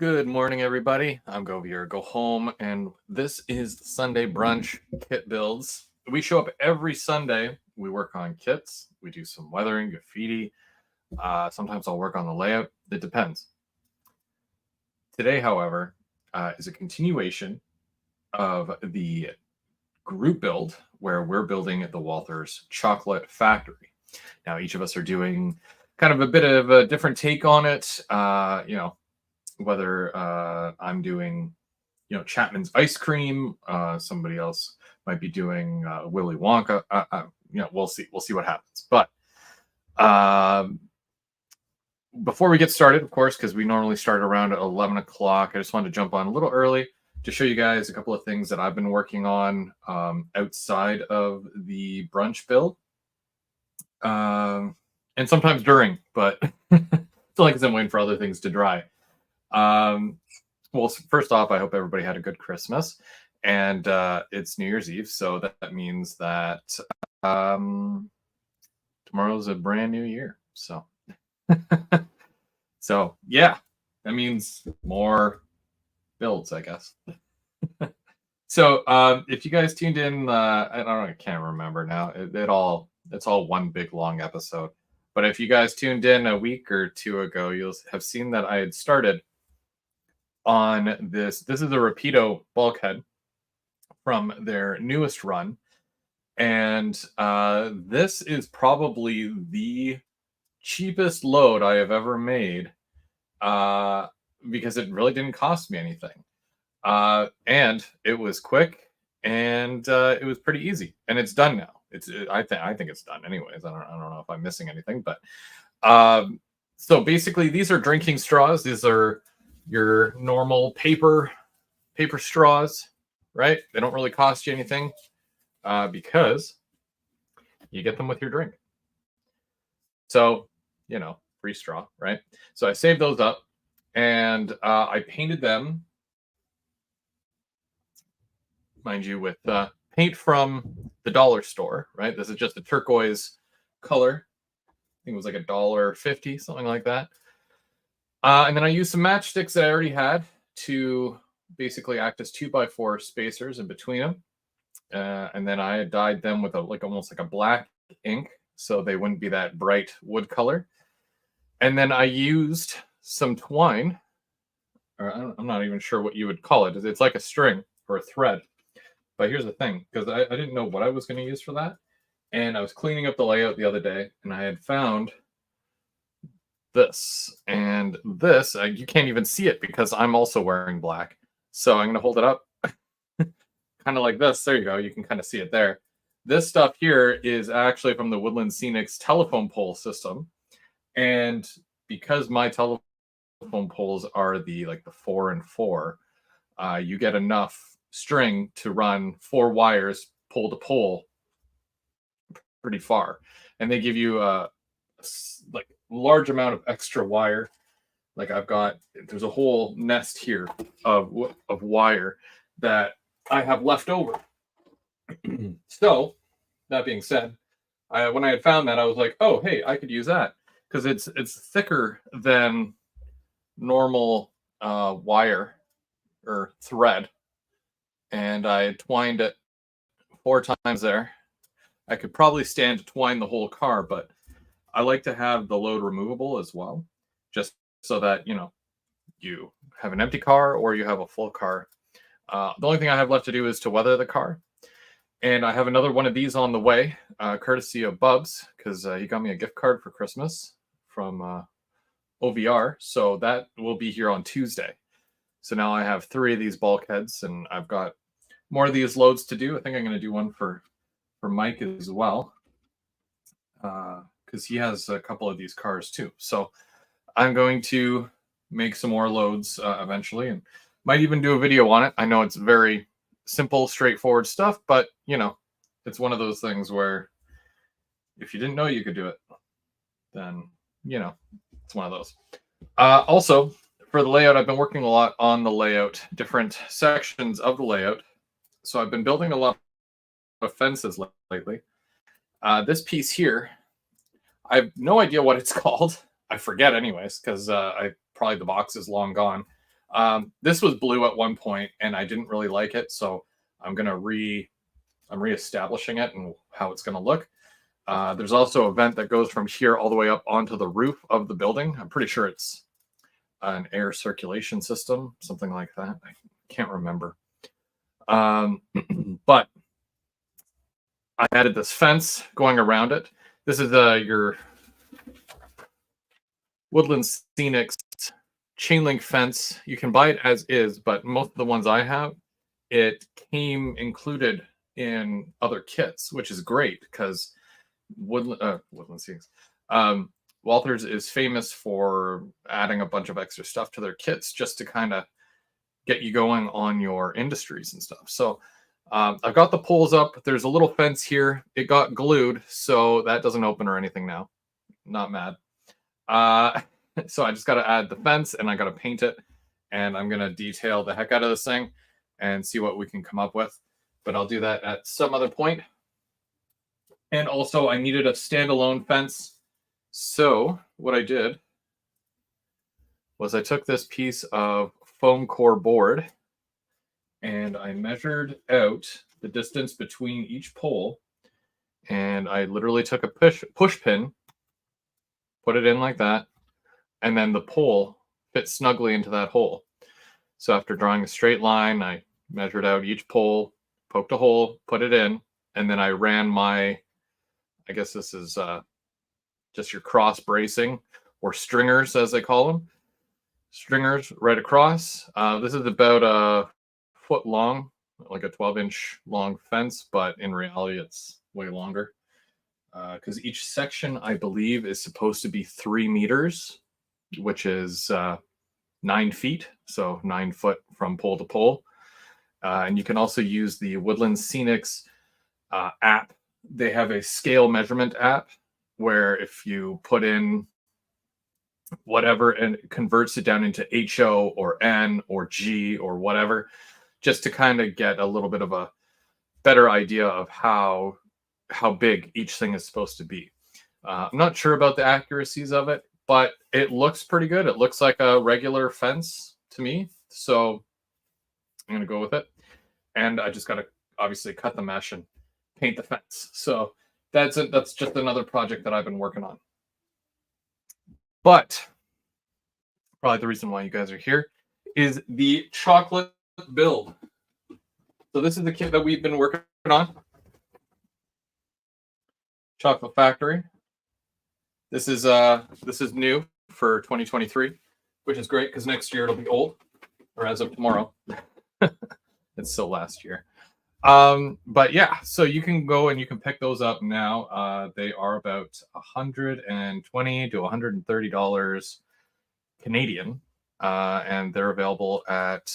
Good morning, everybody. I'm Govier Go Home, and this is Sunday Brunch Kit Builds. We show up every Sunday. We work on kits. We do some weathering, graffiti. Sometimes I'll work on the layout. It depends. Today, however, is a continuation of the group build where we're building the Walthers Chocolate Factory. Now, each of us are doing kind of a bit of a different take on it. Whether I'm doing, Chapman's ice cream, somebody else might be doing Willy Wonka. We'll see. We'll see what happens. But before we get started, of course, because we normally start around 11 o'clock, I just wanted to jump on a little early to show you guys a couple of things that I've been working on outside of the brunch build. And sometimes during, but I feel like I'm waiting for other things to dry. Well, first off, I hope everybody had a good Christmas, and it's New Year's Eve, so that means that tomorrow's a brand new year. So, yeah, that means more builds, I guess. So, if you guys tuned in, I don't know, I can't remember now. It's all one big long episode. But if you guys tuned in a week or two ago, you'll have seen that I had started on this. This is a Rapido bulkhead from their newest run. And this is probably the cheapest load I have ever made because it really didn't cost me anything. And it was quick and it was pretty easy. And it's done now. I think it's done anyways. I don't know if I'm missing anything, but so basically these are drinking straws. These are your normal paper straws, right? They don't really cost you anything because you get them with your drink. So, free straw, right? So I saved those up and I painted them, mind you, with paint from the dollar store, right? This is just a turquoise color. I think it was like $1.50, something like that. And then I used some matchsticks that I already had to basically act as 2x4 spacers in between them. And then I dyed them with almost like a black ink so they wouldn't be that bright wood color. And then I used some twine, or I'm not even sure what you would call it. It's like a string or a thread. But here's the thing, because I didn't know what I was going to use for that. And I was cleaning up the layout the other day, and I had found this. And this, you can't even see it because I'm also wearing black. So I'm going to hold it up kind of like this. There you go. You can kind of see it there. This stuff here is actually from the Woodland Scenics telephone pole system. And because my telephone poles are the 4x4, you get enough string to run 4 wires pole to pole pretty far. And they give you a large amount of extra wire. There's a whole nest here of wire that I have left over. So that being said, when I had found that, I was like, oh, hey, I could use that because it's thicker than normal wire or thread. And I twined it 4 times there. I could probably stand to twine the whole car, but I like to have the load removable as well, just so that, you have an empty car or you have a full car. The only thing I have left to do is to weather the car. And I have another one of these on the way, courtesy of Bubs, because he got me a gift card for Christmas from OVR. So that will be here on Tuesday. So now I have 3 of these bulkheads, and I've got more of these loads to do. I think I'm going to do one for Mike as well, because he has a couple of these cars too. So I'm going to make some more loads eventually, and might even do a video on it. I know it's very simple, straightforward stuff, but it's one of those things where if you didn't know you could do it, then it's one of those. Also, for the layout, I've been working a lot on the layout, different sections of the layout. So I've been building a lot of fences lately. This piece here, I have no idea what it's called. I forget anyways, because the box is long gone. This was blue at one point, and I didn't really like it, so I'm reestablishing it and how it's going to look. There's also a vent that goes from here all the way up onto the roof of the building. I'm pretty sure it's an air circulation system, something like that. I can't remember. But I added this fence going around it. This is your Woodland Scenics chain link fence. You can buy it as is, but most of the ones I have, it came included in other kits, which is great because Woodland Scenics. Walthers is famous for adding a bunch of extra stuff to their kits just to kind of get you going on your industries and stuff. So I've got the poles up. There's a little fence here. It got glued, so that doesn't open or anything now. Not mad. So I just got to add the fence and I got to paint it. And I'm going to detail the heck out of this thing and see what we can come up with. But I'll do that at some other point. And also I needed a standalone fence. So what I did was I took this piece of foam core board and I measured out the distance between each pole, and I literally took a push pin, put it in like that, and then the pole fit snugly into that hole. So after drawing a straight line, I measured out each pole, poked a hole, put it in, and then I ran my, I guess this is just your cross bracing or stringers as they call them. Stringers right across. This is about a foot long, like a 12-inch long fence, but in reality it's way longer because each section I believe is supposed to be 3 meters, which is 9 feet, so 9 foot from pole to pole. And you can also use the Woodland Scenics app. They have a scale measurement app where if you put in whatever and it converts it down into HO or N or G or whatever, just to kind of get a little bit of a better idea of how big each thing is supposed to be. I'm not sure about the accuracies of it, but it looks pretty good. It looks like a regular fence to me. So I'm going to go with it. And I just got to obviously cut the mesh and paint the fence. So that's it. That's just another project that I've been working on. But probably the reason why you guys are here is the chocolate build. So this is the kit that we've been working on. Chocolate Factory. This is new for 2023, which is great because next year it'll be old, or as of tomorrow. It's still last year. But yeah, so you can go and you can pick those up now. They are about $120 to $130 Canadian, and they're available at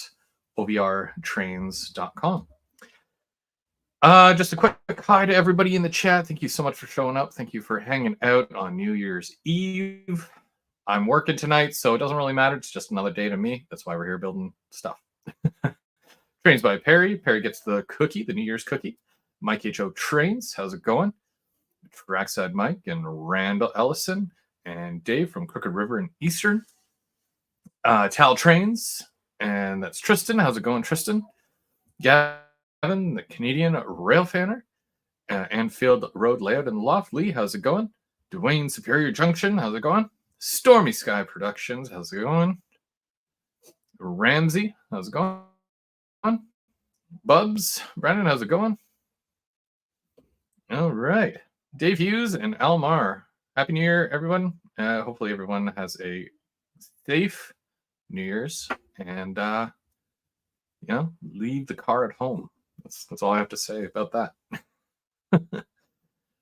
ovrtrains.com. Just a quick hi to everybody in the chat. Thank you so much for showing up. Thank you for hanging out on New Year's Eve. I'm working tonight, so it doesn't really matter. It's just another day to me. That's why we're here building stuff. Trains by Perry. Perry gets the cookie, the New Year's cookie. Mike H.O. Trains. How's it going? Trackside Mike and Randall Ellison and Dave from Crooked River and Eastern. Tal Trains. And that's Tristan. How's it going, Tristan? Gavin, the Canadian Rail Fanner. Anfield Road Layout and Loft. Lee, how's it going? Dwayne Superior Junction. How's it going? Stormy Sky Productions. How's it going? Ramsey. How's it going? Bubs, Brandon, how's it going? All right. Dave Hughes and Almar. Happy New Year, everyone. Hopefully everyone has a safe New Year's and leave the car at home. That's all I have to say about that.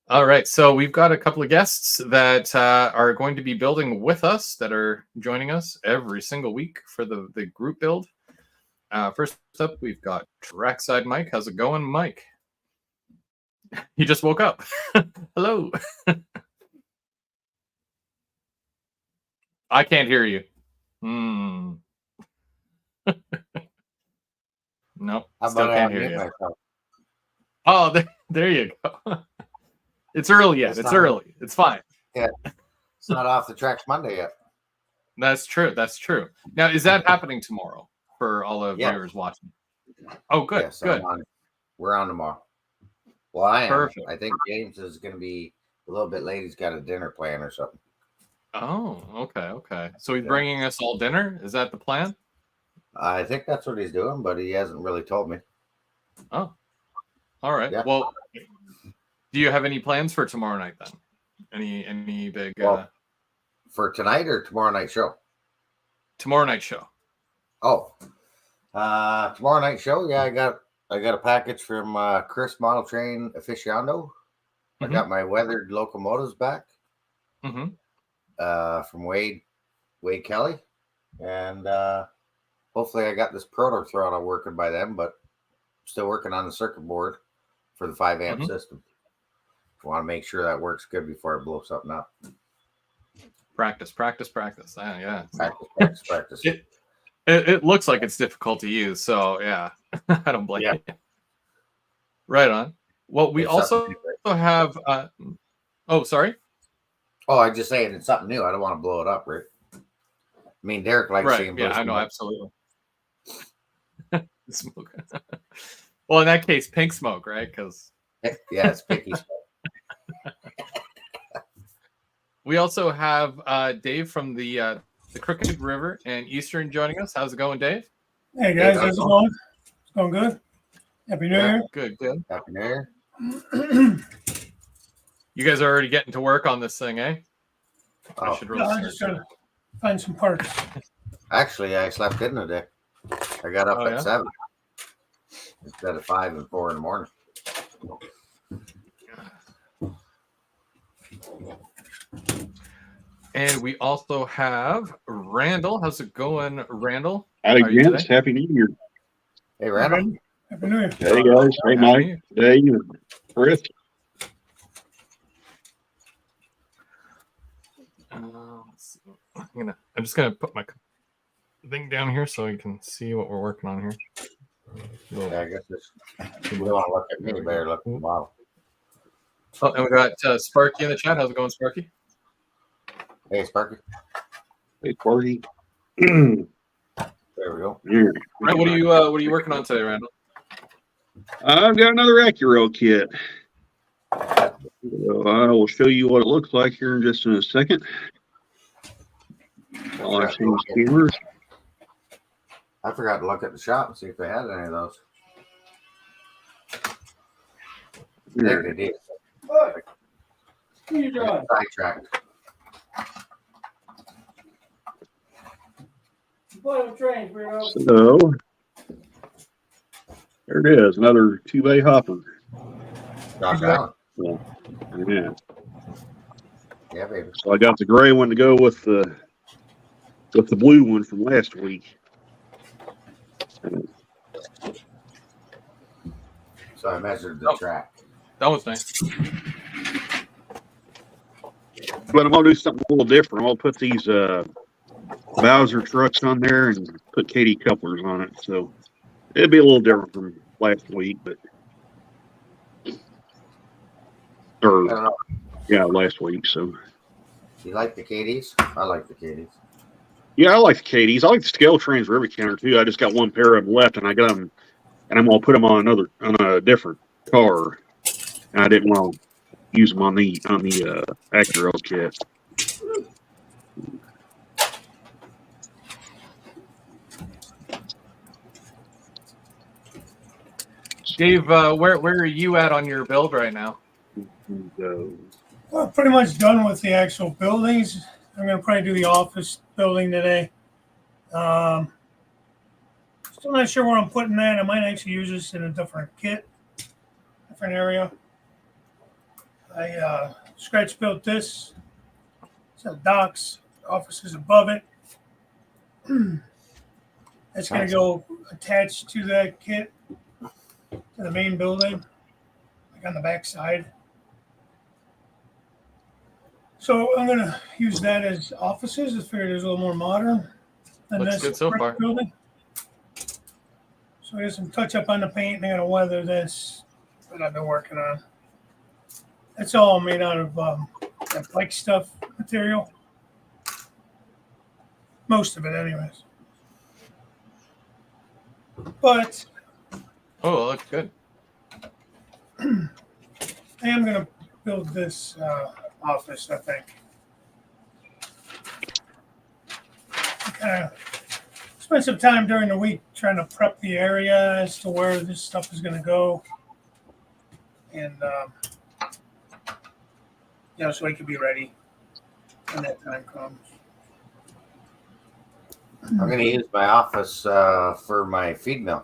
All right, so we've got a couple of guests that are going to be building with us that are joining us every single week for the group build. First up, we've got Trackside Mike. How's it going, Mike? He just woke up. Hello. I can't hear you. Nope. Still can't hear you. Myself? Oh, there you go. It's early yet. It's early. It's fine. Yeah. It's not off the tracks Monday yet. That's true. That's true. Now, is that happening tomorrow for all the Yeah. viewers watching? Oh, good. Yes, Good. we're on tomorrow. Well, I am. Perfect. I think James is going to be a little bit late. He's got a dinner plan or something. Oh, okay. Okay. So he's Yeah. bringing us all dinner. Is that the plan? I think that's what he's doing, but he hasn't really told me. Oh, all right. Yeah. Well, do you have any plans for tomorrow night then? Any big Well, for tonight or tomorrow night show? tomorrow night show? Oh, tomorrow night show. Yeah, I got a package from Chris Model Train Aficionado. I got my weathered locomotives back Mm-hmm. from Wade Kelly, and hopefully I got this proto throttle working by them. But still working on the circuit board for the 5 amp system. Want to make sure that works good before I blow something up. Practice. Yeah. Practice. It looks like it's difficult to use, so yeah, I don't blame you. Right on. Well, we It's also have. Oh, sorry. Oh, I just saying it's something new. I don't want to blow it up, Rick. I mean, Derek likes seeing. Yeah, I know, absolutely. Smoke. Well, in that case, pink smoke, right? Because yeah, it's pinky smoke. We also have Dave from the Crooked River and Eastern joining us. How's it going, Dave? Hey guys, how's it going? It's going good. Happy New Year. Good. Happy New Year. You guys are already getting to work on this thing, eh? I should really I'm just gonna find some parts. Actually, I slept in today. I got up at 7 instead of 5 and 4 in the morning. And we also have Randall. How's it going, Randall? Howdy, gents. Happy New Year. Hey, Randall. Happy New Year. Hey, guys. Hey, Mike. Dave, Chris. I'm just gonna put my thing down here so you can see what we're working on here. Yeah, I guess this. You don't want to look at me, better look at the bottle. Oh, and we got Sparky in the chat. How's it going, Sparky? Hey, Sparky. Hey, Sparky. There we go. Yeah. Right, what are you working on today, Randall? I've got another Acuro kit. So I will show you what it looks like here in just a second. While I change cameras. I forgot to look at the shop and see if they had any of those. I think they did. What are you doing? Sidetracked. So there it is, another 2-bay hopper. Josh Allen. So, yeah. Yeah, baby. So I got the gray one to go with the blue one from last week. So I measured the track. That was nice. But I'm gonna do something a little different. I'm gonna put these Bowser trucks on there and put Katie couplers on it. So it'll be a little different from last week, but last week. So you like the Katie's? I like the Katie's. Yeah, I like the Katie's. I like the scale trains rivet counter too. I just got one pair of them left, and I got them, and I'm gonna put them on a different car, and I didn't want to use them on the Acura kit. Dave, where are you at on your build right now? Well, pretty much done with the actual buildings. I'm going to probably do the office building today. Still not sure where I'm putting that. I might actually use this in a different kit, different area. I scratch built this. So docks, offices above it. That's going to go attached to that kit, to the main building, like on the back side. So I'm going to use that as offices. I figured it was a little more modern than Looks this good so far. building. So there's some touch up on the paint, and I got to weather this that I've been working on. That's all made out of that bike stuff material. most of it, anyways. But Oh, it looks good. I am going to build this office, I think. Kind of spend some time during the week trying to prep the area as to where this stuff is going to go. And, so it could be ready when that time comes. I'm going to use my office for my feed mill.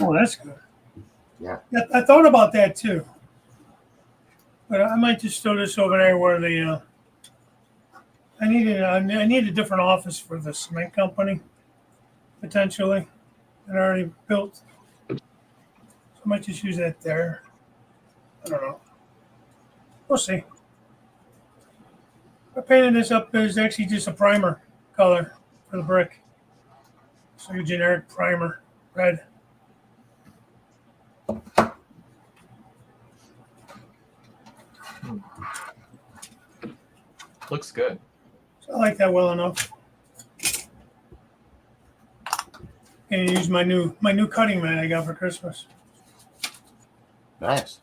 Oh, that's good. Yeah. I thought about that too. But I might just throw this over there where the I need a different office for the cement company, potentially, that I already built. So I might just use that there. I don't know. We'll see. I painted this up as actually just a primer color for the brick. It's like a generic primer, red. Looks good. So I like that well enough. And use my new cutting mat I got for Christmas. Nice.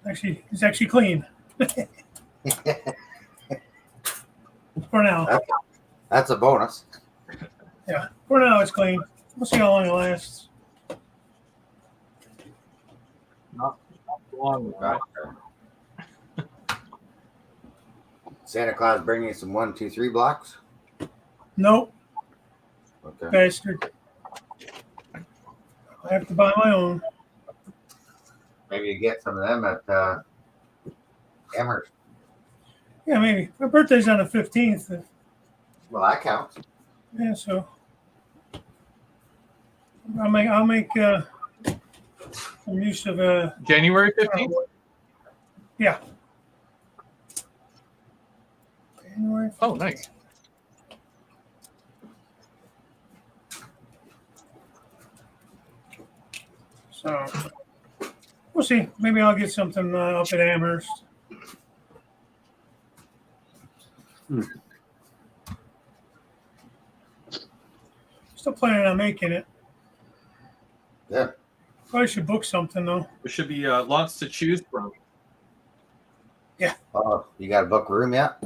Actually, it's actually clean. For now. That's a bonus. Yeah. For now it's clean. We'll see how long it lasts. Not long. Right? Santa Claus bring you some 1, 2, 3 blocks? Nope, Okay. bastard. I have to buy my own. Maybe you get some of them at Amherst. Yeah, maybe. My birthday's on the 15th. Well, that counts. Yeah, so I'll make some use of January 15th? yeah. January 15th. Oh, nice. So we'll see. Maybe I'll get something up at Amherst. Still planning on making it. Yeah. Probably should book something though. There should be lots to choose from. Oh, you got a book room yet?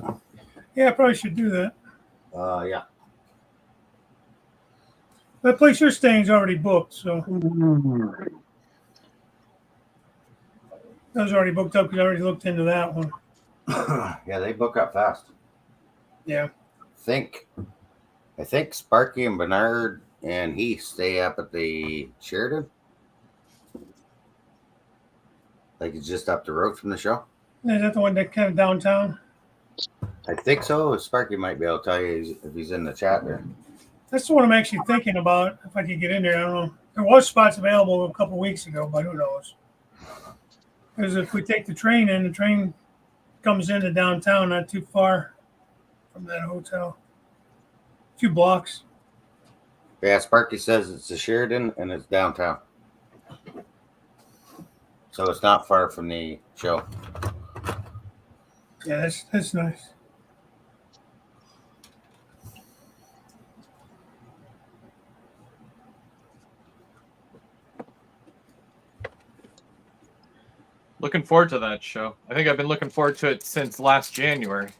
Yeah, I probably should do that. Yeah. That place you're staying is already booked, so that was already booked up because I already looked into that one. Yeah, they book up fast. Yeah. I think Sparky and Bernard and Heath stay up at the Sheridan. Like it's just up the road from the show. Is that the one that kind of downtown? I think so. Sparky might be able to tell you if he's in the chat there. That's the one I'm actually thinking about. If I could get in there, I don't know. There was spots available a couple weeks ago, but who knows? Because if we take the train comes into downtown, not too far from that hotel. A few blocks. Yeah, Sparky says it's the Sheridan and it's downtown. So it's not far from the show. Yeah, that's nice. Looking forward to that show. I think I've been looking forward to it since last January.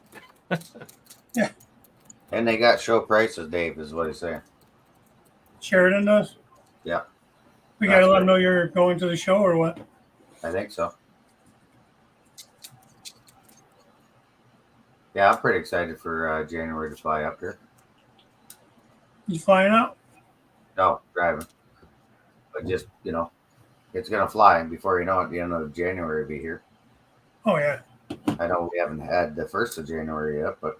And they got show prices, Dave, is what he's saying. Sheridan does? Yeah. We got to let them know you're going to the show or what? I think so. Yeah, I'm pretty excited for January to fly up here. You flying out? No, driving. But just, it's going to fly. And before you know it, the end of January will be here. Oh, yeah. I know we haven't had the 1st of January yet, but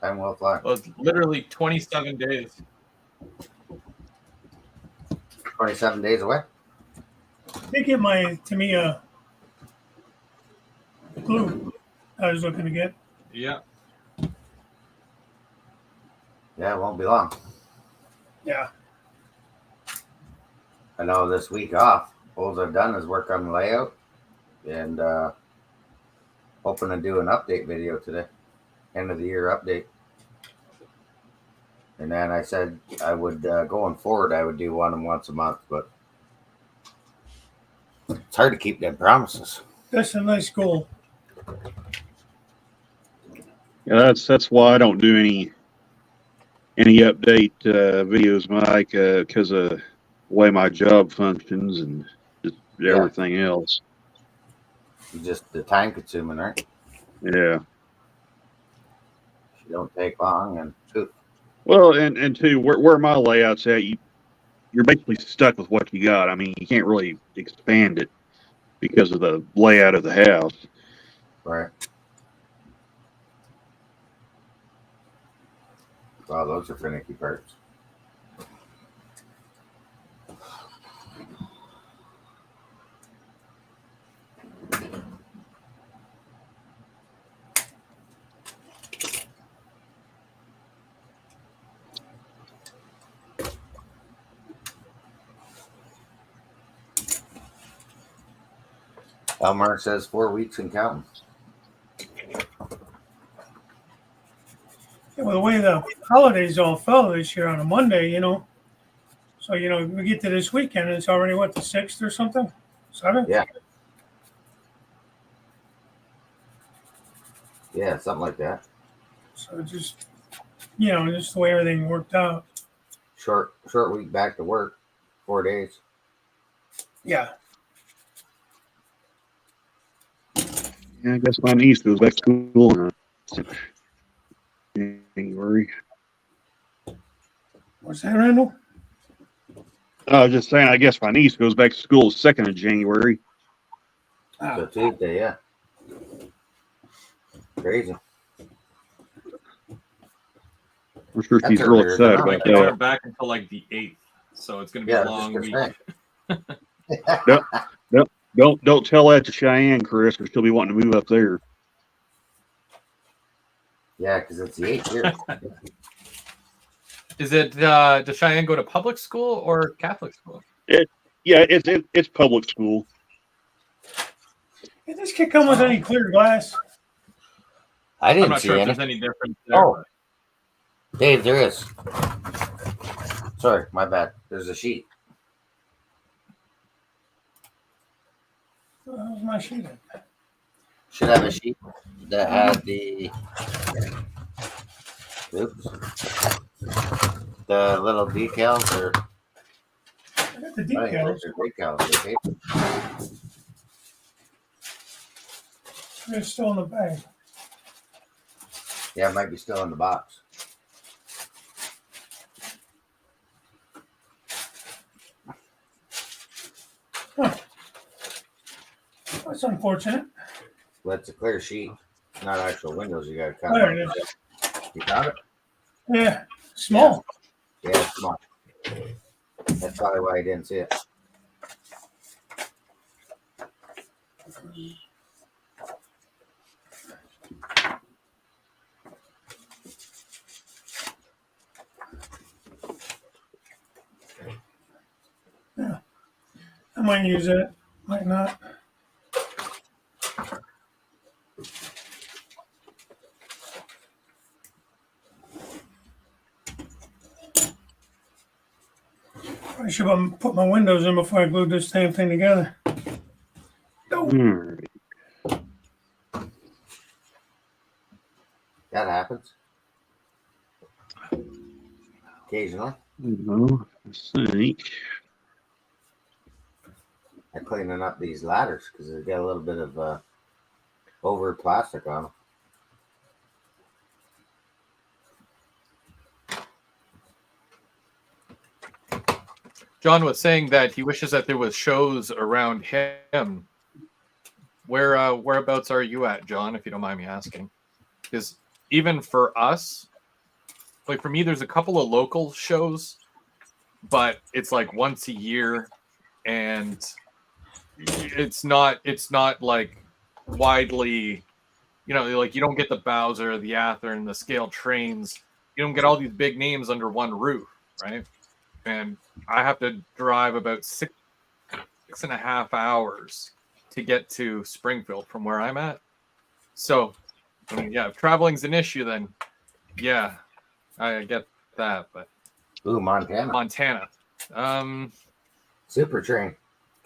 time will fly. Well, it's literally 27 days. 27 days away. They get my Tamiya glue I was looking to get. Yeah. Yeah, it won't be long. Yeah. I know this week off, all I've done is work on the layout and hoping to do an update video today. end of the year update. And then I said I would, going forward, I would do one once a month, but it's hard to keep them promises. That's a nice goal. Yeah, that's why I don't do any update videos, Mike, because of the way my job functions and just everything else. Just the time consuming, right? Yeah. She don't take long, and Well, and two, where my layout's at, you're basically stuck with what you got. I mean, you can't really expand it because of the layout of the house. right. Wow, those are finicky parts. Elmar says 4 weeks and counting. Yeah, well, the way the holidays all fell this year on a Monday, So, we get to this weekend, and it's already, what, the 6th or something? 7th? Yeah. Yeah, something like that. So just, just the way everything worked out. Short week back to work, 4 days. Yeah. Yeah, I guess my niece goes back to school in January. What's that, Randall? I was just saying, I guess my niece goes back to school the 2nd of January. So Tuesday, yeah. Crazy. I'm sure That's she's real earlier than excited I My about kids that. aren't back until like the 8th, so it's going to be Yeah, a long just week. gonna Don't tell that to Cheyenne, Chris, or she'll be wanting to move up there. Yeah, because it's the 8th here. Is it, does Cheyenne go to public school or Catholic school? Yeah, it's public school. Did this kid come with any clear glass? I I'm didn't not see sure if any. there's any difference there. Oh. Dave, there is. Sorry, my bad. There's a sheet. How's my sheet? Should have a sheet that had the. Oops. The little decals or I got the I think decals. they're decals. Okay. They're still in the bag. Yeah, it might be still in the box. That's unfortunate. Well, it's a clear sheet, not actual windows. You got to cut. There it is. You got it? Yeah, small. Yeah, it's small. That's probably why I didn't see it. Yeah. I might use it, might not. I should have put my windows in before I glued this damn thing together. All right. That happens occasionally. No, I think. I'm cleaning up these ladders because they got a little bit of over plastic on them. John was saying that he wishes that there was shows around him. Whereabouts are you at, John, if you don't mind me asking? Because even for us, like for me, there's a couple of local shows, but it's like once a year, and it's not like widely, like you don't get the Bowser, the Athearn, the Scale Trains. You don't get all these big names under one roof, right? And I have to drive about 6.5 hours to get to Springfield from where I'm at. So I mean, yeah, if traveling's an issue, then yeah, I get that. But Ooh, Montana. Montana, Super train.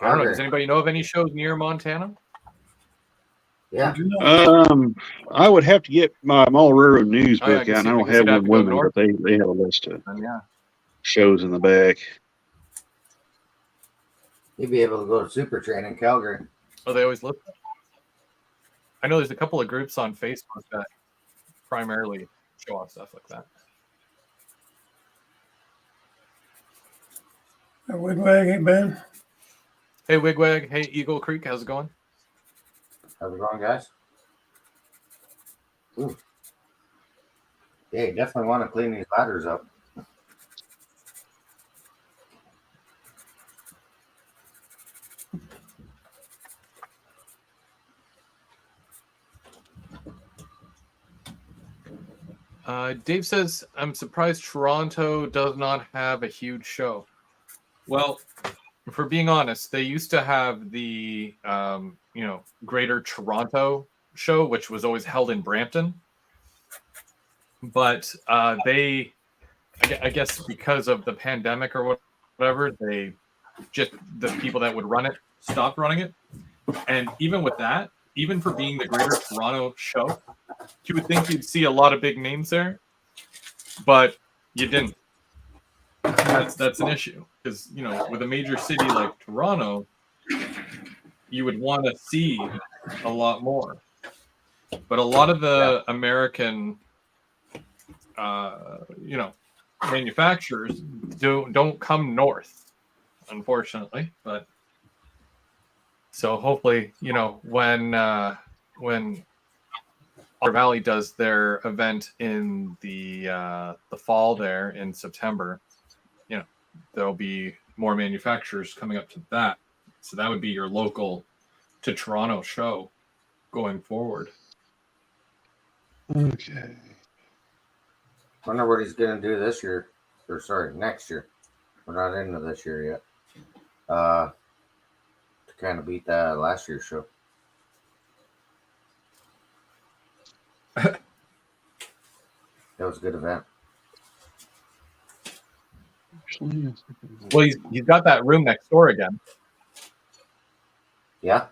I don't know. Does Calgary. anybody know of any shows near Montana? Yeah. Do know. I would have to get my Mall Railroad news Oh, yeah, I book guess out, and I you- don't I guess have you'd have one to go with me, but they have a list of Yeah. shows in the back. You'd be able to go to Super Train in Calgary. Oh, they always look. I know there's a couple of groups on Facebook that primarily show off stuff like that. Wigwag, hey Ben. Hey, Wigwag. Hey, Eagle Creek. How's it going? How's it going, guys? Ooh. Yeah, you definitely want to clean these ladders up. Dave says, I'm surprised Toronto does not have a huge show. Well, for being honest, they used to have the, Greater Toronto show, which was always held in Brampton. But I guess because of the pandemic or whatever, the people that would run it stopped running it. And even with that, even for being the Greater Toronto show, you would think you'd see a lot of big names there, but you didn't. That's an issue because with a major city like Toronto, you would want to see a lot more. But a lot of the American, manufacturers don't come north, unfortunately. But so hopefully, when Otter Valley does their event in the fall there in September, there'll be more manufacturers coming up to that. So that would be your local to Toronto show going forward. Okay. Wonder what he's gonna do this year, or sorry, next year. We're not into this year yet. To kind of beat that last year's show. That was a good event. Well, he's got that room next door again. Yeah.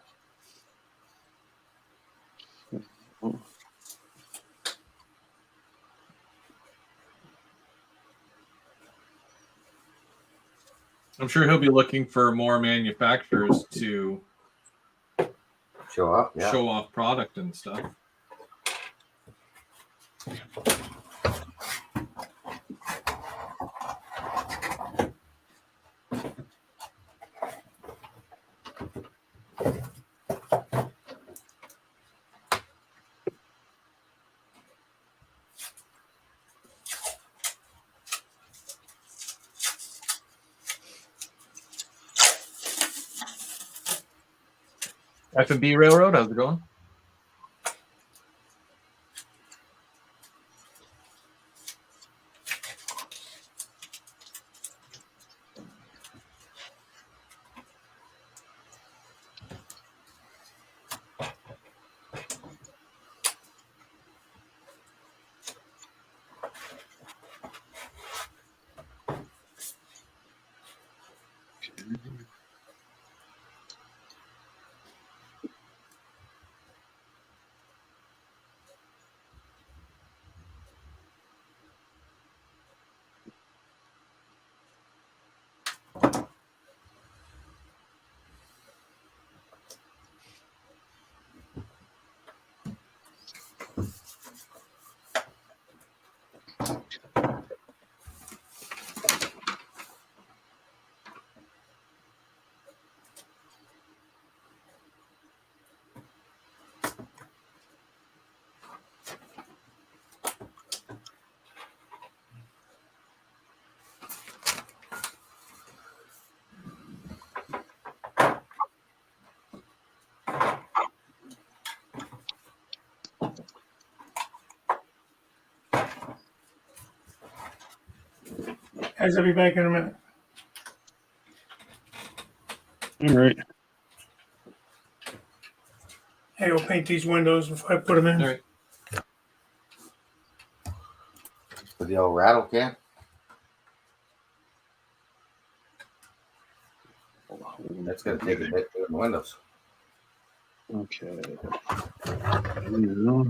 I'm sure he'll be looking for more manufacturers to Show up. Yeah. show off product and stuff. F&B Railroad, how's it going? Guys, I'll be back in a minute. All right. Hey, I'll paint these windows before I put them in. All right. with the old rattle can. That's going to take a bit doing the windows. Okay. Yeah.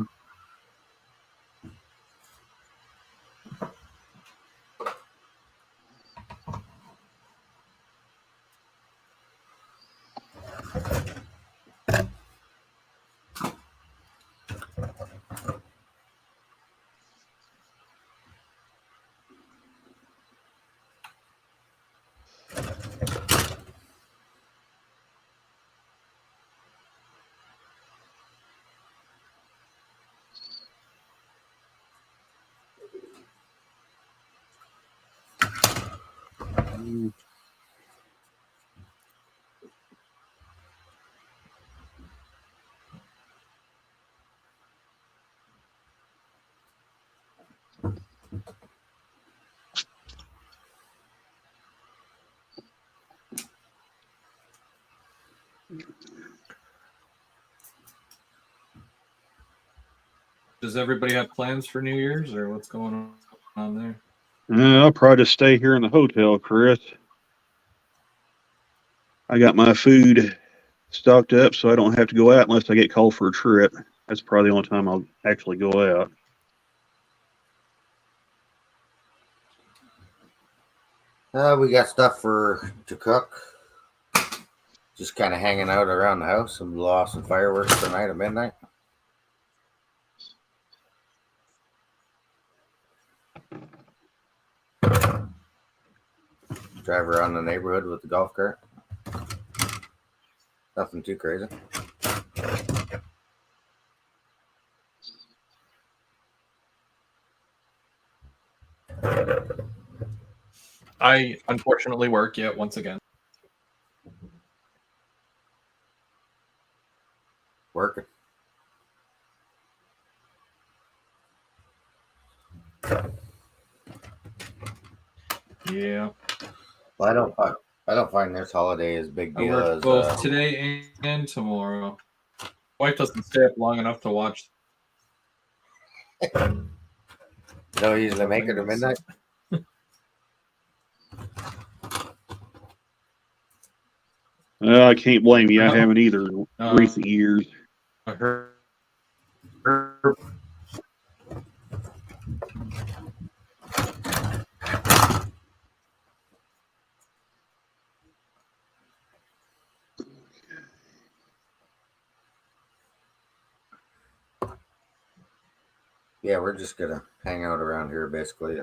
Does everybody have plans for New Year's, or what's going on there? I'll probably just stay here in the hotel, Chris. I got my food stocked up so I don't have to go out unless I get called for a trip. That's probably the only time I'll actually go out. We got stuff to cook. Just kind of hanging out around the house and blow off some fireworks tonight at midnight. Drive around the neighborhood with the golf cart. Nothing too crazy. I unfortunately work yet once again. Working. Yeah. Well, I don't find this holiday as big I deal work as both today and tomorrow. Wife doesn't stay up long enough to watch. you don't usually make it to midnight. I can't blame you. I haven't either in recent years. Her Yeah, we're just gonna hang out around here basically.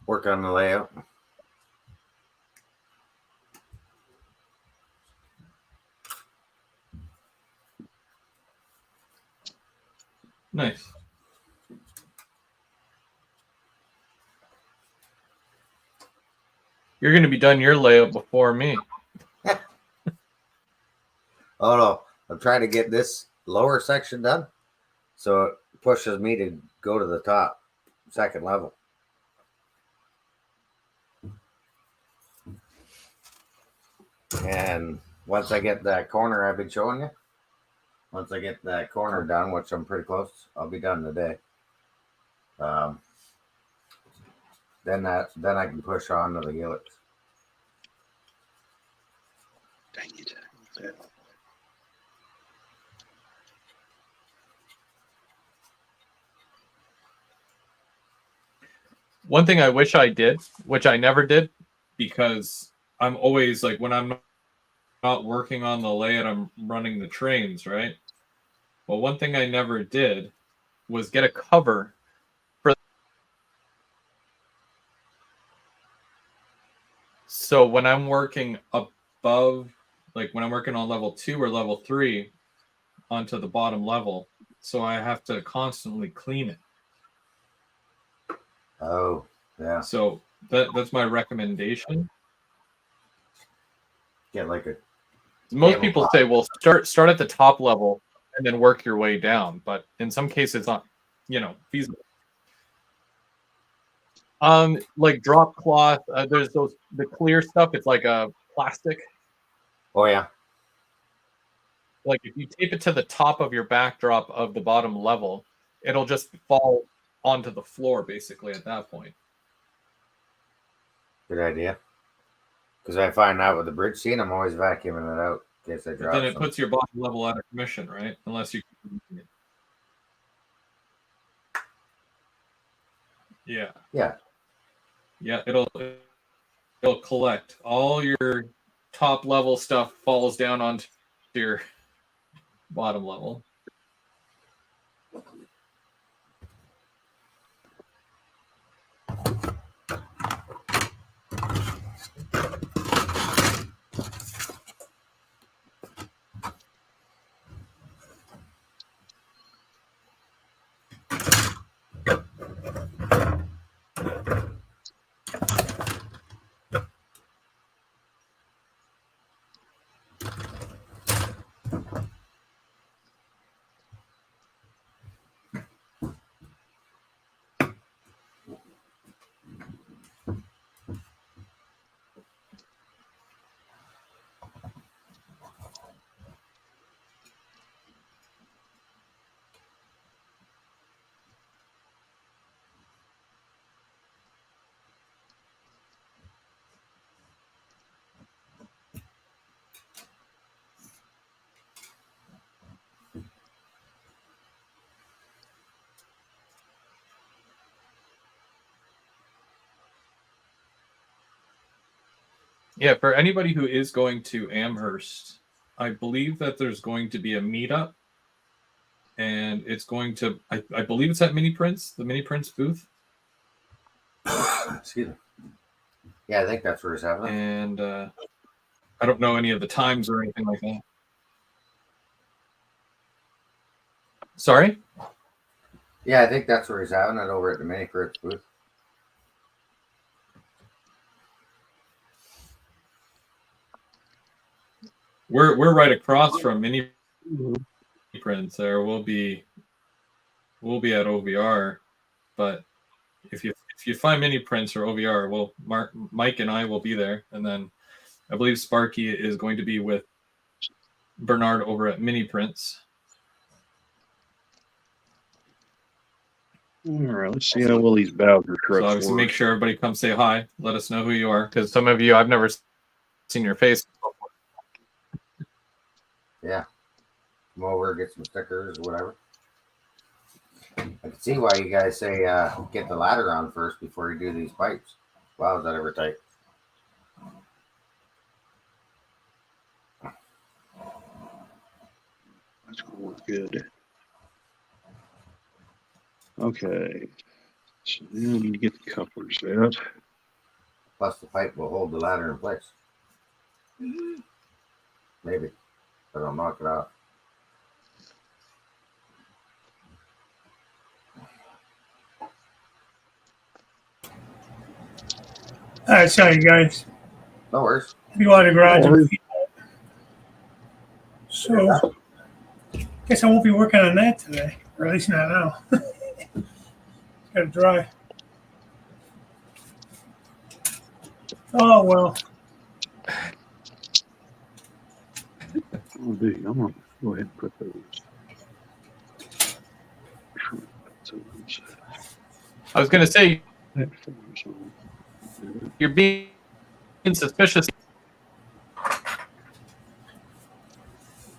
Work on the layout. nice. You're going to be done your layout before me. Oh no, I'm trying to get this lower section done, so it pushes me to go to the top, second level. And once I get that corner I've been showing you, once I get that corner done, which I'm pretty close, I'll be done today. Then I can push on to the gillets. Dang it. One thing I wish I did, which I never did, because I'm always like, when I'm not working on the layout, I'm running the trains, right? Well, one thing I never did was get a cover for. So when I'm working above, like when I'm working on level 2 or level 3 onto the bottom level, so I have to constantly clean it. Oh, yeah. So that's my recommendation. Get like a. Most people say, well, start at the top level and then work your way down. But in some cases, it's not, feasible. Like drop cloth, there's the clear stuff. It's like a plastic. Oh yeah. Like if you tape it to the top of your backdrop of the bottom level, it'll just fall onto the floor basically at that point. Good idea. Because I find out with the bridge scene, I'm always vacuuming it out in case I But drop then it some. puts your bottom level out of commission, right? Unless you. Yeah. Yeah. Yeah, it'll collect all your top level stuff falls down onto your bottom level. Yeah, for anybody who is going to Amherst, I believe that there's going to be a meetup, and it's going to, I believe it's at Mini Prince, the Mini Prince booth, Excuse me. Yeah, I think that's where it's happening. and I don't know any of the times or anything like that. Sorry? Yeah, I think that's where he's having it over at the Mini Prince booth. We're right across from Mini Prince. There we'll be at OVR, but if you find Mini Prince or OVR, Mike and I will be there, and then I believe Sparky is going to be with Bernard over at Mini Prince. All right, let's see how well these Bowser trucks So obviously, work. make sure everybody come say hi. Let us know who you are, because some of you I've never seen your face. Yeah. Come over, get some stickers or whatever. I can see why you guys say get the ladder on first before you do these pipes. Wow, is that ever tight? That's gonna work good. Okay. So now I need to get the couplers out. Plus the pipe will hold the ladder in place. Maybe. But I'll knock it off. All right, sorry guys. No worries. You out of the garage. No worries. So, guess I won't be working on that today, or at least not now. It's got to dry. Oh well. I'm gonna go ahead and put those. I was going to say Headphones on. you're being suspicious.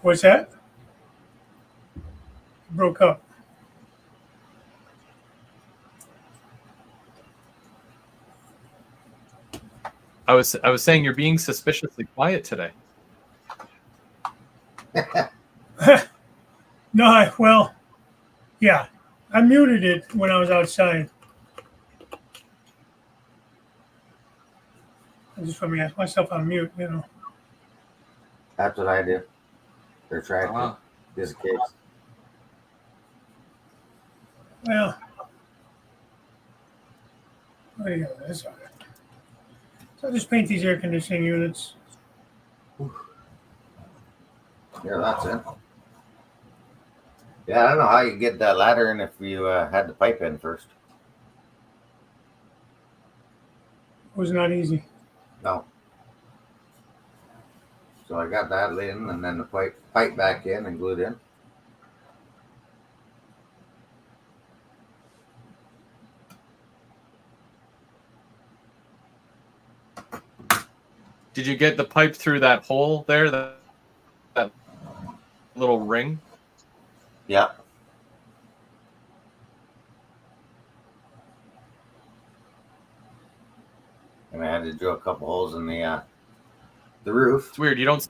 What's that? Broke up. I was saying you're being suspiciously quiet today. No, well, yeah. I muted it when I was outside. I just let me ask myself on mute, you know. That's what I do. They're trying Ah. to just in case. Well, oh, yeah, that's all right. So I'll just paint these air conditioning units. Yeah, that's it. Yeah, I don't know how you get that ladder in if you had the pipe in first. It was not easy. No. So I got that in and then the pipe back in and glued in. Did you get the pipe through that hole there? That little ring? Yeah. And I had to drill a couple holes in the roof. It's weird. You don't.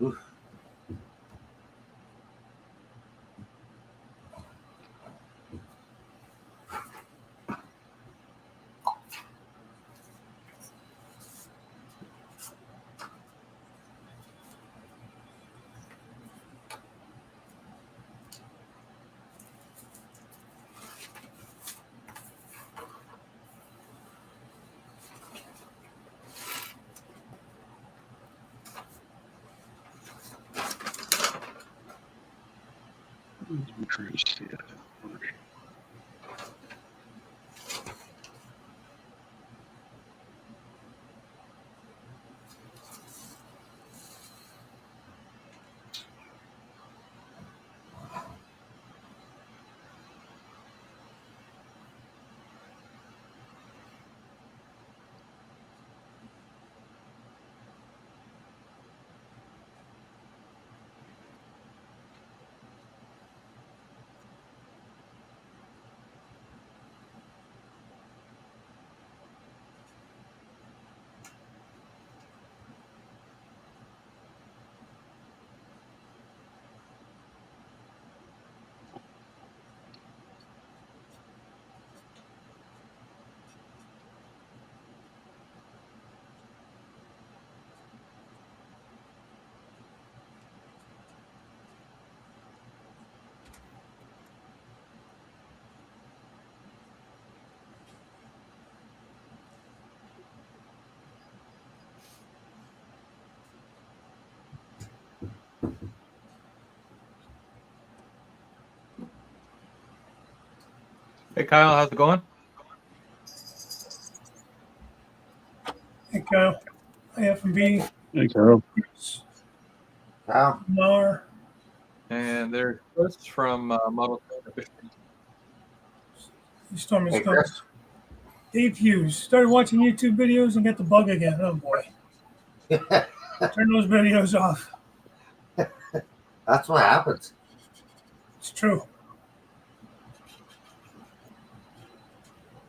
Oof. I'm trying to see it. Hey, Kyle, how's it going? Hey, Kyle. IFB, Hey, Carl. Kyle? Mar. And there's Chris from Model Train. Storm is Hey, coming. Chris. Dave Hughes started watching YouTube videos and got the bug again. Oh boy. Turn those videos off. That's what happens. It's true.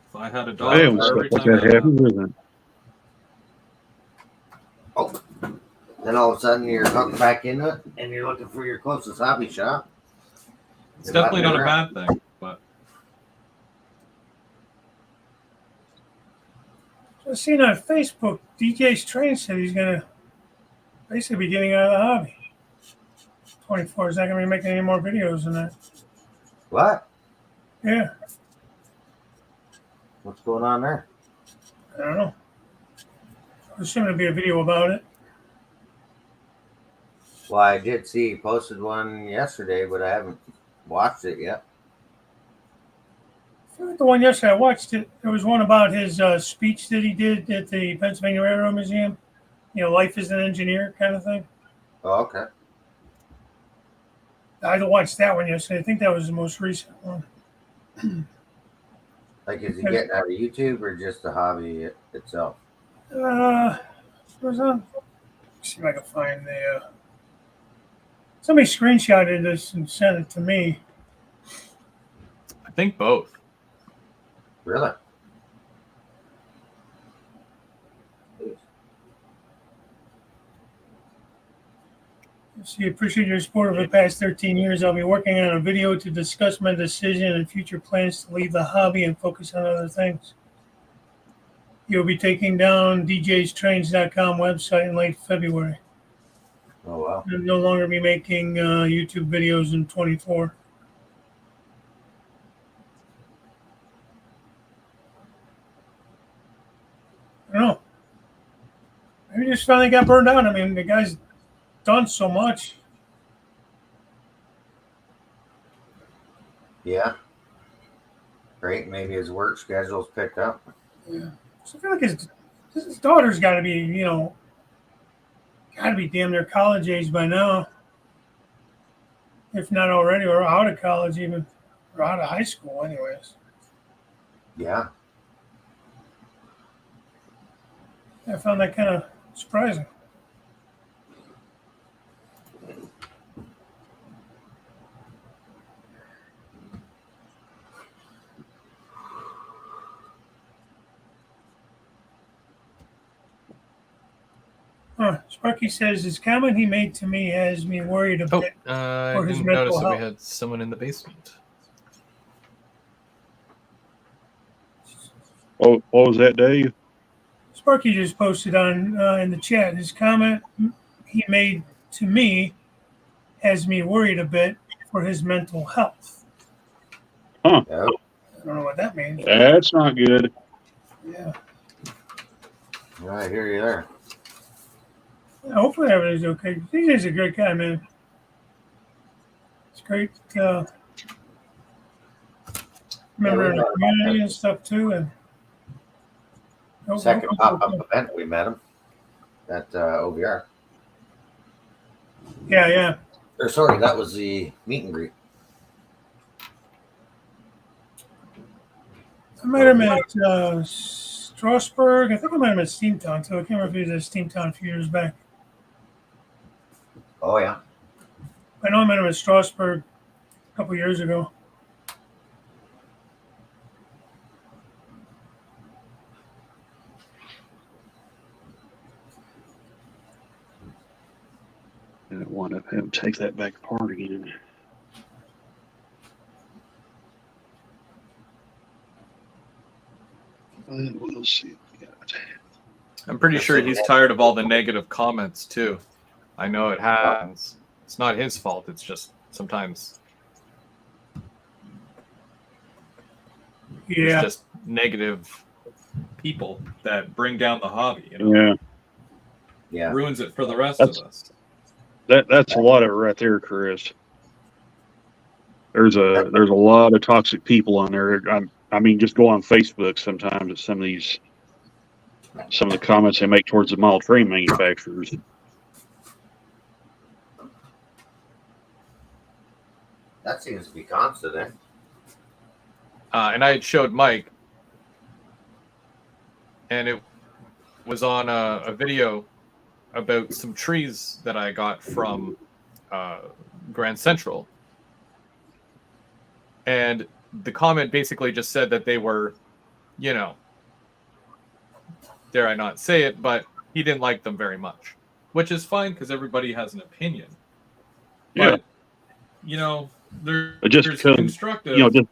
If I had a I dollar am for stuff every like time that happens, isn't it? Oh. Then all of a sudden you're hooked back into it and you're looking for your closest hobby shop. It's definitely not a bad thing, but Just seen on Facebook, DJ's Train said he's gonna basically be getting out of the hobby. 24 is not gonna be making any more videos than that. What? Yeah, What's going on there? I don't know. I was assuming there'd be a video about it. Well, I did see he posted one yesterday, but I haven't watched it yet. I feel like the one yesterday I watched it. There was one about his speech that he did at the Pennsylvania Railroad Museum. You know, life as an engineer kind of thing. Oh, okay. I watched that one yesterday. I think that was the most recent one. Like, is he getting out of YouTube or just the hobby itself? It was on. Let's see if I can find the. Somebody screenshotted this and sent it to me. I think both. Really? See, appreciate your support over the past 13 years. I'll be working on a video to discuss my decision and future plans to leave the hobby and focus on other things. You'll be taking down djstrains.com website in late February. Oh, wow. I'll no longer be making YouTube videos in 24. I don't know. Maybe just finally got burned out. I mean, the guy's done so much. Yeah. Great. Maybe his work schedule's picked up. Yeah. So I feel like his daughter's got to be, got to be damn near college age by now, if not already, or out of college even, or out of high school, anyways. Yeah. I found that kind of surprising. Sparky says his comment he made to me has me worried a Oh, bit I for his didn't mental notice that we health. had someone in the basement. Oh, what was that, Dave? Sparky just posted on in the chat. His comment he made to me has me worried a bit for his mental health. Yep. I don't know what that means. That's not good. Yeah. I hear you there. Hopefully everything's okay. DJ's a great guy, man. It's great. Member in the community and stuff too. And Second pop-up event, we met him at OVR. Yeah. Or sorry, that was the meet and greet. I met him at Strasbourg. I think I met him at Steamtown too. I can't remember if he was at Steamtown a few years back. Oh yeah. I know I met him at Strasbourg a couple years ago. I didn't want to have him take that back apart again. We'll see. I'm pretty sure he's tired of all the negative comments too. I know it happens. It's not his fault. It's just sometimes Yeah. it's just negative people that bring down the hobby. You know, Yeah, Yeah. ruins it for the rest That's- of us. that's a lot of it right there, Chris. There's a lot of toxic people on there. I mean, just go on Facebook sometimes at some of the comments they make towards the model train manufacturers. That seems to be constant, eh? And I had showed Mike, and it was on a video about some trees that I got from Grand Central. And the comment basically just said that they were, dare I not say it, but he didn't like them very much, which is fine because everybody has an opinion. Yeah. But, there's Just because, constructive just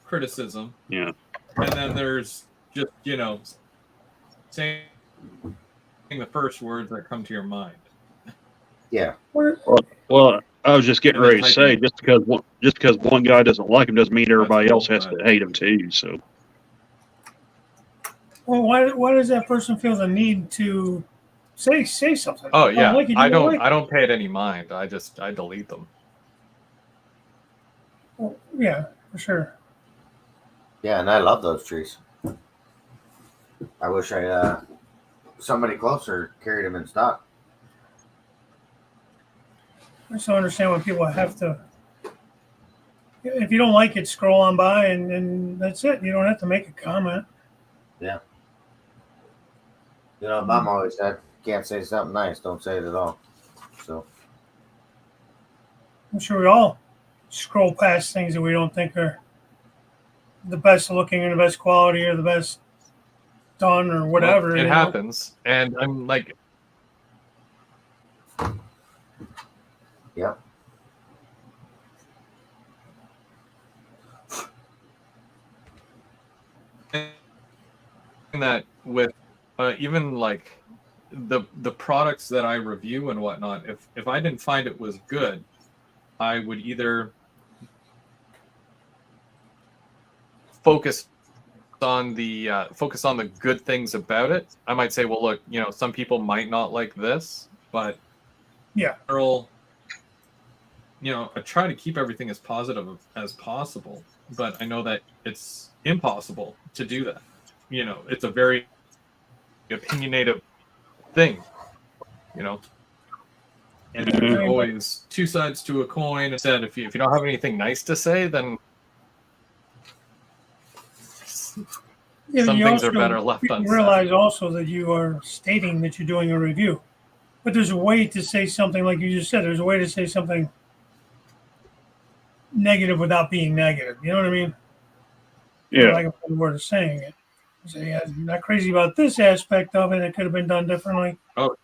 criticism, yeah. and then there's just, saying the first words that come to your mind. Yeah. Well, I was just getting And then ready to say, just because one guy doesn't like him doesn't mean everybody else has to hate him too. So, Well, why does that person feel the need to say something? Oh yeah, like it, I you don't like it. I don't pay it any mind. I delete them. Well, yeah, for sure. Yeah, and I love those trees. I wish somebody closer carried them in stock. I just don't understand why people have to. If you don't like it, scroll on by and that's it. You don't have to make a comment. Yeah. Mom always said, can't say something nice, don't say it at all. So, I'm sure we all scroll past things that we don't think are the best looking or the best quality or the best done or whatever. Well, it happens, and I'm like, yeah. that with even like the products that I review and whatnot, if I didn't find it was good, I would either focus on the good things about it. I might say, well, look, some people might not like this, but Yeah. general, I try to keep everything as positive as possible, but I know that it's impossible to do that. it's a very opinionated thing, and there's always two sides to a coin. Instead, if you don't have anything nice to say, then some things are better left unsaid. Realize also that you are stating that you're doing a review, but there's a way to say something like you just said. There's a way to say something negative without being negative. You know what I mean? Yeah. Like a word of saying it. Say, yeah, I'm not crazy about this aspect of it. It could have been done differently. Oh.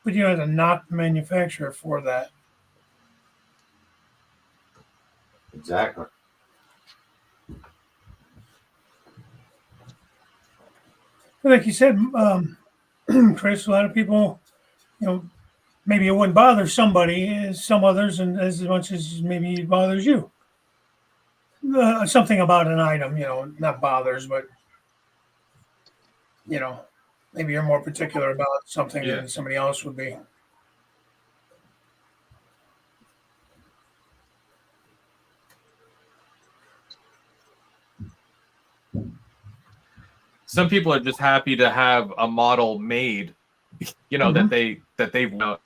But you have to knock the manufacturer for that. Exactly. But like you said, Chris, a lot of people, maybe it wouldn't bother somebody, some others, and as much as maybe it bothers you. Something about an item, not bothers, but maybe you're more particular about something than somebody else would be. Some people are just happy to have a model made, that they've known.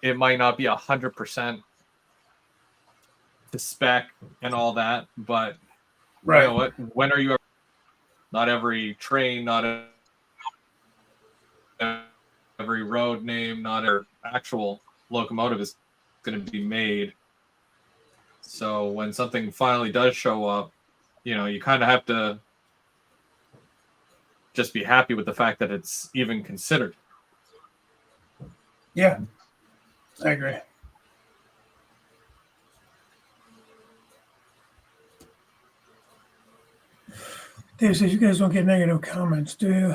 It might not be 100% to spec and all that, but right. You know what? When are you? Not every train, not every road name, not every actual locomotive is going to be made. So when something finally does show up, you kind of have to just be happy with the fact that it's even considered. Yeah, I agree. Dave says you guys don't get negative comments, do you?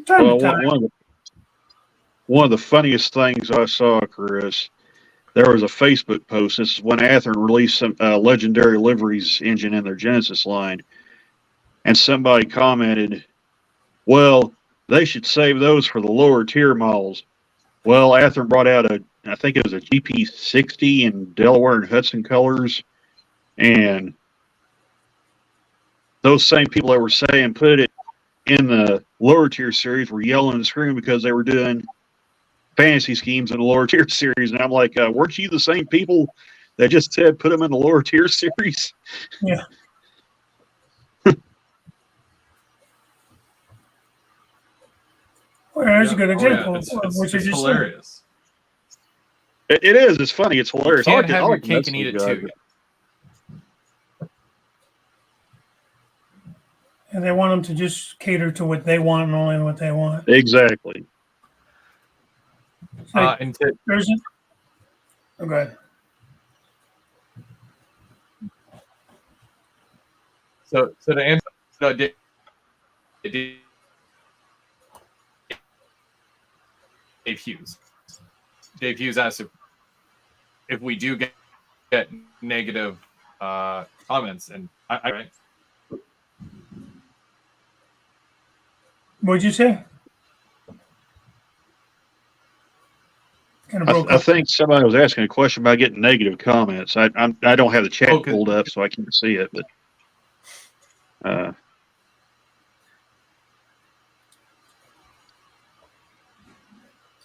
Well, one of the funniest things I saw, Chris, there was a Facebook post. This is when Athearn released some legendary liveries engine in their Genesis line, and somebody commented, "Well, they should save those for the lower tier models." Well, Athearn brought out I think it was a GP60 in Delaware and Hudson colors, and those same people that were saying put it in the lower tier series were yelling and screaming because they were doing fantasy schemes in the lower tier series. And I'm like, weren't you the same people that just said put them in the lower tier series? Yeah. Well, there's a good example. It's hilarious. It is. It's funny. It's hilarious. You can't have your cake and eat it too. And they want them to just cater to what they want and only what they want. Exactly. Like, okay. So to answer, Dave Hughes. Dave Hughes asked if we do get negative comments, and I right. What'd you say? I think somebody was asking a question about getting negative comments. I don't have the chat pulled up, so I can't see it. But I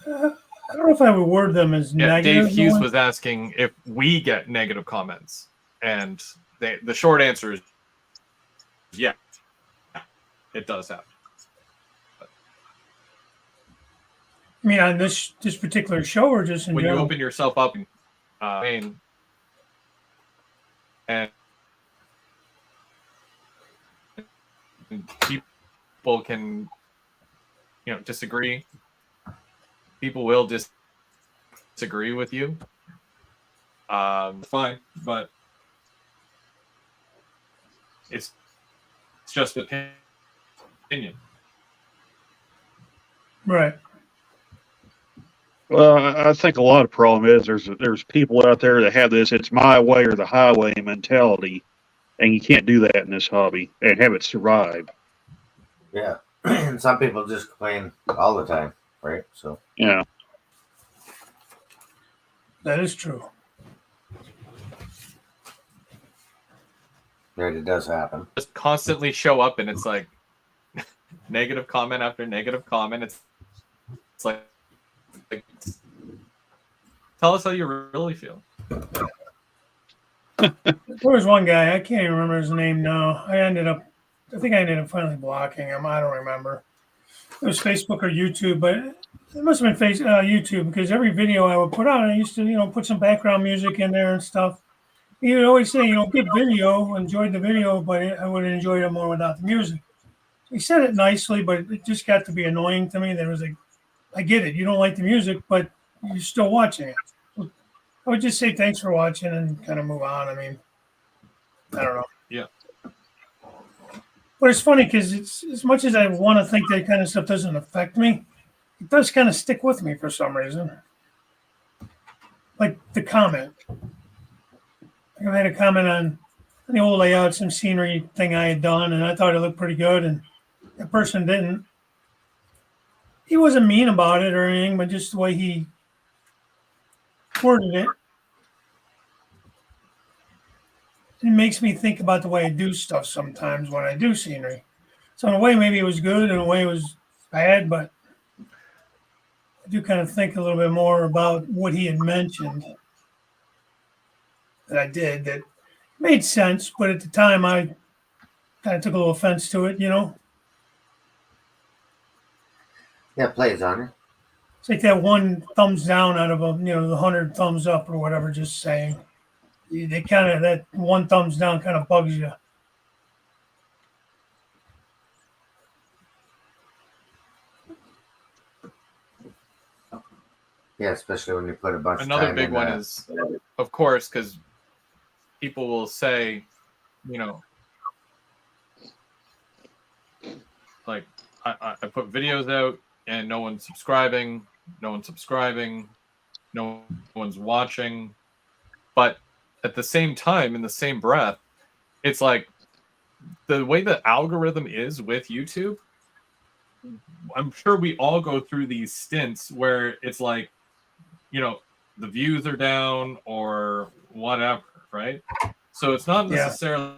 don't know if I would word them as negative. Dave Hughes was asking if we get negative comments, and the short answer is yeah, it does happen. I mean, on this particular show, or just in when general? You open yourself up, and people can, disagree. People will disagree with you. Fine, but it's just opinion. Right. Well, I think a lot of the problem is there's people out there that have this "it's my way or the highway" mentality, and you can't do that in this hobby and have it survive. Yeah, and some people just complain all the time, right? So yeah, that is true. Right, it does happen. just constantly show up, and it's like negative comment after negative comment. It's like tell us how you really feel. There was one guy, I can't even remember his name now. I think I ended up finally blocking him. I don't remember. It was Facebook or YouTube, but it must have been YouTube, because every video I would put out, I used to, put some background music in there and stuff. He would always say, good video, enjoyed the video, but I would have enjoyed it more without the music. He said it nicely, but it just got to be annoying to me. There was like, I get it, you don't like the music, but you're still watching it. So I would just say thanks for watching and kind of move on. I mean, I don't know. Yeah. But it's funny because it's, as much as I want to think that kind of stuff doesn't affect me, it does kind of stick with me for some reason. Like the comment. I made a comment on the old layout, some scenery thing I had done, and I thought it looked pretty good, and that person didn't. He wasn't mean about it or anything, but just the way he worded it. It makes me think about the way I do stuff sometimes when I do scenery. So in a way, maybe it was good, in a way it was bad, but I do kind of think a little bit more about what he had mentioned that I did that made sense, but at the time I kind of took a little offense to it, Yeah, play it, Johnny. It's like that one thumbs down out of the 100 thumbs up or whatever, just saying. They kind of, that one thumbs down kind of bugs you. Yeah, especially when you put a bunch of Another time big in one that. is, of course, because people will say, like I put videos out and no one's subscribing, no one's watching. But at the same time, in the same breath, it's like the way the algorithm is with YouTube. I'm sure we all go through these stints where it's like, the views are down or whatever, right? So it's not necessarily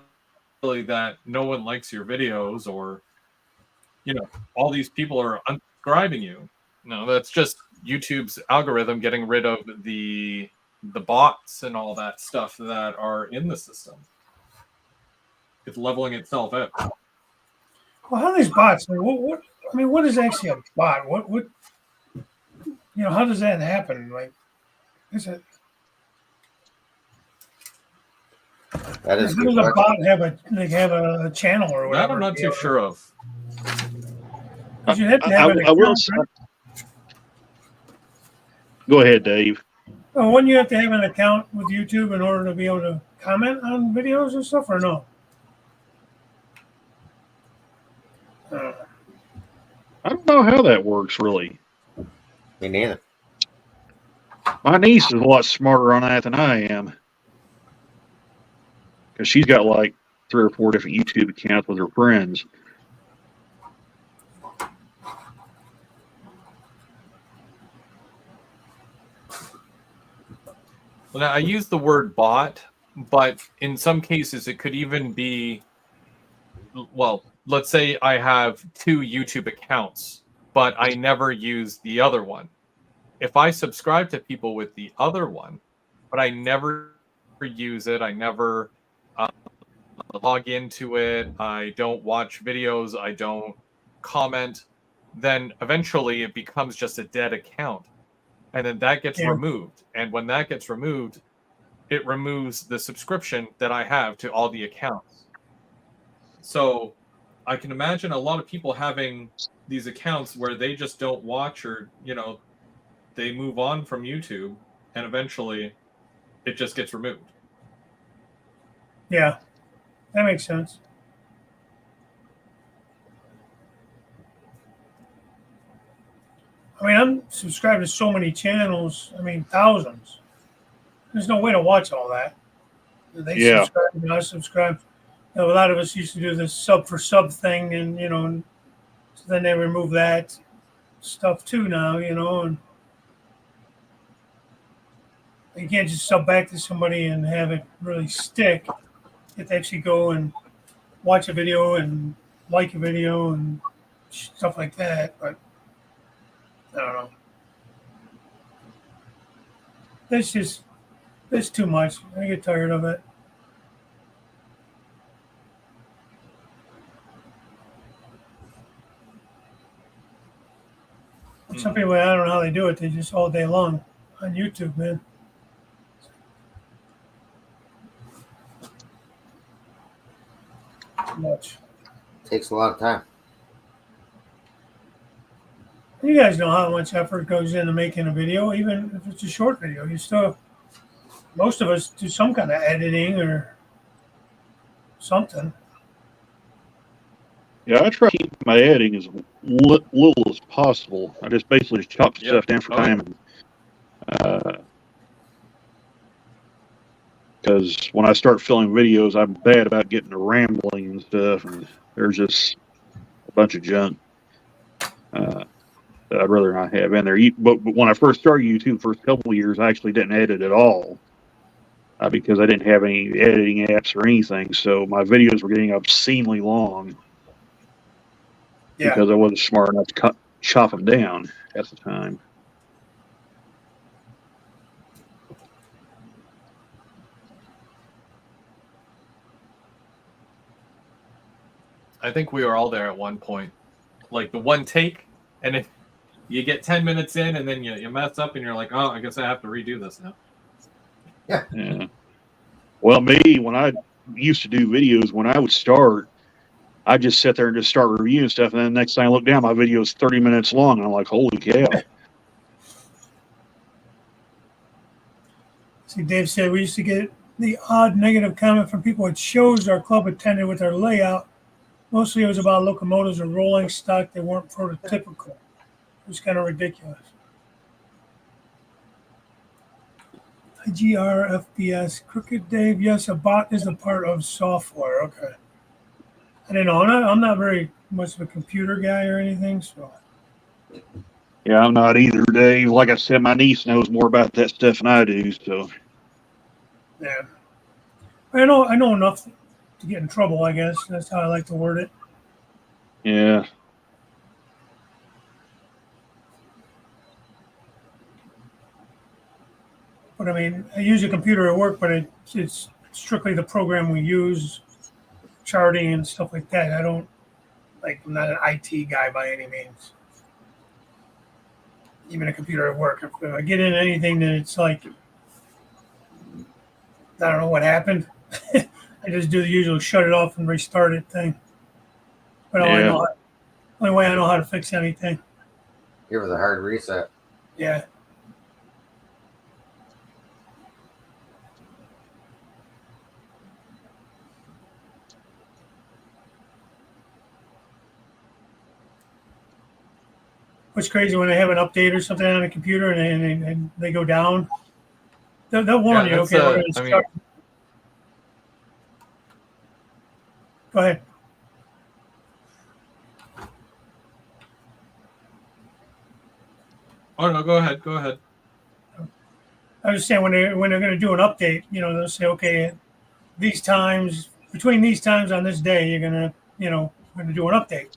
that no one likes your videos or, all these people are unsubscribing you. No, that's just YouTube's algorithm getting rid of the bots and all that stuff that are in the system. It's leveling itself out. Well, how are these bots? What is actually a bot? What how does that happen? Like, is it? That is a How good does a question. bot have a channel or whatever? That I'm not too sure of. 'Cause you have to have an I will account, say, right? go ahead, Dave. Oh, wouldn't you have to have an account with YouTube in order to be able to comment on videos and stuff, or no? I don't know how that works really. Me neither. My niece is a lot smarter on that than I am, because she's got like 3 or 4 different YouTube accounts with her friends. Well, now I use the word bot, but in some cases it could even be, well, let's say I have 2 YouTube accounts, but I never use the other one. If I subscribe to people with the other one, but I never use it, I never log into it, I don't watch videos, I don't comment, then eventually it becomes just a dead account. And then that gets removed. And when that gets removed, it removes the subscription that I have to all the accounts. So I can imagine a lot of people having these accounts where they just don't watch, or, they move on from YouTube, and eventually it just gets removed. Yeah, that makes sense. I mean, I'm subscribed to so many channels. I mean, thousands. There's no way to watch all that. They subscribe and I subscribe. A lot of us used to do this sub for sub thing, and so then they remove that stuff too now, and you can't just sub back to somebody and have it really stick. You have to actually go and watch a video and like a video and stuff like that. But I don't know. That's too much. I get tired of it. Some people, I don't know how they do it. They just all day long on YouTube, man. Too much. Takes a lot of time. You guys know how much effort goes into making a video, even if it's a short video. You still, most of us do some kind of editing or something. Yeah, I try to keep my editing as little as possible. I just basically just chop stuff down for time. Because when I start filming videos, I'm bad about getting to rambling and stuff, and there's just a bunch of junk that I'd rather not have in there. But when I first started YouTube, first couple of years, I actually didn't edit at all because I didn't have any editing apps or anything. So my videos were getting obscenely long. Yeah. Because I wasn't smart enough to chop them down at the time. I think we were all there at one point. Like the one take, and if you get 10 minutes in and then you mess up and you're like, oh, I guess I have to redo this now. Yeah. Well, me, when I used to do videos, when I would start, I just sit there and just start reviewing stuff, and then the next time I look down, my video is 30 minutes long, and I'm like, holy cow. See, Dave said we used to get the odd negative comment from people at shows our club attended with our layout. Mostly it was about locomotives or rolling stock that weren't prototypical. It was kind of ridiculous. IGR, FPS, Crooked Dave, yes, a bot is a part of software. Okay. I didn't know. I'm not very much of a computer guy or anything, so. Yeah, I'm not either, Dave. Like I said, my niece knows more about that stuff than I do, so. Yeah. I know enough to get in trouble, I guess. That's how I like to word it. Yeah. But I mean, I use a computer at work, but it's strictly the program we use, charting and stuff like that. I'm not an IT guy by any means. Even a computer at work. If I get in anything that it's like, I don't know what happened. I just do the usual shut it off and restart it thing. But only way I know how to fix anything. Give it a hard reset. Yeah. What's crazy when they have an update or something on a computer and they go down, they'll warn you. Okay, we're going to start. Go ahead. Oh no, go ahead. Go ahead. I understand when they're going to do an update, they'll say, okay, between these times on this day, you're going to, we're going to do an update.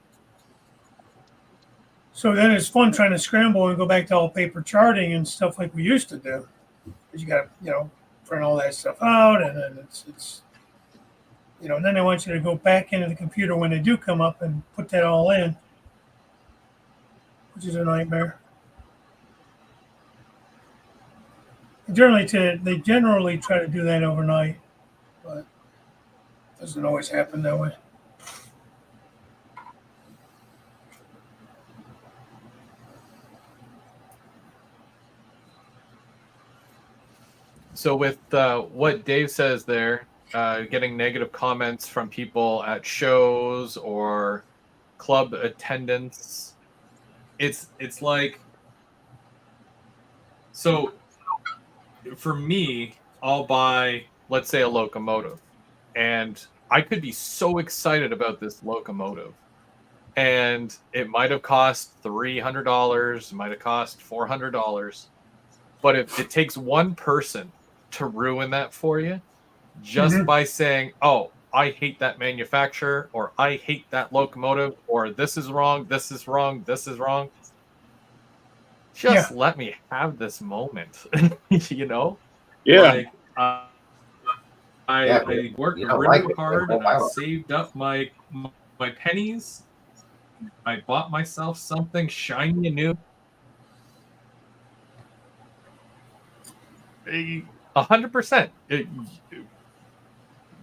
So then it's fun trying to scramble and go back to all paper charting and stuff like we used to do. Because you got to, print all that stuff out, and then it's and then they want you to go back into the computer when they do come up and put that all in, which is a nightmare. They generally try to do that overnight, but it doesn't always happen that way. So with what Dave says there, getting negative comments from people at shows or club attendance, it's like, so for me, I'll buy, let's say, a locomotive, and I could be so excited about this locomotive, and it might have cost $300, it might have cost $400, but if it takes one person to ruin that for you, just by saying, "Oh, I hate that manufacturer," or "I hate that locomotive," or "This is wrong, this is wrong, this is wrong." Just let me have this moment, you know? Yeah. Like, Yeah, I worked you don't really like it, hard then and I why would- saved up my pennies. I bought myself something shiny and new. 100%.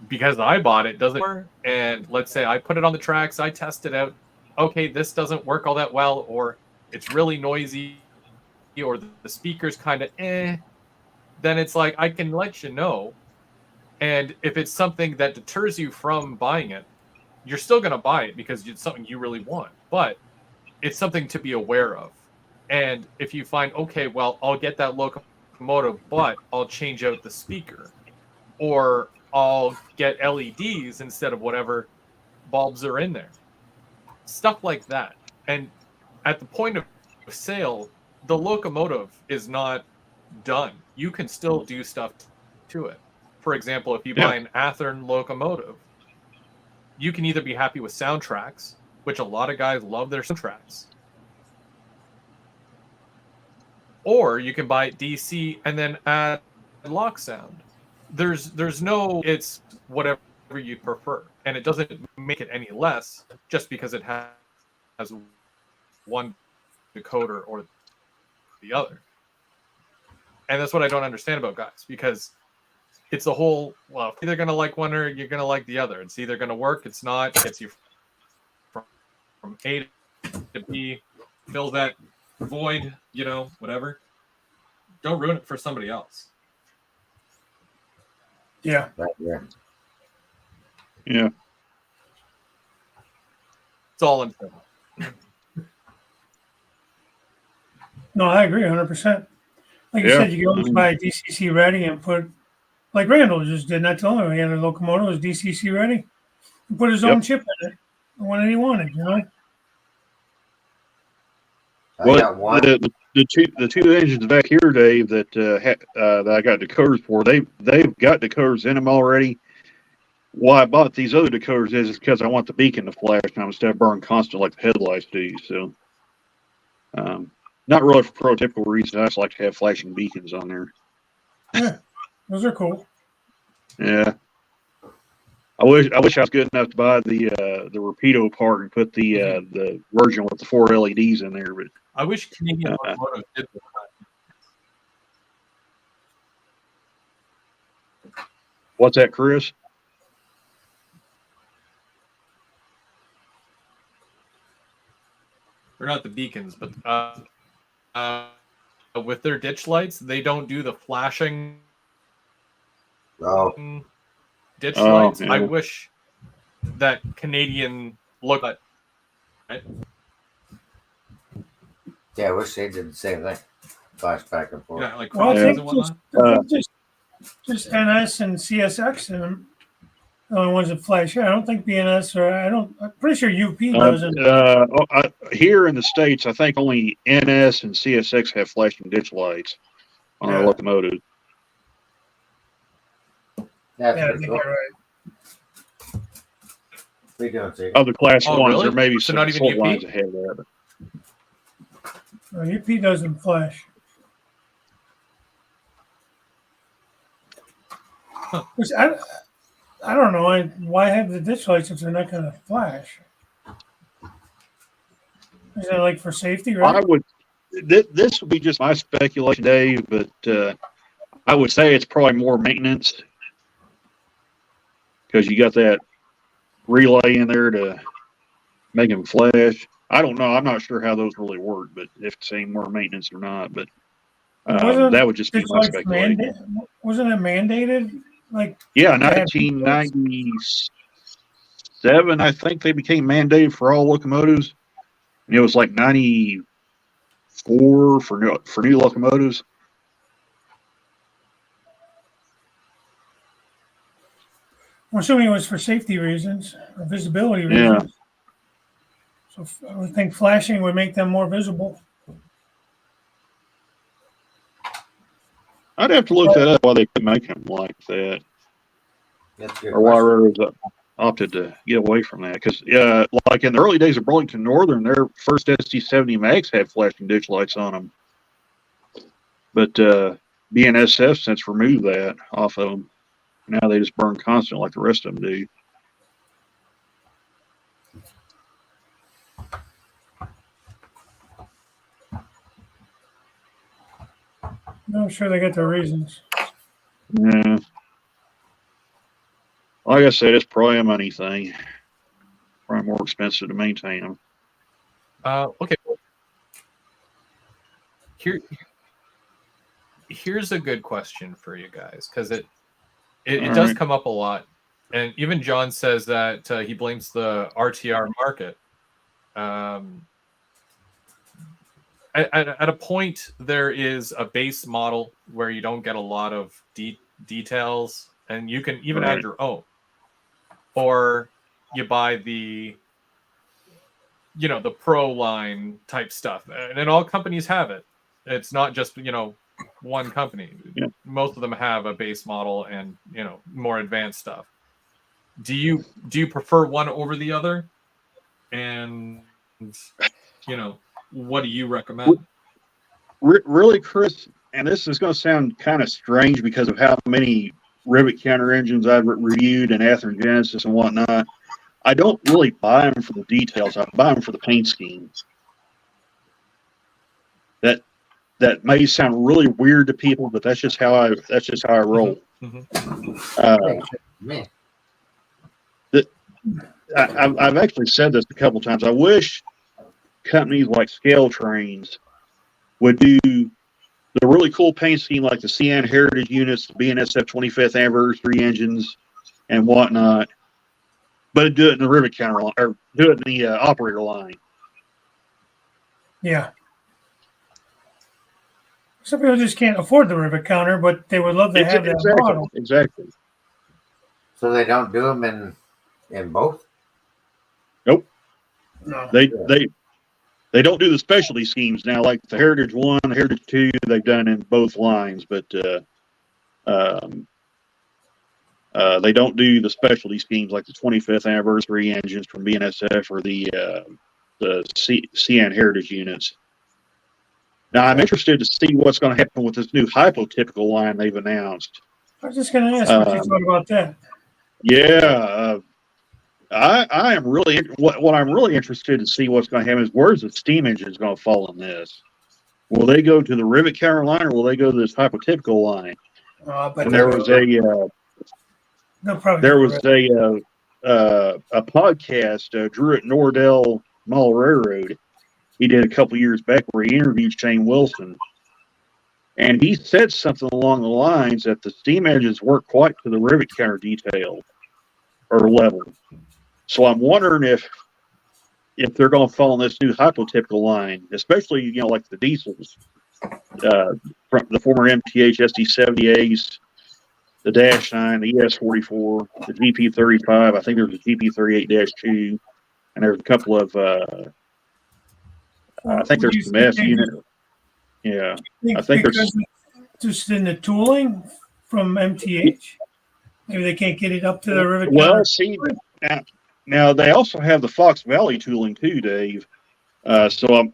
Because I bought it doesn't work. And let's say I put it on the tracks, I test it out. Okay, this doesn't work all that well, or it's really noisy, or the speaker's kind of eh. Then it's like I can let you know. And if it's something that deters you from buying it, you're still going to buy it because it's something you really want. But it's something to be aware of. And if you find, okay, well, I'll get that locomotive, but I'll change out the speaker, or I'll get LEDs instead of whatever bulbs are in there. Stuff like that. And at the point of sale, the locomotive is not done. You can still do stuff to it. For example, if you buy an Athearn locomotive, you can either be happy with soundtracks, which a lot of guys love their soundtracks, or you can buy it DC and then add lock sound. There's no, it's whatever you prefer, and it doesn't make it any less just because it has one decoder or the other. And that's what I don't understand about guys, because it's the whole, well, you're either going to like one or you're going to like the other. It's either going to work, it's not, gets you from A to B, fill that void, you know, whatever. Don't ruin it for somebody else. Yeah. Right, yeah. Yeah. It's all in favor. No, I agree 100%. Like you Yeah. said, you can always buy a DCC ready and put, like Randall just did not too long ago. He had a locomotive, was DCC ready, and put his own chip in it, the one that he wanted, you know? I got Well, one. the two engines back here, Dave, that that I got decoders for, they've got decoders in them already. Why I bought these other decoders is because I want the beacon to flash now instead of burn constant like the headlights do. So, not really for prototypical reasons. I just like to have flashing beacons on there. Yeah, those are cool. Yeah. I wish I was good enough to buy the Rapido part and put the version with the 4 LEDs in there, but I wish Canadian Locomotive did this. what's that, Chris? They're not the beacons, but with their ditch lights, they don't do the flashing Oh, ditch Oh, lights. yeah. I wish that Canadian look like. Right? yeah, I wish they did the same thing. Flash back and forth. Yeah, like Well, I crosses think and whatnot. just NS and CSX and the only ones that flash. Yeah, I don't think BNS or I'm pretty sure UP doesn't. Here in the States, I think only NS and CSX have flashing ditch lights on their Yeah. locomotives. That's Yeah, I pretty think cool. you're right. We don't see. Other class Oh, ones, really? there may be So some not even salt UP? lines that have that. UP doesn't flash. Which I don't know. Why have the ditch lights if they're not going to flash? Is that like for safety, right? I would. This would be just my speculation, Dave, but I would say it's probably more maintenance because you got that relay in there to make them flash. I don't know. I'm not sure how those really work, but if it's any more maintenance or not, but Wasn't that would just be ditch my lights speculation. wasn't it mandated? Like Yeah, to have 1997, I think they became mandated for all locomotives. And it was like 94 for new locomotives. I'm assuming it was for safety reasons or visibility Yeah. reasons. So I would think flashing would make them more visible. I'd have to look that up why they could make them like that. That's a good or why question. railroads opted to get away from that. Because, like in the early days of Burlington Northern, their first SD70 Max had flashing ditch lights on them. But BNSF since removed that off of them. Now they just burn constant like the rest of them do. I'm sure they got their reasons. Yeah. Like I said, it's probably a money thing. Probably more expensive to maintain them. Okay. Here's a good question for you guys, because it does come up a lot, and even John says that he blames the RTR market. At a point, there is a base model where you don't get a lot of details, and you can even add your own, or you buy the pro line type stuff, and all companies have it. It's not just one company. Yeah. Most of them have a base model and more advanced stuff. Do you prefer one over the other? And what do you recommend? Really, Chris, and this is going to sound kind of strange because of how many rivet counter engines I've reviewed and Athearn Genesis and whatnot. I don't really buy them for the details. I buy them for the paint schemes. That may sound really weird to people, but that's just how I roll. Man. I've actually said this a couple times. I wish companies like Scale Trains would do the really cool paint scheme like the CN Heritage units, the BNSF 25th anniversary engines, and whatnot, but do it in the rivet counter line, or do it in the operator line. Yeah. Some people just can't afford the rivet counter, but they would love to have that model. Exactly. So they don't do them in both? Nope. No. They don't do the specialty schemes now, like the Heritage 1, the Heritage 2, they've done in both lines, but they don't do the specialty schemes like the 25th anniversary engines from BNSF or the CN Heritage units. Now, I'm interested to see what's going to happen with this new hypotypical line they've announced. I was just going to ask what you thought about that. Yeah, I am really what I'm really interested to see what's going to happen is where's the steam engine going to fall in this? Will they go to the rivet counter line or will they go to this hypotypical line? But and there was a podcast Drew at Nordell Mall Railroad. He did a couple years back where he interviewed Shane Wilson. And he said something along the lines that the steam engines weren't quite to the rivet counter detail or level. So I'm wondering if they're going to fall in this new hypotypical line, especially, like the diesels, from the former MTH SD70As, the Dash 9, the ES44, the GP35. I think there's a GP38-2, and there's a couple of I think there's some S unit. Yeah, I think there's just in the tooling from MTH. Maybe they can't get it up to the rivet. Well, see, now they also have the Fox Valley tooling too, Dave. So I'm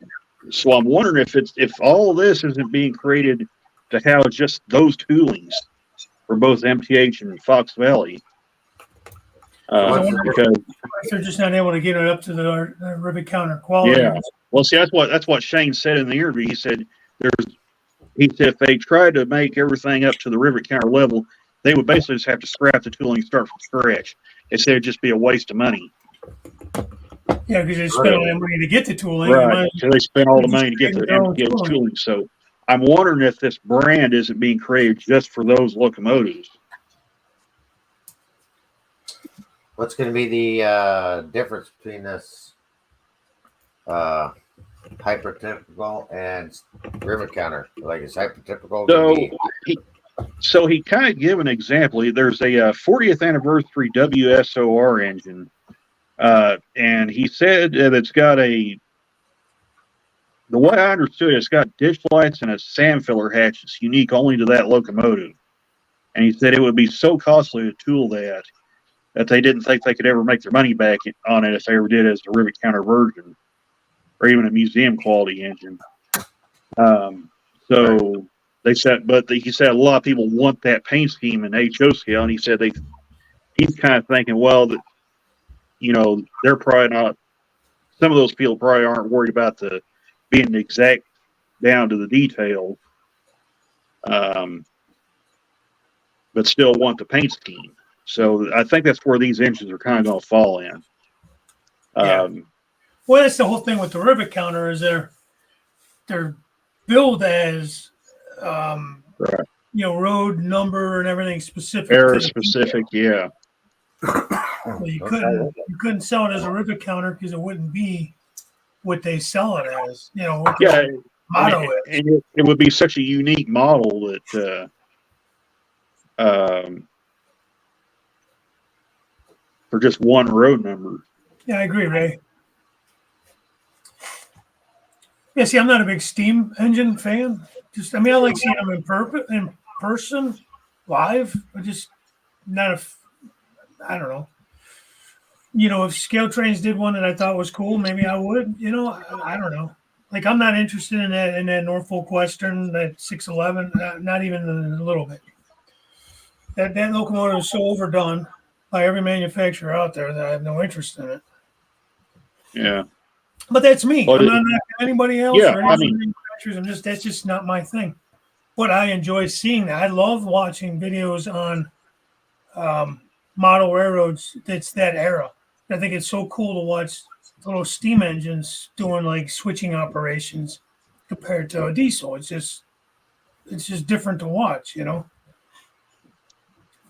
wondering if all of this isn't being created to have just those toolings for both MTH and Fox Valley. Because they're just not able to get it up to the rivet counter quality. Yeah. Well, see, that's what Shane said in the interview. He said if they tried to make everything up to the rivet counter level, they would basically just have to scrap the tooling and start from scratch. They said it'd just be a waste of money. Yeah, because they spent all that money to get the tooling. Right. So they spent all the money to get the MTH tooling. So I'm wondering if this brand isn't being created just for those locomotives. What's going to be the difference between this hypertypical and rivet counter? Like, is hypertypical? So he kind of gave an example. There's a 40th anniversary WSOR engine, and he said that it's got the way I understood it, it's got ditch lights and a sand filler hatch. It's unique only to that locomotive. and he said it would be so costly to tool that they didn't think they could ever make their money back on it if they ever did it as a rivet counter version or even a museum quality engine. So they said, but he said a lot of people want that paint scheme in HO scale, and he said he's kind of thinking, well, that they're probably not. Some of those people probably aren't worried about being exact down to the detail, but still want the paint scheme. So I think that's where these engines are kind of going to fall in. Yeah. Well, that's the whole thing with the rivet counter is they're billed as, right. Road number and everything specific. Error specific, yeah. So you couldn't sell it as a rivet counter because it wouldn't be what they sell it as. What the motto is. And it would be such a unique model that for just one road number. Yeah, I agree, Ray. Yeah, see, I'm not a big steam engine fan. I like seeing them in person, live. I just not I don't know. If Scale Trains did one that I thought was cool, maybe I would. I don't know. Like, I'm not interested in that Norfolk Western, that 611, not even a little bit. That locomotive is so overdone by every manufacturer out there that I have no interest in it. Yeah. But that's me. But I'm not knocking anybody else yeah, or any manufacturers. That's just not my thing. But I enjoy seeing that. I love watching videos on model railroads that's that era. I think it's so cool to watch little steam engines doing like switching operations compared to a diesel. It's just different to watch,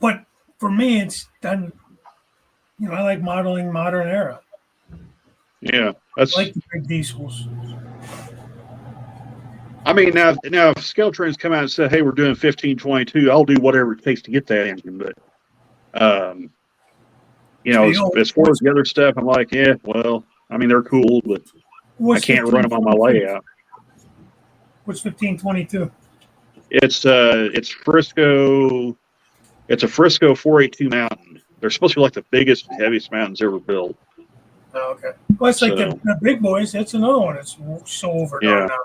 But for me, it's done. I like modeling modern era. Yeah, I like the big diesels. I mean, now if Scale Trains come out and say, "Hey, we're doing 1522," I'll do whatever it takes to get that engine. But as far as the other stuff, I'm like, yeah, well, I mean, they're cool, but I can't run them on my layout. What's 1522? It's Frisco. It's a Frisco 482 Mountain. They're supposed to be like the biggest and heaviest mountains ever built. Oh, okay. Well, it's like the big boys. That's another one that's so overdone now.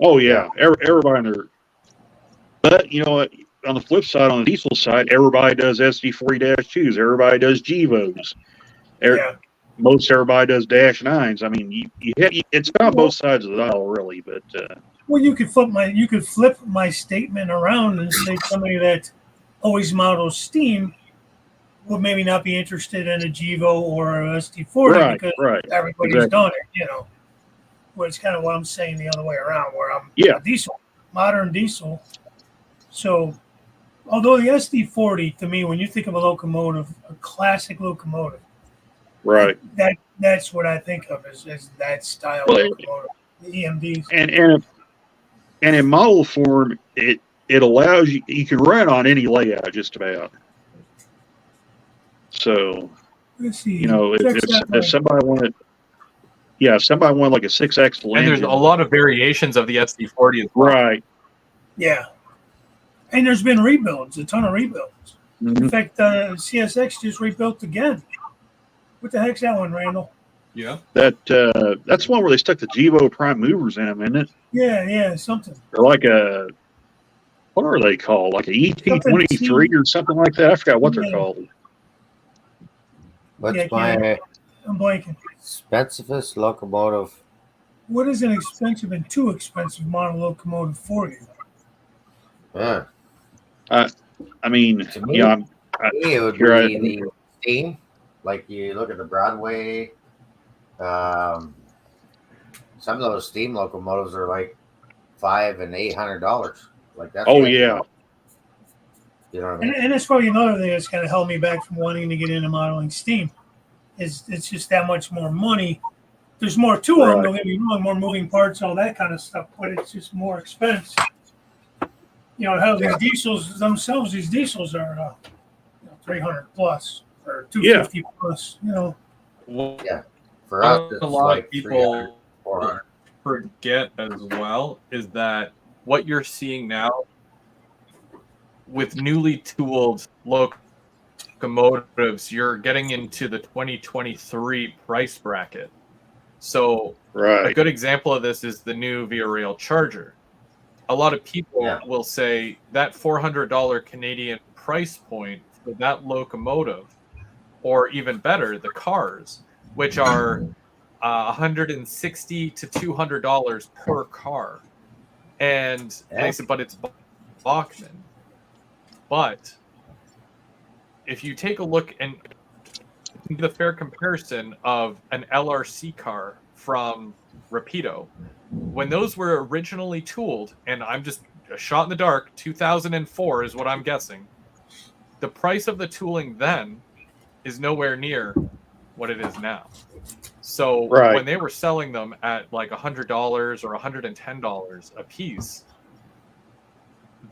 Oh yeah, everybody in there. But on the flip side, on the diesel side, everybody does SD40-2s. Everybody does GEVOs. Most everybody does -9s. I mean, it's on both sides of the dial, really. But well, you could flip my statement around and say somebody that always models steam would maybe not be interested in a GEVO or a SD40 because everybody's done it. But it's kind of what I'm saying the other way around, where I'm a diesel, modern diesel. So, although the SD40 to me, when you think of a locomotive, a classic locomotive, right, that's what I think of as that style of locomotive, the EMDs. And in model form, it allows you can run on any layout just about. So, let's see. If somebody wanted. Yeah, if somebody wanted like a 6-axle and there's a lot of variations of the SD40 as well. Right. Yeah. And there's been rebuilds, a ton of rebuilds. Mm-hmm. In fact, CSX just rebuilt again. What the heck's that one, Randall? Yeah. That's one where they stuck the GEVO prime movers in them, isn't it? Yeah, something. They're like what are they called? Like a ET23 or something like that? I forgot what they're called. What's I'm blanking. Expensivest locomotive? What is an expensive and too expensive model locomotive for you? Yeah. I mean, to me, it would be the steam. Like you look at the Broadway, some of those steam locomotives are like $500 and $800. Like that's yeah. You know what I mean? And that's probably another thing that's kind of held me back from wanting to get into modeling steam. It's just that much more money. There's more to them, don't get me wrong, more moving parts, all that kind of stuff, but it's just more expense. How these diesels themselves, these diesels are 300 plus or 250 plus, Well, yeah. For us, it's a lot like of people 400. forget as well is that what you're seeing now with newly tooled locomotives, you're getting into the 2023 price bracket. So a Right. good example of this is the new Via Rail Charger. A lot of people Yeah. will say that $400 Canadian price point for that locomotive, or even better, the cars, which are $160 to $200 per car. And they said, but it's Bachmann. But if you take a look and the fair comparison of an LRC car from Rapido, when those were originally tooled, and I'm just a shot in the dark, 2004 is what I'm guessing, the price of the tooling then is nowhere near what it is now. So Right. when they were selling them at like $100 or $110 a piece,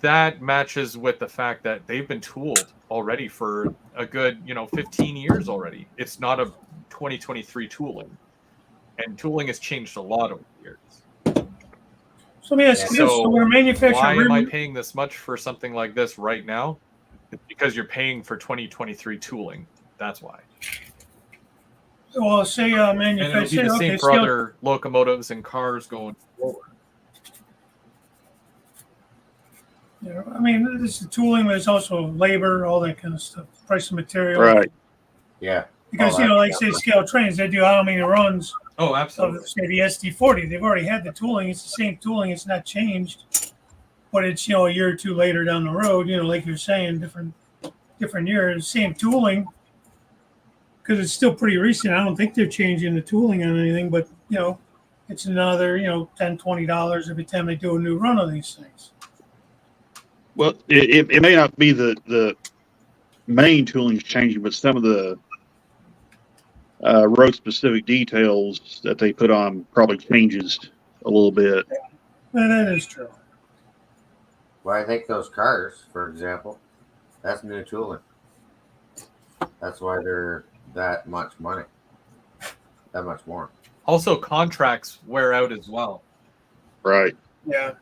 that matches with the fact that they've been tooled already for a good 15 years already. It's not a 2023 tooling, and tooling has changed a lot over the years. So let me ask you this: so when a manufacturer, why am I paying this much for something like this right now? It's because you're paying for 2023 tooling. That's why. well, say a And it'll be manufacturer, the okay, same for scale, other locomotives and cars going forward. you know, I mean, this is tooling, but it's also labor, all that kind of stuff, price of material. Right. Yeah. Because All that like stuff. say scale trains, they do how many runs Oh, of absolutely. say the SD40. They've already had the tooling. It's the same tooling. It's not changed, but it's a year or two later down the road. Like you're saying, different years, same tooling. Because it's still pretty recent. I don't think they're changing the tooling on anything, but it's another $10, $20 every time they do a new run of these things. Well, it may not be the main tooling changing, but some of the road specific details that they put on probably changes a little bit. And that is true. Well, I think those cars, for example, that's new tooling. That's why they're that much money, that much more. Also, contracts wear out as well. Right. Yeah.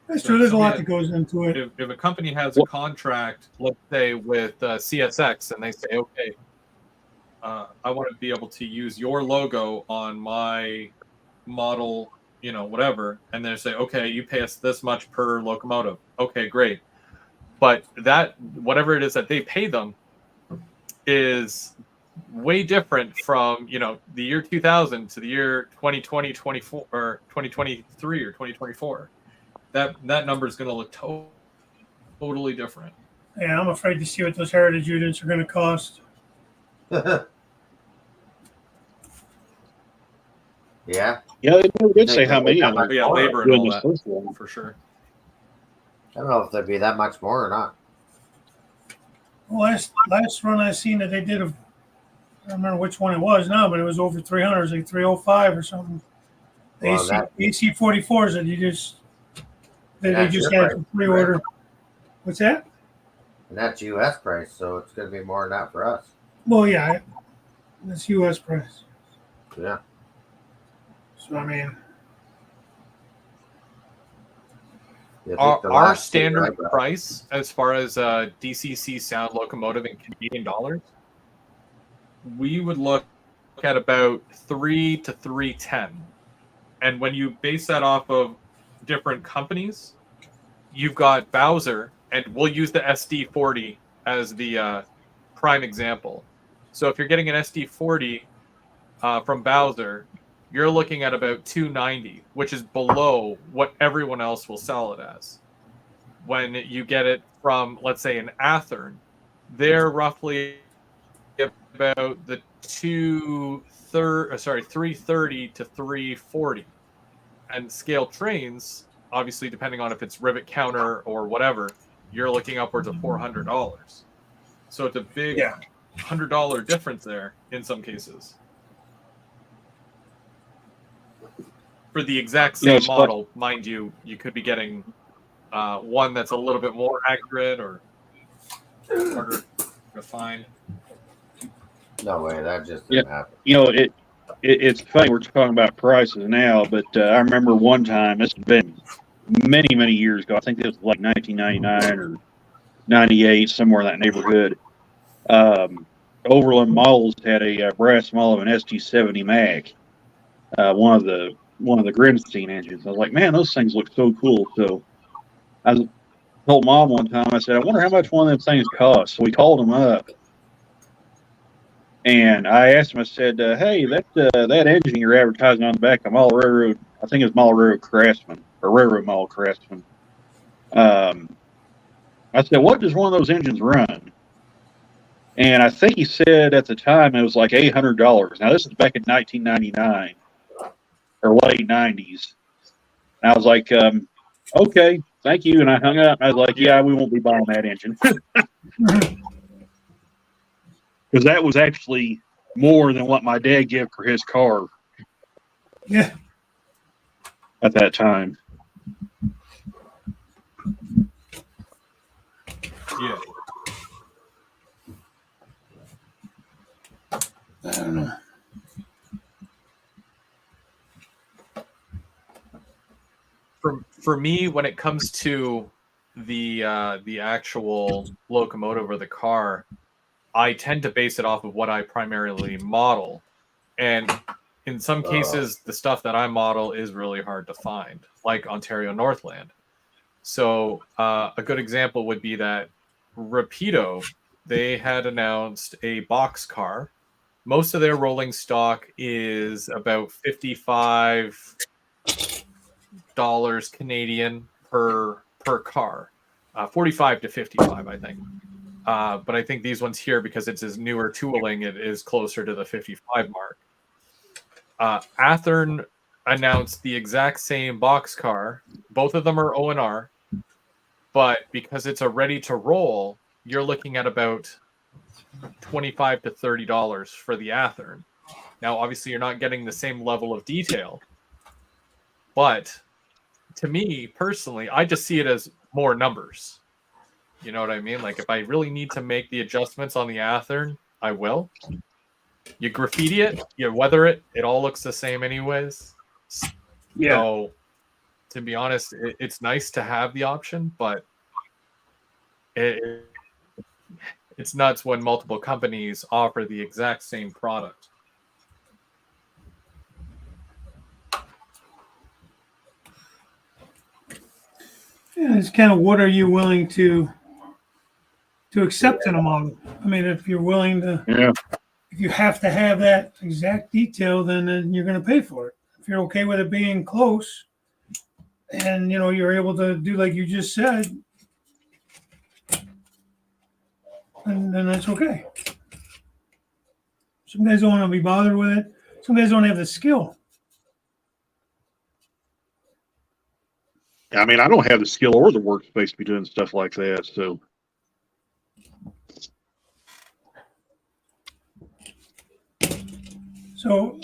That's true. There's a lot that goes into it. If a company has a contract, let's say with CSX, and they say, okay, I want to be able to use your logo on my model, whatever, and they say, okay, you pay us this much per locomotive. Okay, great. But that, whatever it is that they pay them, is way different from the year 2000 to the year 2020, 24, or 2023 or 2024. That number is going to look totally different. Yeah, I'm afraid to see what those heritage units are going to cost. Yeah. Yeah, they never did say how many of them But yeah, labor and doing all this that first one. for sure. I don't know if there'd be that much more or not. Last run I seen that they did I don't remember which one it was now, but it was over 300, it was like 305 or something. The Well, AC44s that they That's just your had price, to pre-order. right? What's that? And that's US price, so it's going to be more than that for us. Well, yeah, that's U.S. price. Yeah. So I mean, You think the Our last two standard I got- price as far as DCC sound locomotive in Canadian dollars, we would look at about 3 to 310. And when you base that off of different companies, you've got Bowser, and we'll use the SD40 as the prime example. So if you're getting an SD40 from Bowser, you're looking at about 290, which is below what everyone else will sell it as. When you get it from, let's say, an Athearn, they're roughly about the 330 to 340. And scale trains, obviously, depending on if it's rivet counter or whatever, you're looking upwards of $400. So it's a big $100 difference there in some cases. For the exact same model, mind you, you could be getting one that's a little bit more accurate or harder to find. No way, that just didn't happen. It's funny we're talking about prices now, but I remember one time, this has been many years ago. I think it was like 1999 or 98, somewhere in that neighborhood. Overland Models had a brass model of an SG70 Mac, one of the Grimstein engines. I was like, man, those things look so cool. So I told Mom one time, I said, I wonder how much one of them things costs. So we called them up, and I asked him, I said, hey, that engine you're advertising on the back of Model Railroad, I think it's Model Railroad Craftsman, or Railroad Model Craftsman. I said, what does one of those engines run? And I think he said at the time it was like $800. Now, this is back in 1999 or late 90s. And I was like, okay, thank you. And I hung up. I was like, yeah, we won't be buying that engine. Because that was actually more than what my dad gave for his car. Yeah. At that time. Yeah. I don't know. For me, when it comes to the actual locomotive or the car, I tend to base it off of what I primarily model, and in some cases, the stuff that I model is really hard to find, like Ontario Northland. So a good example would be that Rapido, they had announced a box car. Most of their rolling stock is about $55 Canadian per car, 45 to 55, I think. But I think these ones here, because it's his newer tooling, it is closer to the 55 mark. Athearn announced the exact same box car. Both of them are O&R, but because it's a ready to roll, you're looking at about $25 to $30 for the Athearn. Now, obviously, you're not getting the same level of detail, but to me personally, I just see it as more numbers. You know what I mean? Like, if I really need to make the adjustments on the Athearn, I will. You graffiti it, you weather it, it all looks the same anyways. Yeah. So, to be honest, it's nice to have the option, but it's nuts when multiple companies offer the exact same product. Yeah, it's kind of what are you willing to accept in a model? I mean, if you're willing to, if you have to have that exact detail, then you're going to pay for it. If you're okay with it being close, and you're able to do like you just said, and then that's okay. Some guys don't want to be bothered with it. Some guys don't have the skill. I mean, I don't have the skill or the workspace to be doing stuff like that. So,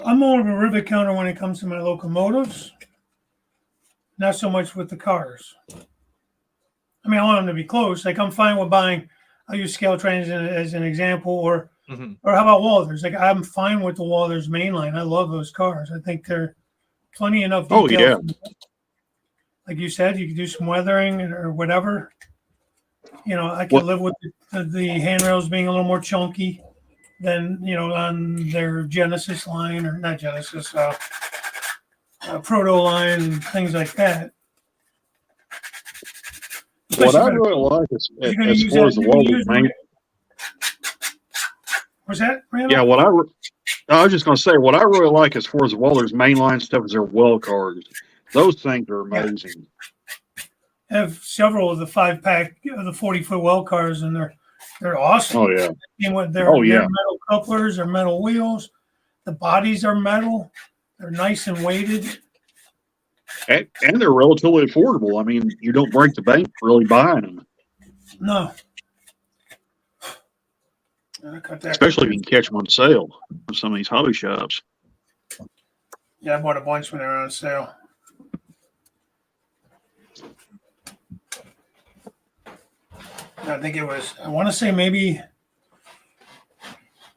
I'm more of a rivet counter when it comes to my locomotives, not so much with the cars. I mean, I want them to be close. Like, I'm fine with buying. I'll use scale trains as an example, or how about Walthers? Like, I'm fine with the Walthers mainline. I love those cars. I think they're plenty enough detail. oh yeah, Like you said, you can do some weathering or whatever. I can live with the handrails being a little more chunky than on their Genesis line, or not Genesis, Proto line and things like that. what I really like is as far as the Walthers main. What's that, Randall? Yeah, I was just going to say what I really like as far as the Walthers mainline stuff is their well cars. Those things are amazing. I have several of the 5-pack, the 40-foot well cars, and they're awesome. Oh yeah. They're metal couplers or metal wheels. The bodies are metal. They're nice and weighted. And they're relatively affordable. I mean, you don't break the bank really buying them. No. Especially if you can catch them on sale from some of these hobby shops. Yeah, I bought a bunch when they were on sale. I think it was, I want to say maybe,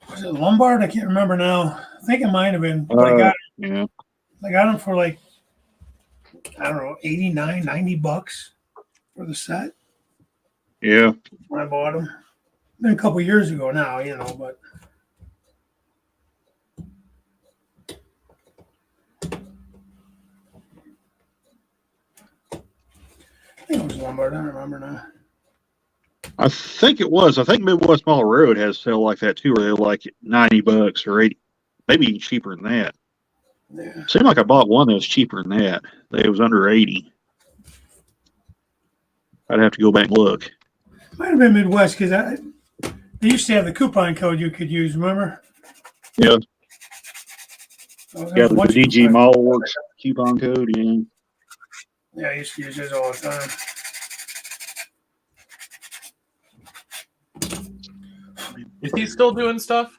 was it Lombard? I can't remember now. I think it might have been. But I got them for like, I don't know, $89, $90 for the set. Yeah. when I bought them. Been a couple years ago now, you know, but I think it was Lombard. I don't remember now. I think it was. I think Midwest Mall Road has sale like that too, where they're like $90 or 80, maybe even cheaper than that. Yeah. Seemed like I bought one that was cheaper than that. It was under 80. I'd have to go back and look. Might have been Midwest because they used to have the coupon code you could use. Remember? Yeah. Oh, Yeah, the bunch of DG coupon- Mall Works coupon code. Yeah. Yeah, I used to use this all the time. Is he still doing stuff?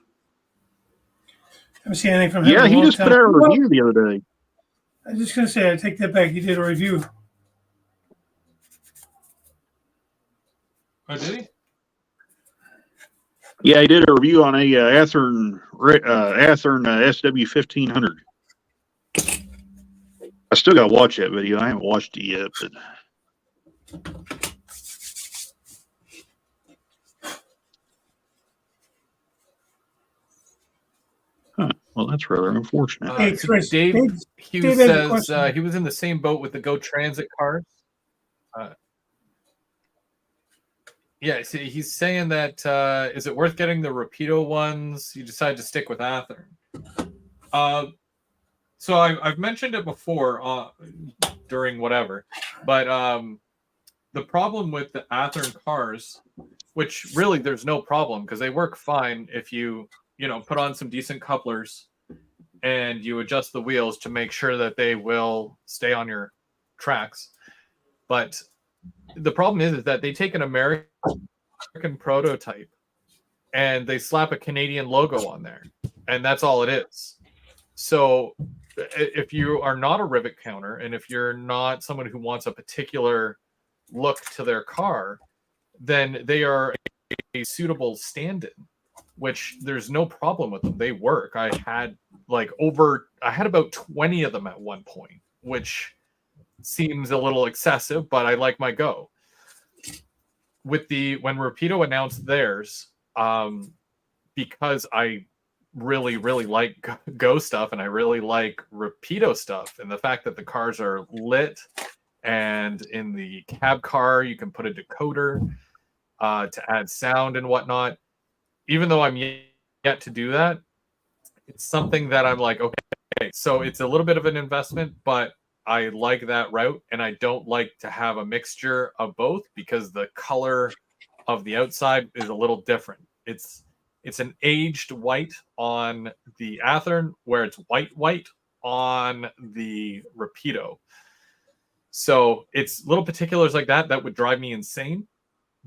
Haven't seen anything from him. Yeah, in a he long just time. put out a review the other day. I was just gonna say, I take that back. He did a review. Oh, did he? Yeah, he did a review on a Athearn SW1500. I still got to watch that video. I haven't watched it yet, but well, that's rather unfortunate. Hey, So Chris, Dave Dave has a says question. he was in the same boat with the Go Transit cars. Yeah, see, he's saying that is it worth getting the Rapido ones? You decided to stick with Athearn. So I've mentioned it before during whatever, but the problem with the Athearn cars, which really there's no problem because they work fine if you put on some decent couplers and you adjust the wheels to make sure that they will stay on your tracks. But the problem is that they take an American prototype and they slap a Canadian logo on there, and that's all it is. So if you are not a rivet counter and if you're not someone who wants a particular look to their car, then they are a suitable stand-in, which there's no problem with them. They work. I had about 20 of them at one point, which seems a little excessive, but I like my Go. When Rapido announced theirs, because I really, really like Go stuff and I really like Rapido stuff, and the fact that the cars are lit and in the cab car you can put a decoder to add sound and whatnot. Even though I'm yet to do that, it's something that I'm like, okay, so it's a little bit of an investment, but I like that route, and I don't like to have a mixture of both because the color of the outside is a little different. It's an aged white on the Athearn, where it's white on the Rapido. So it's little particulars like that would drive me insane,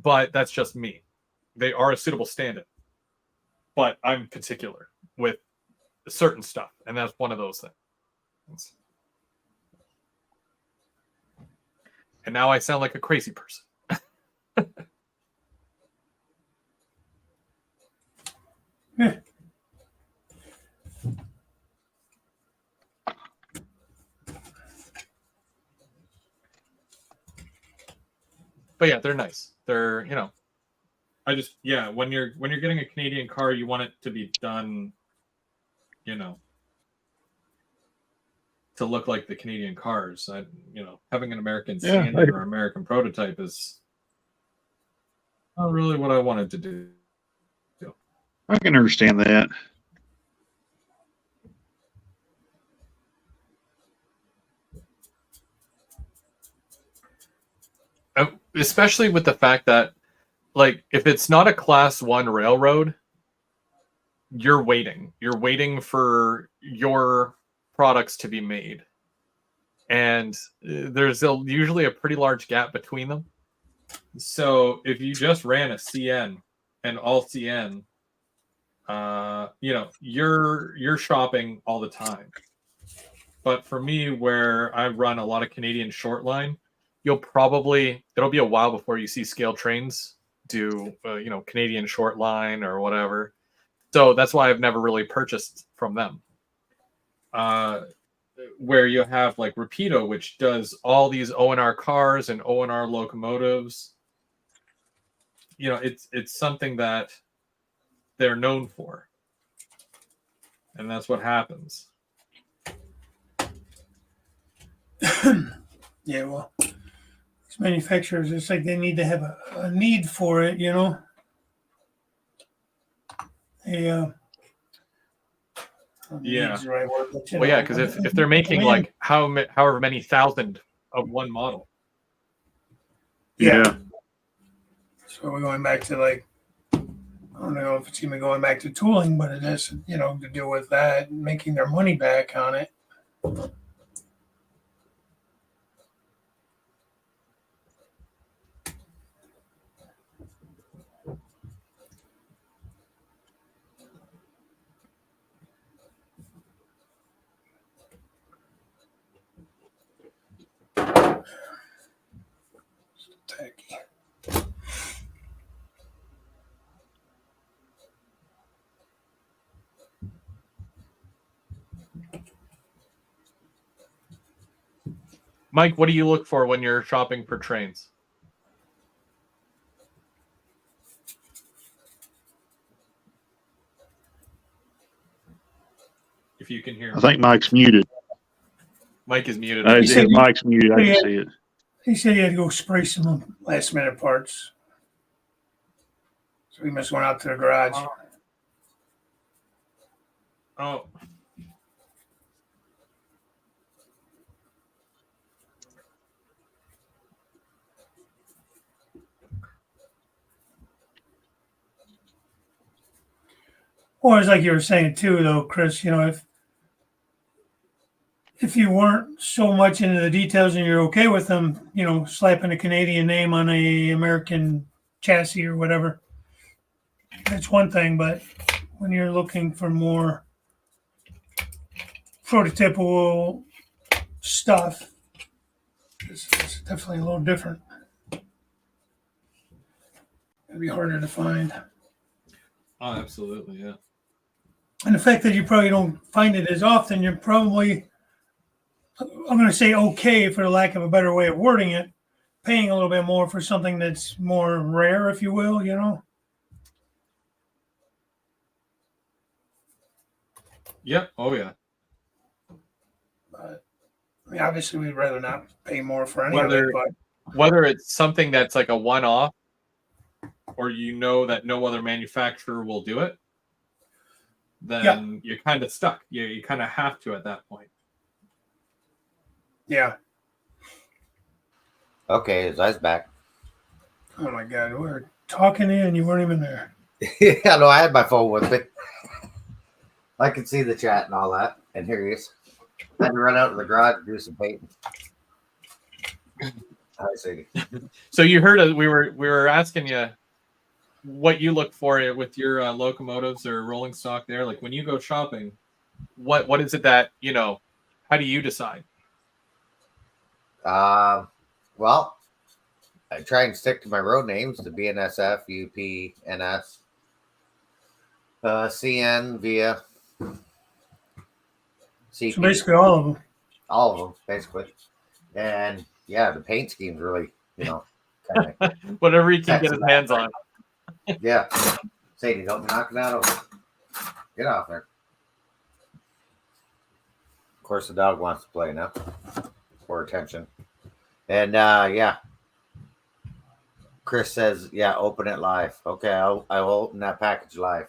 but that's just me. They are a suitable stand-in, but I'm particular with certain stuff, and that's one of those things. And now I sound like a crazy person. Yeah. But yeah, they're nice. They're, when you're getting a Canadian car, you want it to be done, to look like the Canadian cars. Having an American stand-in or American prototype is not really what I wanted to do. I can understand that. Especially with the fact that, like, if it's not a class 1 railroad, you're waiting for your products to be made, and there's usually a pretty large gap between them. So if you just ran a CN and all CN, you're shopping all the time. But for me, where I run a lot of Canadian short line, it'll be a while before you see Scale Trains do Canadian short line or whatever. So that's why I've never really purchased from them. Where you have like Rapido, which does all these ONR cars and ONR locomotives. it's something that they're known for, and that's what happens. Yeah, well, these manufacturers, it's like they need to have a need for it, you know. They, Yeah. need's the right word, but, you Well, yeah, know, because if they're making demand. like however many thousand of one model, Yeah. So we're going back to like, I don't know if it's even going back to tooling, but it has, you know, to do with that, making their money back on it. Tacky. Mike, what do you look for when you're shopping for trains? If you can hear I me. think Mike's muted. Mike is muted. I He see said it. you- Mike's muted. I Yeah. can see it. He said he had to go spray some last minute parts. So he must went out to the garage. Oh. Or it's like you were saying too, though, Chris. You know, if you weren't so much into the details and you're okay with them, you know, slapping a Canadian name on a American chassis or whatever, that's one thing. But when you're looking for more prototypical stuff, it's definitely a little different. It'd be harder to find. Oh, absolutely, yeah. And the fact that you probably don't find it as often, you're probably, I'm going to say okay for the lack of a better way of wording it, paying a little bit more for something that's more rare, if you will, you know? Yep. Oh, yeah. But I mean, obviously, we'd rather not pay more for any of Whether- it, but Whether it's something that's like a one-off, or you know that no other manufacturer will do it, then you're kind of stuck. You kind of have to at that point. yeah. Okay, his eyes back. Oh my God, we were talking in, you weren't even there. Yeah, no, I had my phone with me. I could see the chat and all that, and here he is. I had to run out to the garage to do some painting. I see. So you heard we were asking you what you look for with your locomotives or rolling stock there. Like when you go shopping, what is it that how do you decide? Well, I try and stick to my road names: the BNSF, UP, NS, CN, VIA, CP. So basically, all of them. All of them, basically. And yeah, the paint scheme's really, kind of, Whatever he can get his hands on. yeah. Sadie, don't be knocking that over. Get off there. Of course, the dog wants to play now for attention. And yeah. Chris says, yeah, open it live. Okay, I will open that package live.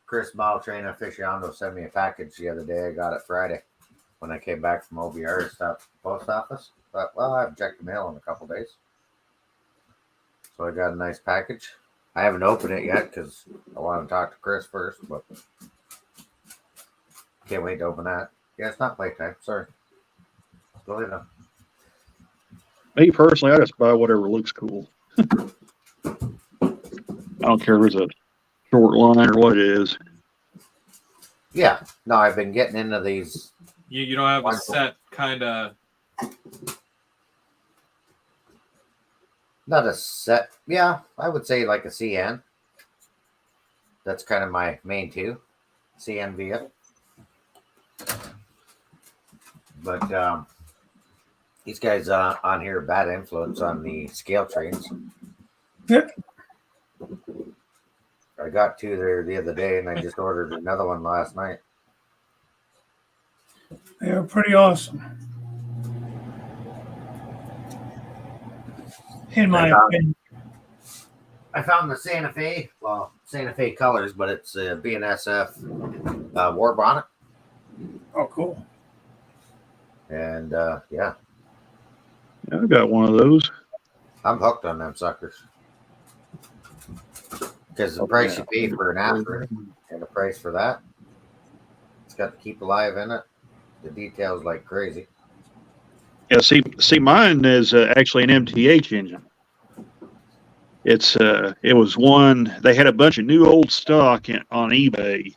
Chris Maltrain Aficionado sent me a package the other day. I got it Friday when I came back from OBR and stopped at the post office. But, well, I haven't checked the mail in a couple days. So I got a nice package. I haven't opened it yet because I want to talk to Chris first, but can't wait to open that. Yeah, it's not playtime. Sorry. Go ahead now. Me personally, I just buy whatever looks cool. I don't care if it's a short line or what it is. Yeah. No, I've been getting into these. You don't have a Wonderful. set kind of. Not a set. Yeah, I would say like a CN. That's kind of my main two. CN VIA. But these guys on here are bad influence on the scale trains. Yep. I got two there the other day, and I just ordered another one last night. They're pretty awesome. In my opinion. I found the Santa Fe, well, Santa Fe colors, but it's a BNSF war bonnet. Oh, cool. And yeah, I got one of those. I'm hooked on them suckers. Because the price you pay for an after and the price for that, it's got to keep alive in it. The details like crazy. Yeah, see, mine is actually an MTH engine. It was one. They had a bunch of new old stock on eBay,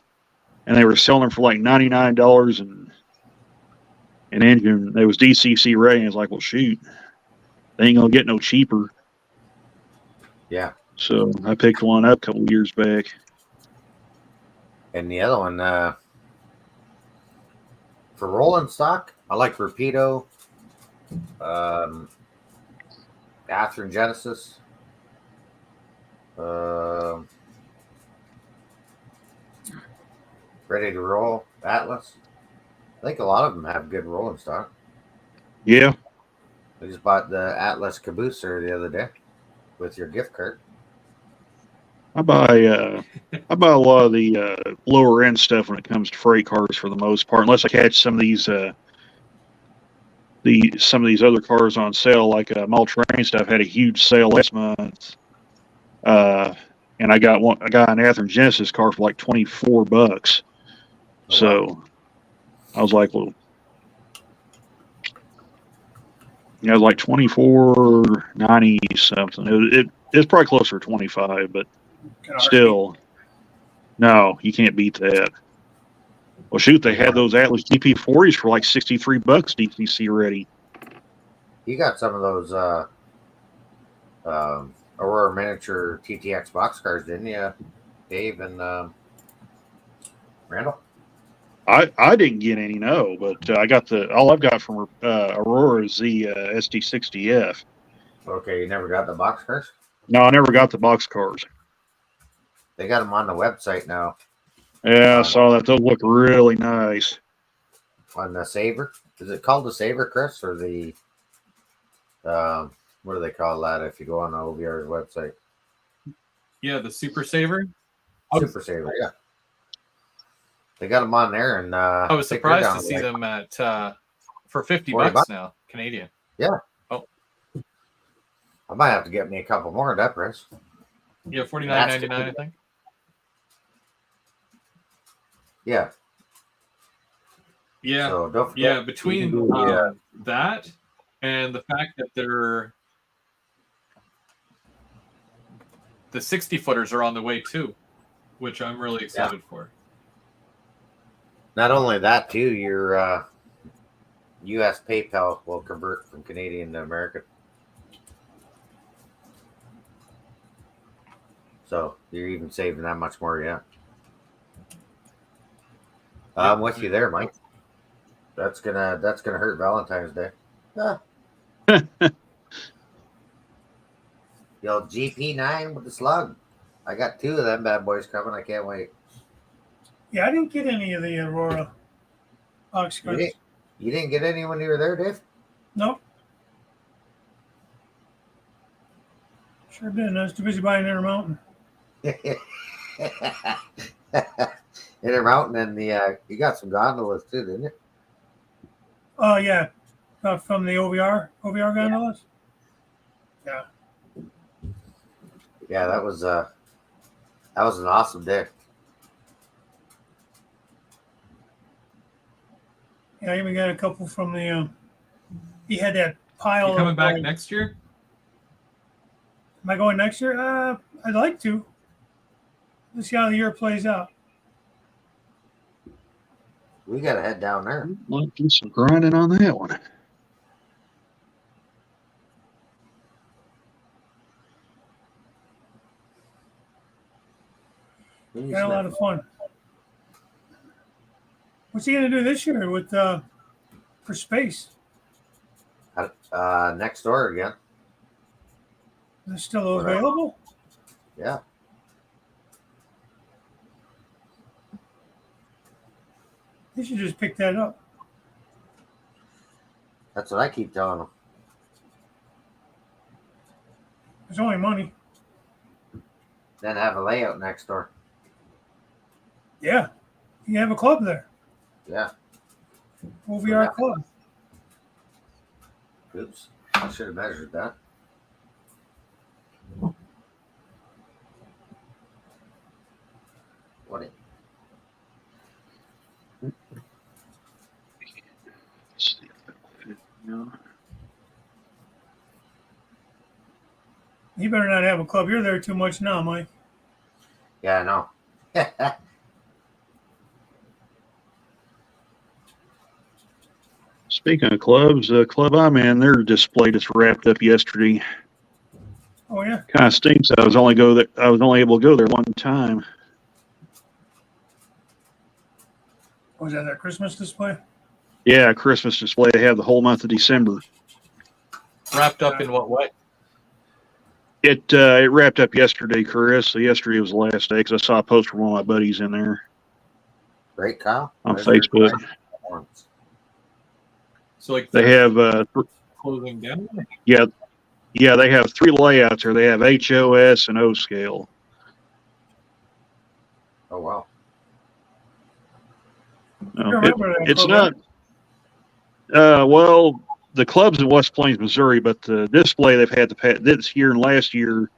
and they were selling them for like $99 and an engine. It was DCC rating. It's like, well, shoot, they ain't gonna get no cheaper. Yeah. So I picked one up a couple years back. And the other one, for rolling stock, I like Rapido, Athearn Genesis, Ready to Roll, Atlas. I think a lot of them have good rolling stock. Yeah, I just bought the Atlas Cabooser the other day with your gift card. I buy a lot of the lower end stuff when it comes to freight cars for the most part, unless I catch some of these other cars on sale, like Mall Train stuff had a huge sale last month. And I got an Athearn Genesis car for like $24. Oh, So wow. I was like, well, it was like $24.90 something. It's probably closer to 25, but still, no, you can't beat that. Well, shoot, they had those Atlas GP40s for like $63 DCC ready. You got some of those Aurora Miniature TTX boxcars, didn't you, Dave and Randall? I didn't get any, no, but I got all I've got from Aurora is the SD60F. Okay, you never got the boxcars? No, I never got the box cars. They got them on the website now. Yeah, I saw that. Those look really nice. On the Saver. Is it called the Saver, Chris, or the what do they call that if you go on the OVR's website? Yeah, the Super Saver. Super Saver, yeah. They got them on there, and I was surprised to see them at for $50 $40 now, Canadian. Yeah. Oh, I might have to get me a couple more of that price. yeah, $49.99, I think. Yeah. Yeah, So don't forget, yeah. you Between can do that and the fact that the 60-footers are on the way too, which I'm really excited for. not only that too, your U.S. PayPal will convert from Canadian to American. So you're even saving that much more, yeah. I'm with you there, Mike. That's gonna hurt Valentine's Day. Ah. The old GP9 with the slug. I got two of them bad boys coming. I can't wait. Yeah, I didn't get any of the Aurora boxcars. You didn't get any when you were there, Dave? Nope. Sure didn't. I was too busy buying Intermountain. Intermountain and the you got some gondolas too, didn't you? Oh, yeah. From the OVR gondolas? Yeah. Yeah, that was an awesome day. Yeah, I even got a couple from the. He had that pile. You coming back next year? Am I going next year? I'd like to. Let's see how the year plays out. We got to head down there. Might do some grinding on that one. Got a lot of fun. What's he going to do this year with for space? Next door again. Is it still available? Yeah. They should just pick that up. That's what I keep telling them. It's only money. Then have a layout next door. Yeah. You have a club there. Yeah. OVR club. Oops. I should have measured that. What? Let's see if that'll fit. No. You better not have a club. You're there too much now, Mike. Yeah, I know. Speaking of clubs, the club I'm in, their display just wrapped up yesterday. Oh yeah. Kind of stinks. I was only able to go there one time. Was that their Christmas display? Yeah, Christmas display. They have the whole month of December. Wrapped up in what way? It wrapped up yesterday, Chris. So yesterday was the last day because I saw a post from one of my buddies in there Right, Kyle? on There's your Facebook. question. So like They have closing down. yeah, they have 3 layouts here. They have HOS and O scale. Oh, wow. I remember that It's club. not. Well, the club's in West Plains, Missouri, but the display they've had this year and last year,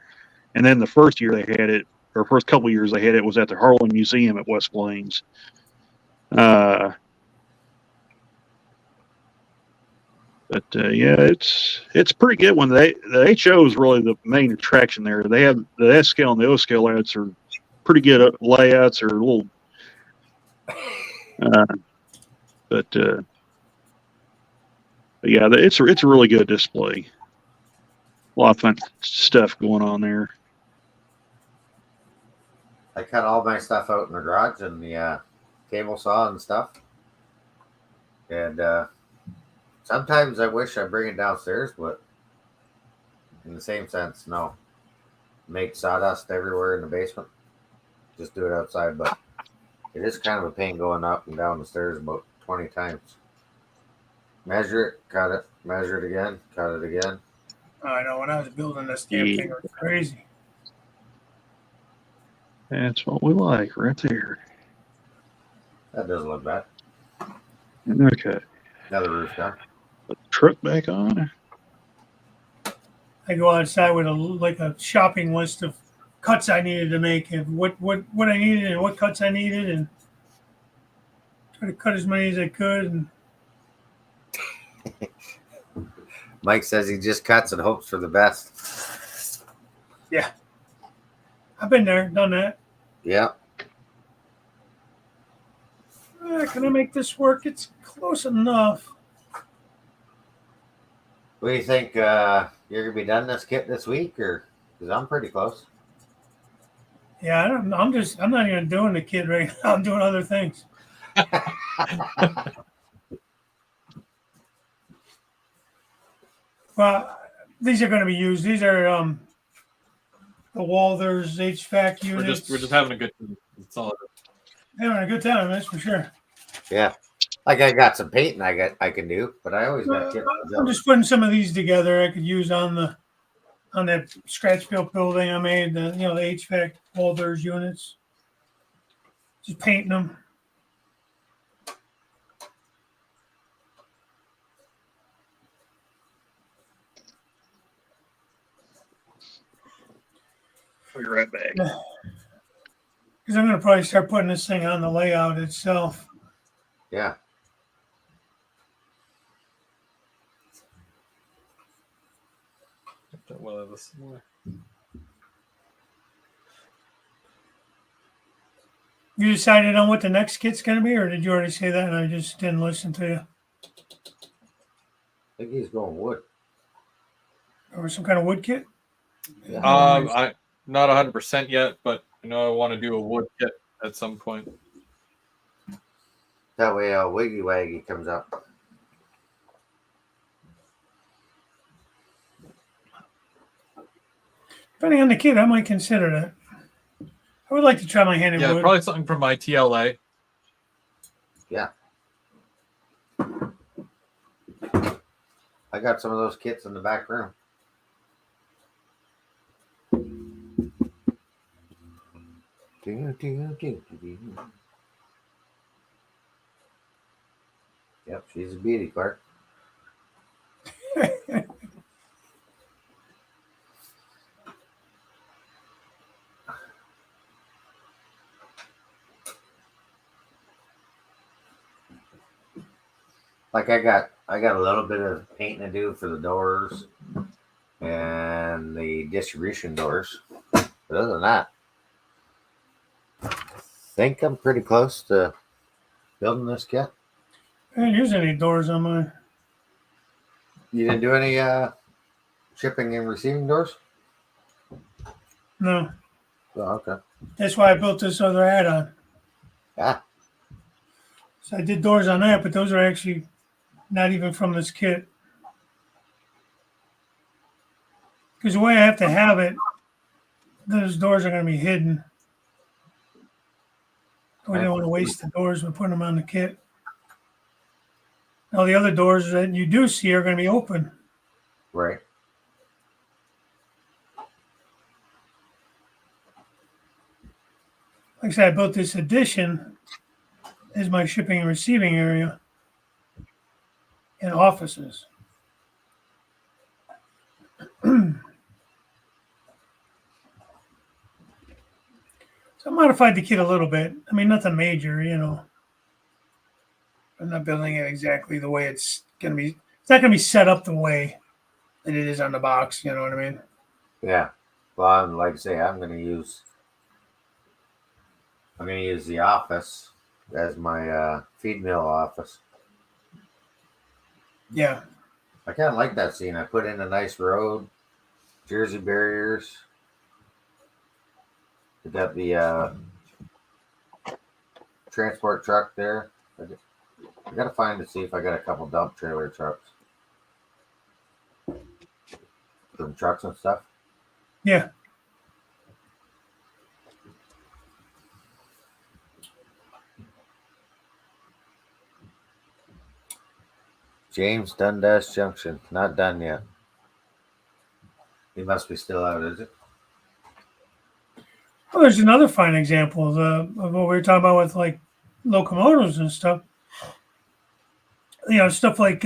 and then the first year they had it, or first couple years they had it, was at the Harlan Museum at West Plains. But yeah, it's pretty good when the HO is really the main attraction there. They have the S scale and the O scale layouts are pretty good layouts, are a little, but yeah, it's a really good display. A lot of fun stuff going on there. I cut all my stuff out in the garage and the table saw and stuff. And sometimes I wish I bring it downstairs, but in the same sense, no. Make sawdust everywhere in the basement. Just do it outside, but it is kind of a pain going up and down the stairs about 20 times. Measure it, cut it, measure it again, cut it again. I know when I was building this damn thing, it was crazy. That's what we like right there. That doesn't look bad. Okay, Another roof done. put the truck back on. I go outside with a shopping list of cuts I needed to make and what I needed and what cuts I needed and try to cut as many as I could. And Mike says he just cuts and hopes for the best. I've been there, done that. Yeah. Can I make this work? It's close enough. What do you think? You're gonna be done this kit this week, or because I'm pretty close. Yeah, I don't. I'm not even doing the kid right now. I'm doing other things. Well, these are going to be used. These are the Walthers HVAC units. We're just having a good time. That's all. Having a good time, that's for sure. Yeah. Like I got some painting I can do, but I always got kit. I'm just putting some of these together. I could use on that scratch built building I made. The HVAC Walthers units. Just painting them. I'll be right back. Because I'm going to probably start putting this thing on the layout itself. Yeah. Well, this more. You decided on what the next kit's going to be, or did you already say that and I just didn't listen to you? I think he's going wood. Or some kind of wood kit? Yeah. I'm not 100% yet, but I know I want to do a wood kit at some point. That way, Wiggy Waggy comes up. Depending on the kit, I might consider that. I would like to try my hand in Yeah, wood. probably something from my TLA. Yeah. I got some of those kits in the back room. Yep, she's a beauty, Clark. Like I got a little bit of painting to do for the doors and the distribution doors. But other than that, I think I'm pretty close to building this kit. I didn't use any doors on mine. You didn't do any shipping and receiving doors? No. Oh, okay. That's why I built this other add-on. Yeah. So I did doors on that, but those are actually not even from this kit. Because the way I have to have it, those doors are going to be hidden. We don't want to waste the doors by putting them on the kit. All the other doors that you do see are going to be open. Right. Like I said, I built this addition as my shipping and receiving area and offices. So I modified the kit a little bit. I mean, nothing major, you know. I'm not building it exactly the way it's going to be. It's not going to be set up the way that it is on the box. You know what I mean? Yeah. Well, like I say, I'm gonna use the office as my feed mill office. Yeah. I kind of like that scene. I put in a nice road, Jersey barriers. We got the transport truck there. I gotta find to see if I got a couple dump trailer trucks. Some trucks and stuff. Yeah. James Dundas Junction, not done yet. He must be still out, is it? Well, there's another fine example of what we were talking about with like locomotives and stuff. You know, stuff like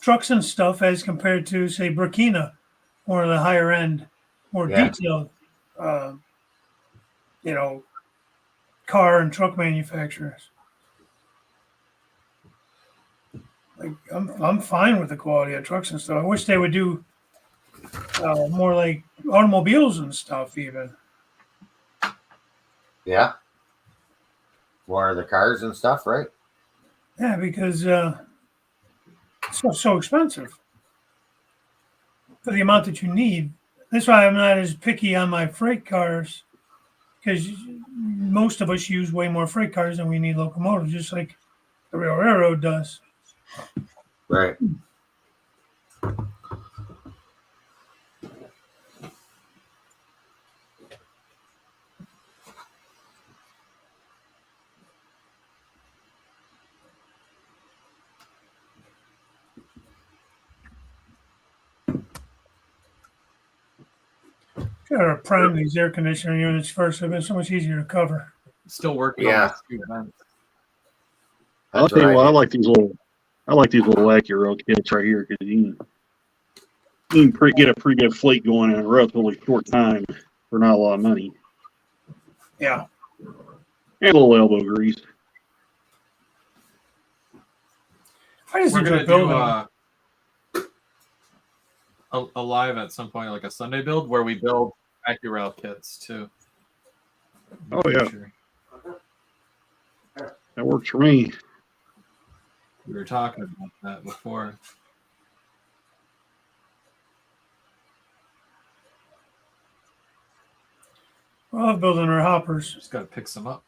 trucks and stuff as compared to, say, Burkina, or the higher end, more Yeah. detailed, you know, car and truck manufacturers. Like, I'm fine with the quality of trucks and stuff. I wish they would do more like automobiles and stuff, even. Yeah. More of the cars and stuff, right? Yeah, because it's so expensive for the amount that you need. That's why I'm not as picky on my freight cars, because most of us use way more freight cars than we need locomotives, just like the railroad does. Right. Gotta prime these air conditioner units first. They've been so much easier to cover. Still working Yeah. on these two events. I'll That's tell you right. what, I like these little AccuRail kits right here because you can get a pretty good fleet going in a relatively short time for not a lot of money Yeah. and a little elbow grease. I just We're enjoy gonna do building. a live at some point, like a Sunday build, where we build AccuRail kits too. Oh, yeah. Sure. That works for me. We were talking about that before. I love building our hoppers. Just got to pick some up.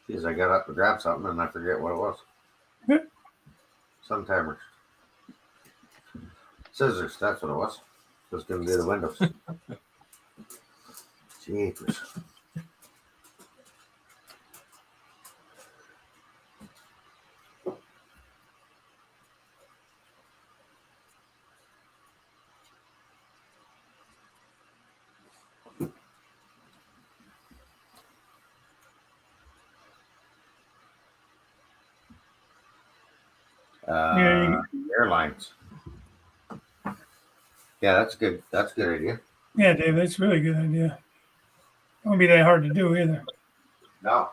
Geez, I got up to grab something and I forget what it was. Yeah. Sun timers. Scissors, that's what it was. I was going to do the windows. Jeepers. Yeah, Airlines. Yeah, that's good. That's a good idea. Yeah, Dave, that's a really good idea. It won't be that hard to do either. No.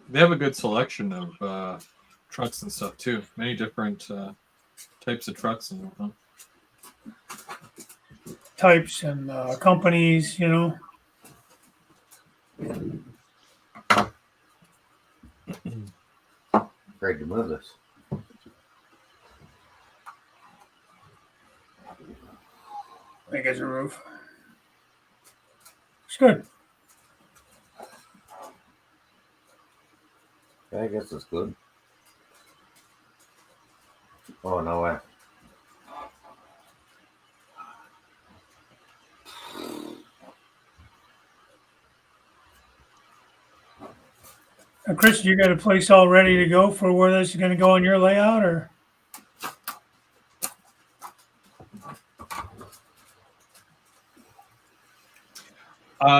They have a good selection of trucks and stuff too. Many different types of trucks and whatnot. Types and companies, you know. Afraid to move this. I think it's a roof. It's good. Yeah, I guess it's good. Oh, no way. Chris, you got a place all ready to go for where this is going to go on your layout, or?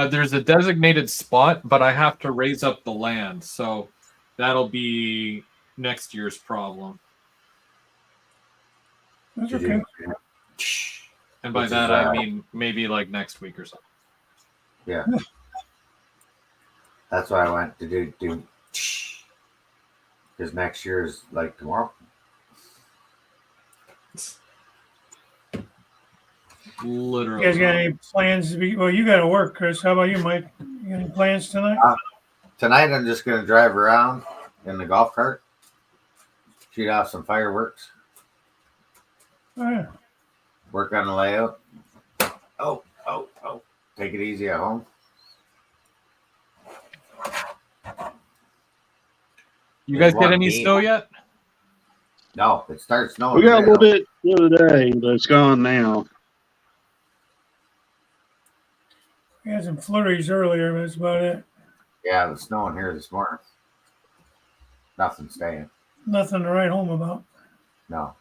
There's a designated spot, but I have to raise up the land, so that'll be next year's problem. That's Did okay. you- And by Which is, that I mean maybe like next week or something. Yeah. That's why I went to do because next year is like tomorrow. Literally. You guys got any plans to be? Well, you got to work, Chris. How about you, Mike? You got any plans tonight? Tonight I'm just gonna drive around in the golf cart, shoot off some fireworks, Oh, yeah. work on the layout. Oh. Take it easy at home. You guys One get any game. snow yet? No, it starts snowing. We got a today, little bit the other day, but it's gone now. We had some flurries earlier, but that's about it. Yeah, the snowing here this morning. Nothing staying. Nothing to write home about. No.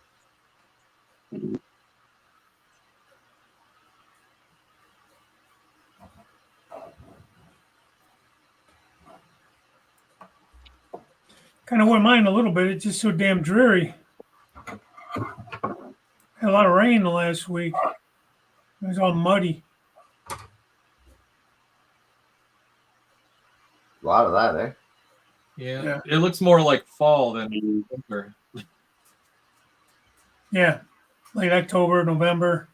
Kind of wouldn't mind a little bit. It's just so damn dreary. Had a lot of rain the last week. It was all muddy. A lot of that, eh? Yeah. It looks more like fall than winter. Yeah, late October, November.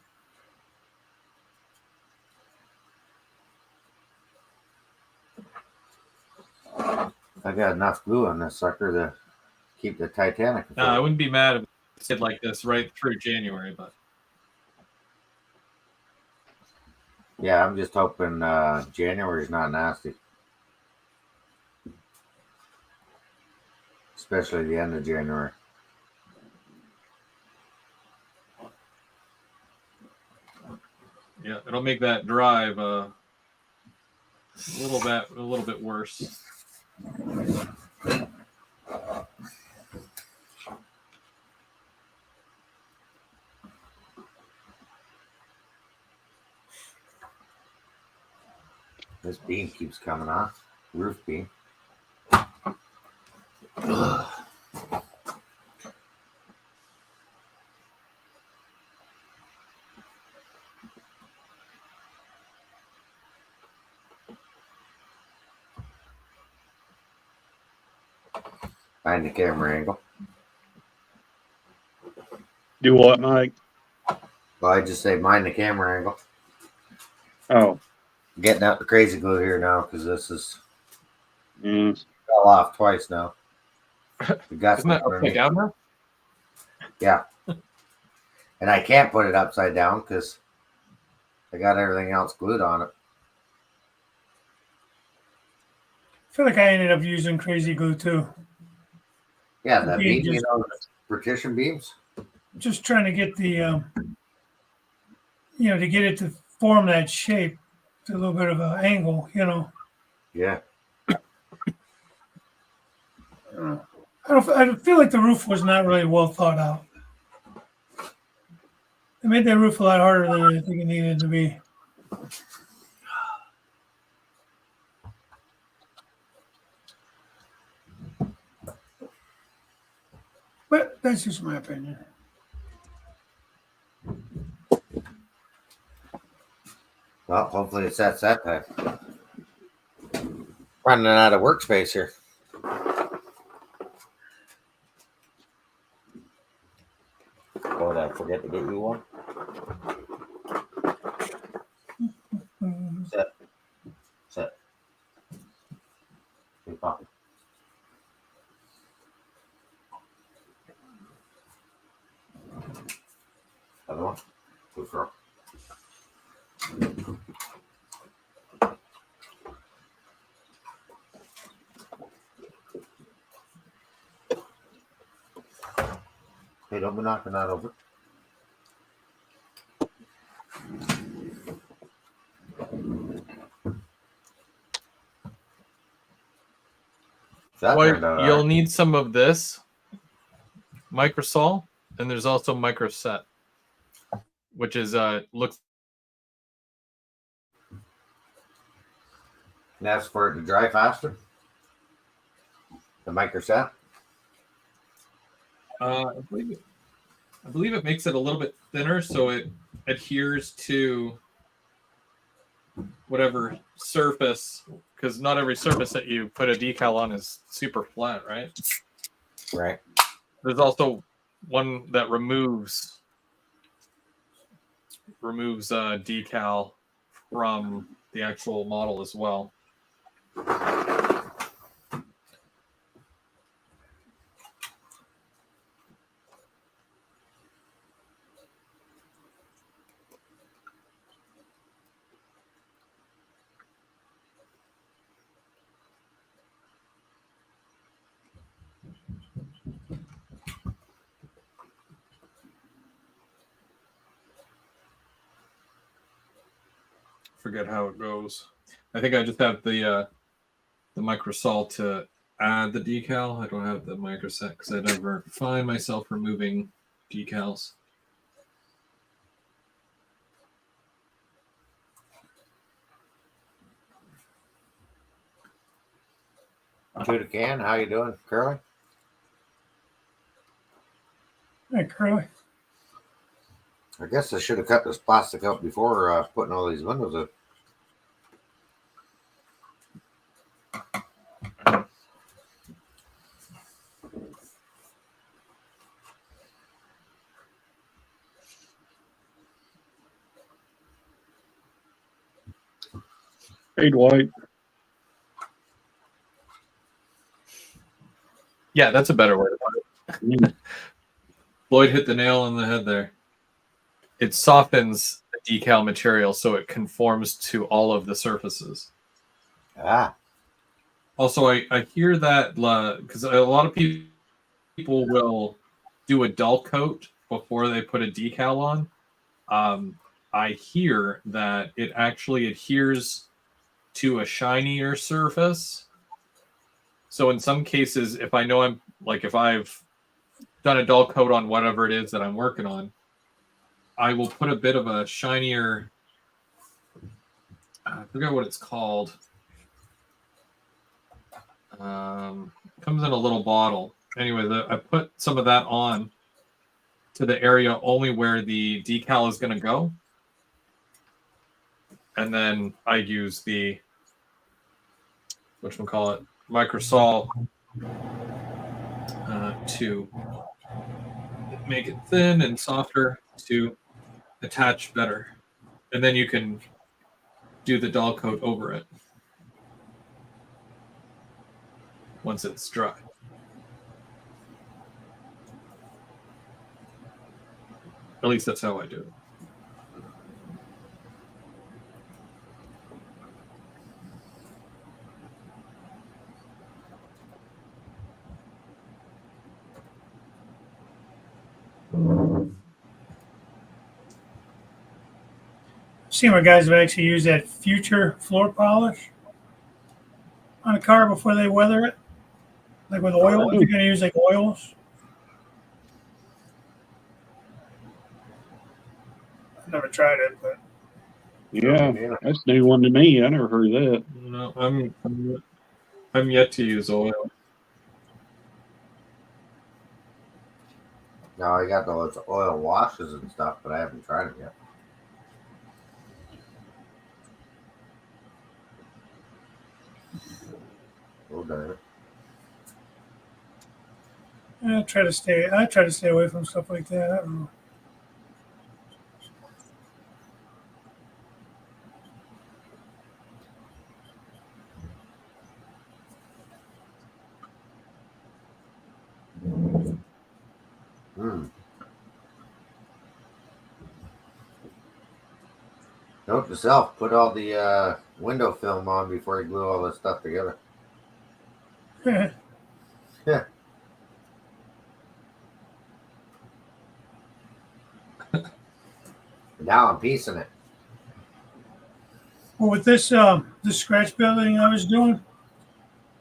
I got enough glue on this sucker to keep the Titanic afloat. I wouldn't be mad if it stayed like this right through January, but Yeah, I'm just hoping January's not nasty. Especially the end of January. yeah, it'll make that drive a little bit worse. This beam keeps coming off. Roof beam. Find the camera angle. Do what, Mike? Well, I just say mind the camera angle. Oh, Getting out the crazy glue here now because this is yeah. fell off twice now. The gust Isn't that upside underneath. down now? Yeah. And I can't put it upside down because I got everything else glued on it. I feel like I ended up using crazy glue too. Yeah, that Being beam, just- partition beams. Just trying to get the, to get it to form that shape, to a little bit of an angle, Yeah. I feel like the roof was not really well thought out. They made that roof a lot harder than I think it needed to be. But that's just my opinion. Well, hopefully it sets that time. Running out of workspace here. Oh, did I forget to get you one? Set. Set. Hey, Papa. Other one? Good girl. Hey, don't be knocking that over. That Well, turned out all you'll right. need some of this microsol, and there's also microset, which is looks. And that's for it to dry faster. The microset. I believe it makes it a little bit thinner, so it adheres to whatever surface. Because not every surface that you put a decal on is super flat, right? Right. There's also one that removes decal from the actual model as well. Forget how it goes. I think I just have the microsol to add the decal. I don't have the microset because I never find myself removing decals. Shoot a can. How you doing, Curly? Hey, Curly. I guess I should have cut this plastic out before putting all these windows in. Hey, Dwight. Yeah, that's a better word to put it. Lloyd hit the nail on the head there. It softens the decal material so it conforms to all of the surfaces. Ah, Also, I hear that because a lot of people will do a dull coat before they put a decal on. I hear that it actually adheres to a shinier surface. So in some cases, if I know if I've done a dull coat on whatever it is that I'm working on, I will put a bit of a shinier, I forget what it's called. Comes in a little bottle. Anyway, I put some of that on to the area only where the decal is going to go. And then I use the, whatchamacallit, microsol to make it thin and softer to attach better. And then you can do the dull coat over it once it's dry. At least that's how I do it. Seen where guys have actually used that future floor polish on a car before they weather it, like with oil. If you're going to use like oils, I've never tried it, but Yeah, that's a new one to me. I never heard of that. No, I'm yet to use oil. No, I got those oil washes and stuff, but I haven't tried it yet. Oh, darn it. I try to stay away from stuff like that. I don't know. Hmm. Note to self: put all the window film on before you glue all this stuff together. Yeah. Now I'm piecing it. Well, with this this scratch building I was doing,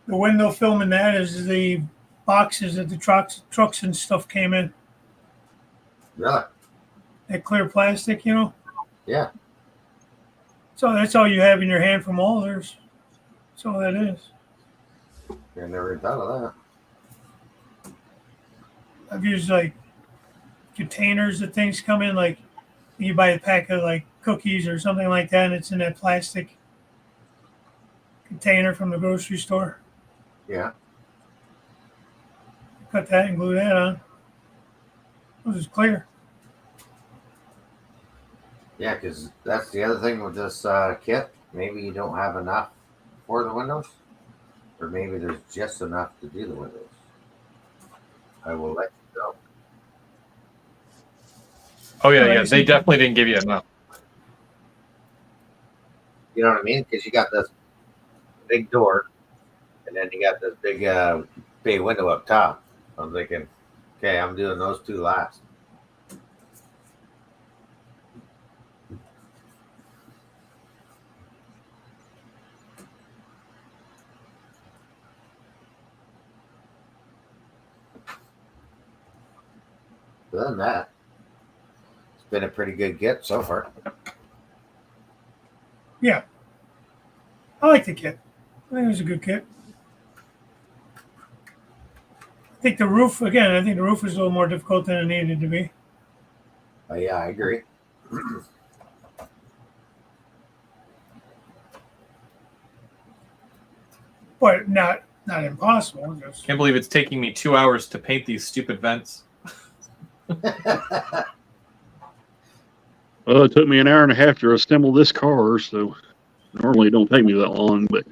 the window film in that is the boxes that the trucks and stuff came in. Really? That clear plastic, you know. Yeah. So that's all you have in your hand from Alders. That's all that is. I never thought of that. I've used like containers that things come in, like you buy a pack of like cookies or something like that, and it's in that plastic container from the grocery store. Yeah. Cut that and glue that on. It was clear. Yeah, because that's the other thing with this kit. Maybe you don't have enough for the windows, or maybe there's just enough to do the windows. I will let you know. Oh yeah, Well, yeah. I They see. definitely didn't give you enough. You know what I mean? Because you got this big door, and then you got this big bay window up top. I'm thinking, okay, I'm doing those two last. Other than that, it's been a pretty good kit so far. Yeah, I like the kit. I think it was a good kit. I think the roof again. I think the roof was a little more difficult than it needed to be. Yeah, I agree. But not impossible. Just Can't believe it's taking me 2 hours to paint these stupid vents. Well, it took me an hour and a half to assemble this car, so normally it don't take me that long. But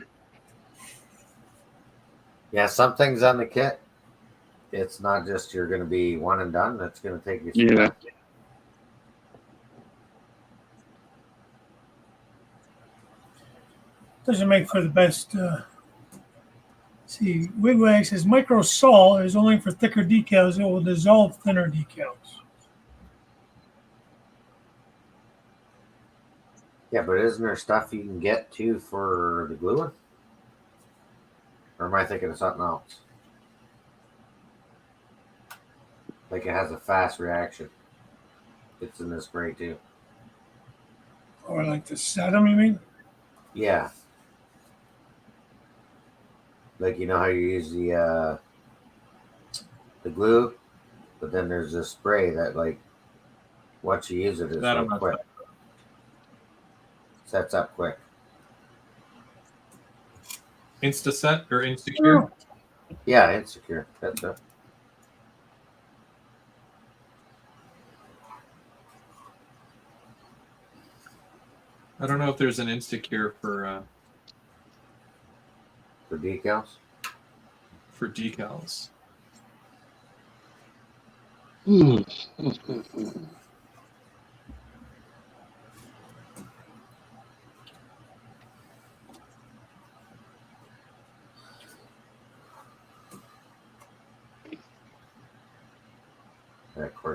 Yeah, some things on the kit, it's not just you're going to be one and done. It's going to take you. some Yeah. time. doesn't make for the best. See, Wigwag says micro sol is only for thicker decals. It will dissolve thinner decals. Yeah, but isn't there stuff you can get too for the gluing? Or am I thinking of something else? Like it has a fast reaction. It's in this spray too. Or like the sedum, you mean? Yeah. Like you know how you use the glue, but then there's this spray that like once you use it, it's That I'm like not quick. Sets up quick. Instaset or Instacure? Yeah, it's secure. That's it. I don't know if there's an Instacure For decals. for decals.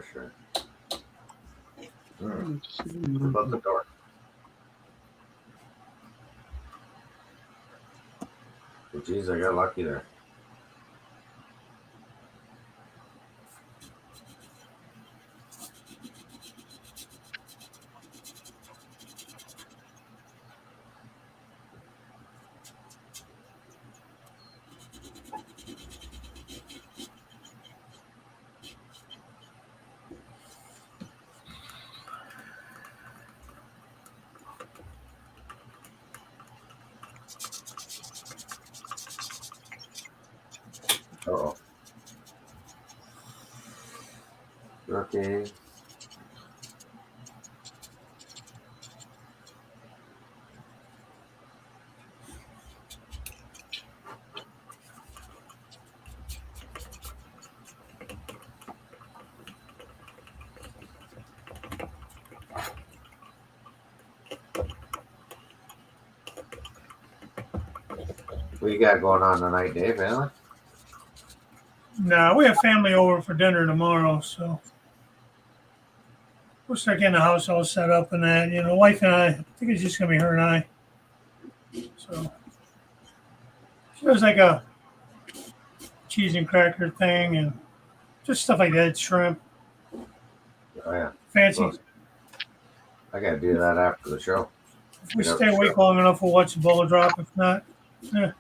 for sure. What about the door? Oh, geez, I got lucky there. Uh-oh. Okay. What you got going on tonight, Dave? Anything? No, we have family over for dinner tomorrow, so we'll start getting the house all set up and that. You know, wife and I think it's just gonna be her and I. So she does like a cheese and cracker thing and just stuff like that, shrimp, Oh yeah. fancy. Well, I gotta do that after the show. If we stay awake long enough, we'll watch the ball drop. If not, yeah.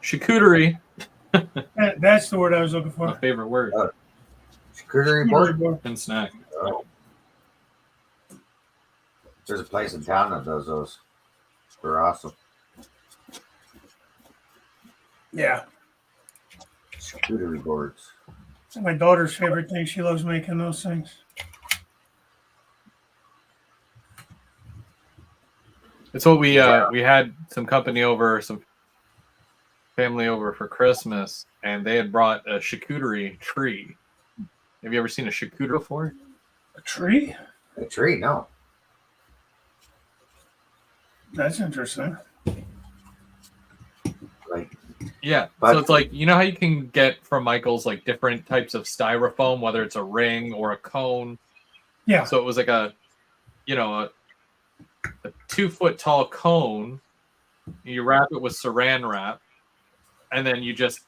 Charcuterie, That's the word I was looking my for. favorite word. Charcuterie board. And snack. Oh. There's a place in town that does those. They're awesome. Yeah, Charcuterie boards. it's my daughter's favorite thing. She loves making those things. It's what we had some company over, some family over for Christmas, and they had brought a charcuterie tree. Have you ever seen a charcuterie before? A tree? A tree? No. That's interesting. Like Yeah. But- So it's like, you know how you can get from Michael's like different types of styrofoam, whether it's a ring or a cone. Yeah. So it was like a 2-foot tall cone. You wrap it with saran wrap, and then you just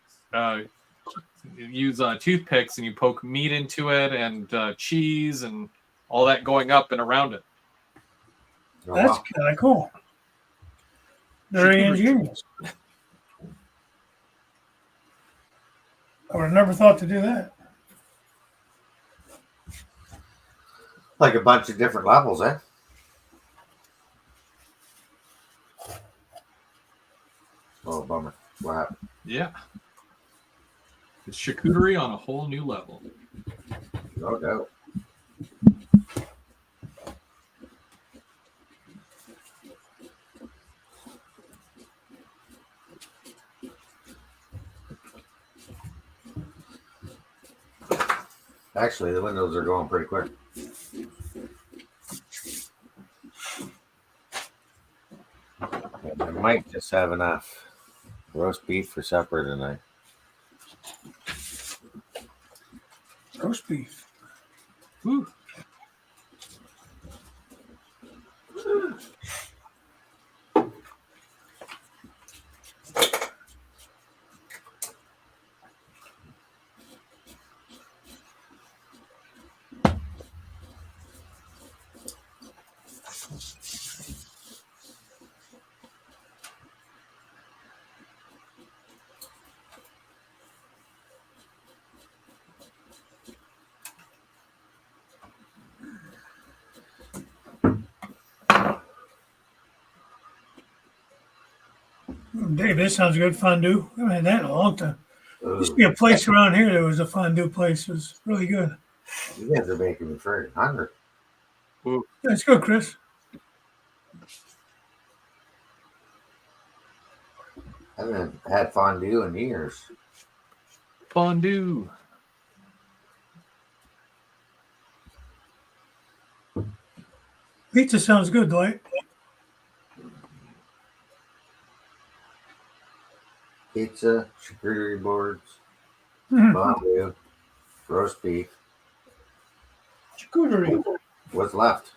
use toothpicks and you poke meat into it and cheese and all that going up and around it. oh, That's wow. kind of cool. Very Charcuterie. ingenious. I would have never thought to do that. Like a bunch of different levels, eh? Oh, bummer. What happened? Yeah. It's charcuterie on a whole new level. No doubt. Actually, the windows are going pretty quick. I might just have enough roast beef for supper tonight. Roast beef. Whew. Dave, this sounds good. Fondue. I haven't had that in a long time. There used to Ugh, be a place around here that was a fondue place. It was really good. you guys are making me very hungry. That's good, Chris. I haven't had fondue in years. Fondue. Pizza sounds good, Dwight. pizza, charcuterie boards, Mhm. fondue, roast beef. Charcuterie. What's left?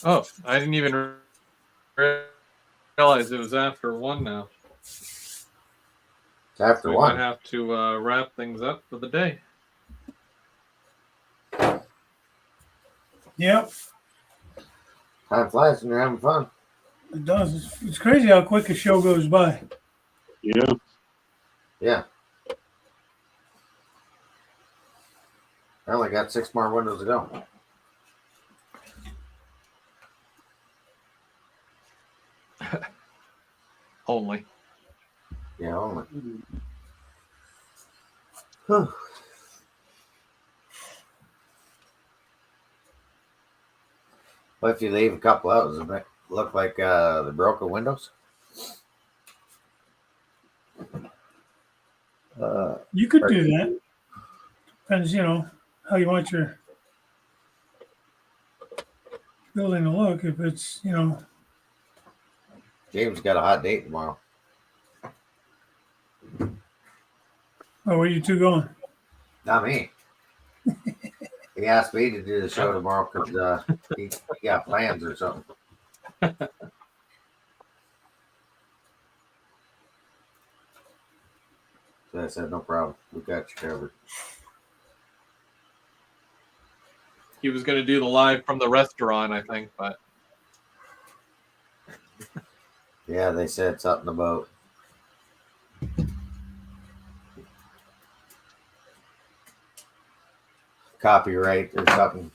Oh, I didn't even realize it was after 1 now. It's after So we one. might have to wrap things up for the day. Yep, Time flies when you're having fun. it does. It's crazy how quick a show goes by. Yeah. Yeah. I only got 6 more windows to go. Only. Yeah, only. Whew. What if you leave a couple out? Does it look like the broken windows? You could do that. Depends, how you want your building to look. If it's, James got a hot date tomorrow. oh, where you two going? Not me. He asked me to do the show tomorrow because he got plans or something. So I said, no problem. We got you covered. He was going to do the live from the restaurant, I think, but Yeah, they said something about copyright or something.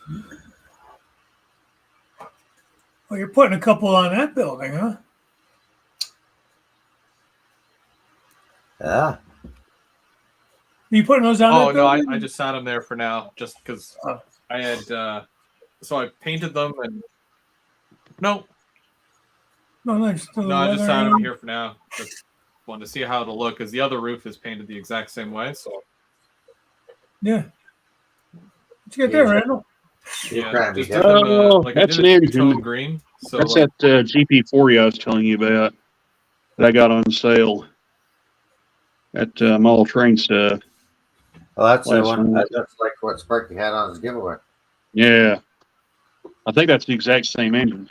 Well, you're putting a couple on that building, huh? Yeah. Are you putting those on oh that no, building? I just sat them there for now, just because Oh. I had. So I painted them, and no, No, nice. no, I just sat them here for now. Just wanted to see how it'll look, because the other roof is painted the exact same way. So Yeah. What you got there, Randall? You're yeah, trying to be just did different. them, like I that's did an it engine. tone green. So That's like, that GP40 I was telling you about that I got on sale at Mall Train Stuff. Well, that's the last one. month. That's like what Sparky had on his giveaway. Yeah. I think that's the exact same engine.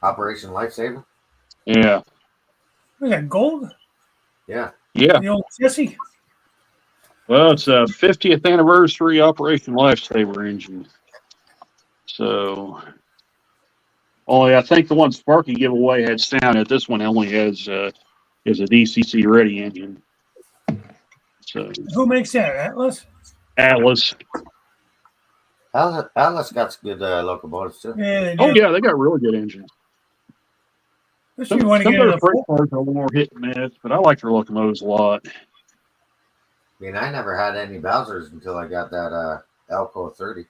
Operation Lifesaver. Yeah. What is that, gold? Yeah. Yeah. The old Jesse? Well, it's a 50th anniversary Operation Lifesaver engine. So, only I think the one Sparky giveaway had sound it. This one only has is a DCC ready engine. So Who makes that? Atlas? Atlas. Atlas got some good locomotives too. Yeah, they Oh do. yeah, they got really good engines. Especially Some, if you want to some get of in their a freight full. cars are a little more hit and miss, but I like their locomotives a lot. I mean, I never had any Bowsers until I got that Elco 30.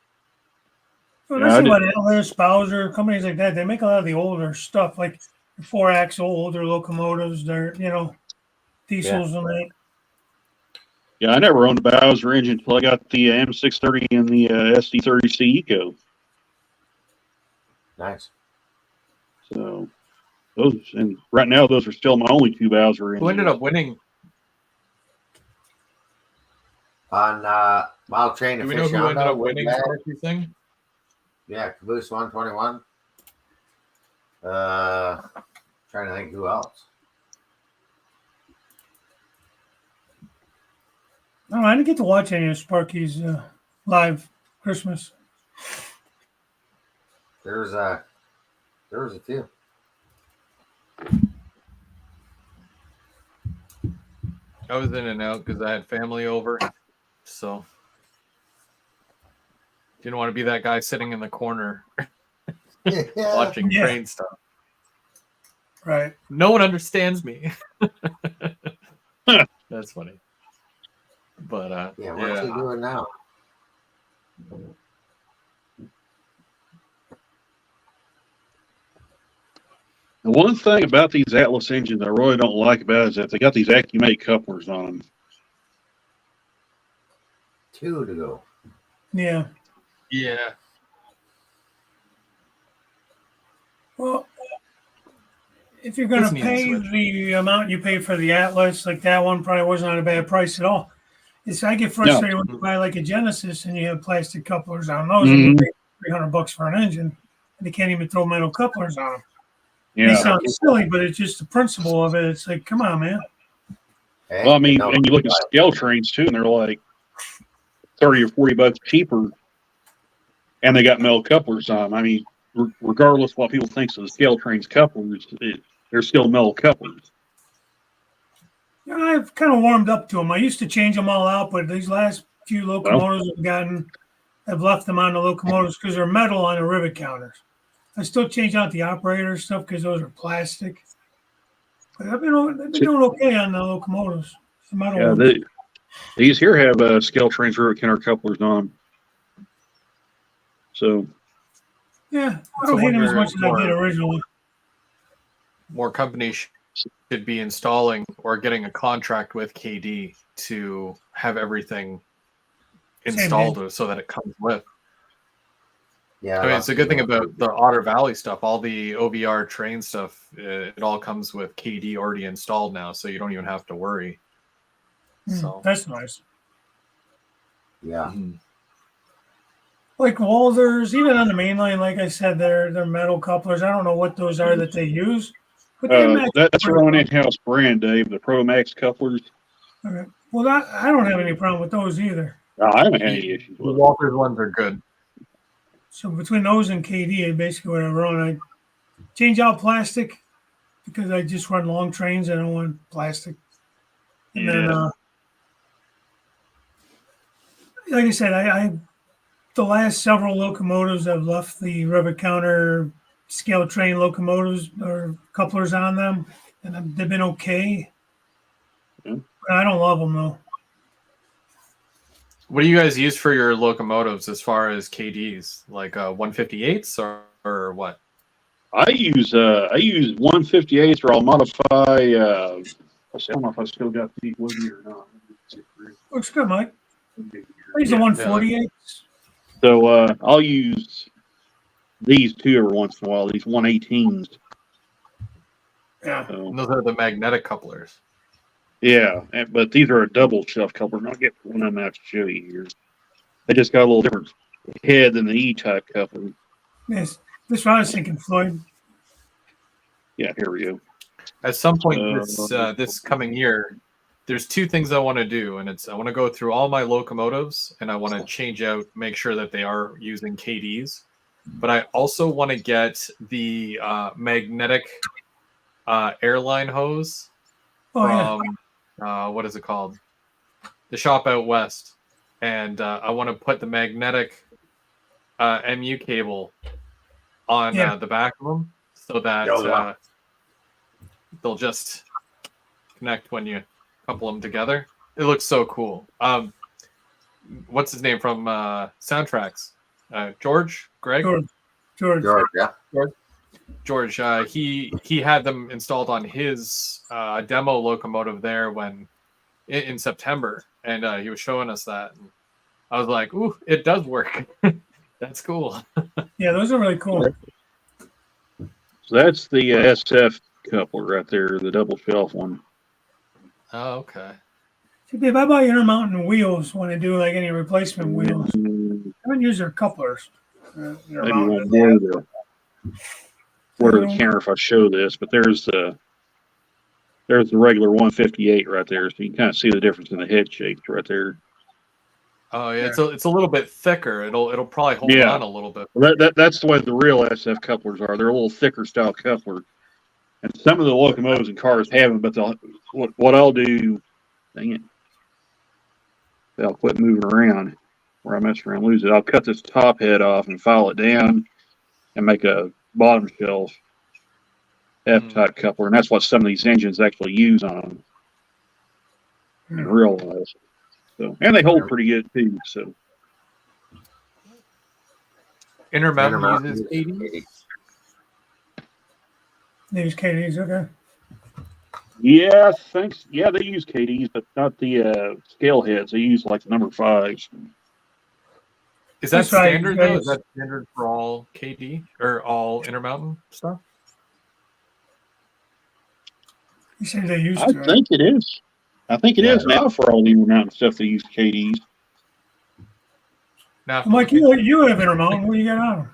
Well, Yeah, I that's did- what Atlas, Bowser, companies like that, they make a lot of the older stuff, like the 4-axle, older locomotives. They're, diesels and that. Yeah, I never owned a Bowser engine until I got the M630 and the SD30C Eco. Nice. So those, and right now those are still my only 2 Bowser engines. who ended up winning? On Model Train Do we know who ended Aficionado, up winning Sparky thing? Yeah, Caboose 121. Trying to think who else. No, I didn't get to watch any of Sparky's live Christmas. There was a few. I was in and out because I had family over, so didn't want to be that guy sitting in the corner watching Yeah. train stuff. Right. No one understands me. That's funny. But Yeah, what's he doing now? The one thing about these Atlas engines I really don't like about it is that they got these Accumate couplers on them. 2 to go. Yeah. yeah. Well, if you're going Just to need to pay switch. the amount you pay for the Atlas, like that one probably wasn't a bad price at all. I get frustrated when you buy like a Genesis and you have plastic couplers on those and you pay $300 for an engine and they can't even throw metal couplers on them. They Yeah. sound silly, but it's just the principle of it. It's like, come on, man. Eh? Well, I mean, No, and you look at scale trains too, and they're like $30 or $40 cheaper, and they got metal couplers on 'em. I mean, regardless of what people think of the scale trains couplers, they're still metal couplers. Yeah, I've kind of warmed up to them. I used to change them all out, but these last few locomotives I've left them on the locomotives because they're metal on the rivet counters. I still change out the operator stuff because those are plastic. But I've been doing okay on the locomotives. The metal Yeah, ones. these here have scale trains rivet counter couplers on them. So Yeah, I So don't hate them as wonder much as I did originally. more companies should be installing or getting a contract with KD to have everything Same installed so that it comes with. yeah, I mean, it's a good thing about the Otter Valley stuff. All the OVR train stuff, it all comes with KD already installed now, so you don't even have to worry. So That's nice. Yeah, mhm. Like Walders, even on the main line, like I said, they're metal couplers. I don't know what those are that they use, but they match. that's our own in-house brand, Dave. The Pro Max couplers. Okay. Well, I don't have any problem with those either. I haven't had any issues The with them. Walters ones are good. So between those and KD, basically what I run, I change out plastic because I just run long trains. I don't want plastic. And then, like I said, I the last several locomotives I've left the rivet counter scale train locomotives or couplers on them, and they've been okay. Yeah. I don't love them though. What do you guys use for your locomotives as far as KDs? Like 158s or what? I use 158s, or I'll modify. I don't know if I still got these with me or not. Looks good, Mike. These are 148s. So I'll use these two every once in a while. These 118s. Yeah. So, And those are the magnetic couplers. yeah, but these are a double shelf coupler. And I'll get one of them out to show you here. They just got a little different head than the E-type coupler. Yes. This is what I was thinking, Floyd. Yeah, here we go. At some point this coming year, there's two things I want to do, and it's I want to go through all my locomotives and I want to change out, make sure that they are using KDs. But I also want to get the magnetic airline hose Oh, from what is it called? The shop out west, and I want to put the magnetic MU cable on the back of them so that they'll just connect when you couple them together. It looks so cool. What's his name from Soundtracks? George? Greg? George. yeah. George. He had them installed on his demo locomotive there when in September, and he was showing us that. And I was like, "Ooh, it does work." That's cool. Yeah, those are really cool. So that's the SF coupler right there, the double shelf one. Oh, okay. See, Dave, I buy Intermountain wheels when I do like any replacement wheels. I haven't used their couplers. Maybe won't blur the camera if I show this, but there's the regular 158 right there, so you can kind of see the difference in the head shapes right there. Oh yeah, it's a little bit thicker. It'll probably hold on a little bit. Well, that's the way the real SF couplers are. They're a little thicker style coupler, and some of the locomotives and cars have them. But what I'll do, dang it, I'll quit moving around where I mess around and lose it. I'll cut this top head off and file it down, and make a bottom shelf F-type coupler, and that's what some of these engines actually use on them. And realize. So, and they hold pretty good too. So, Intermountain uses Intermountain 80. uses 80. These KDs, okay. yeah, thanks. Yeah, they use KDs, but not the scale heads. They use like the number 5s. Is that That's right, standard though? Is guys. that standard for all KD or all Intermountain stuff? You say they used I to, right? think it is. I think it Yeah. is now for all the Intermountain stuff. They use KDs. Now, Mike, you have Intermountain. What do you got on them?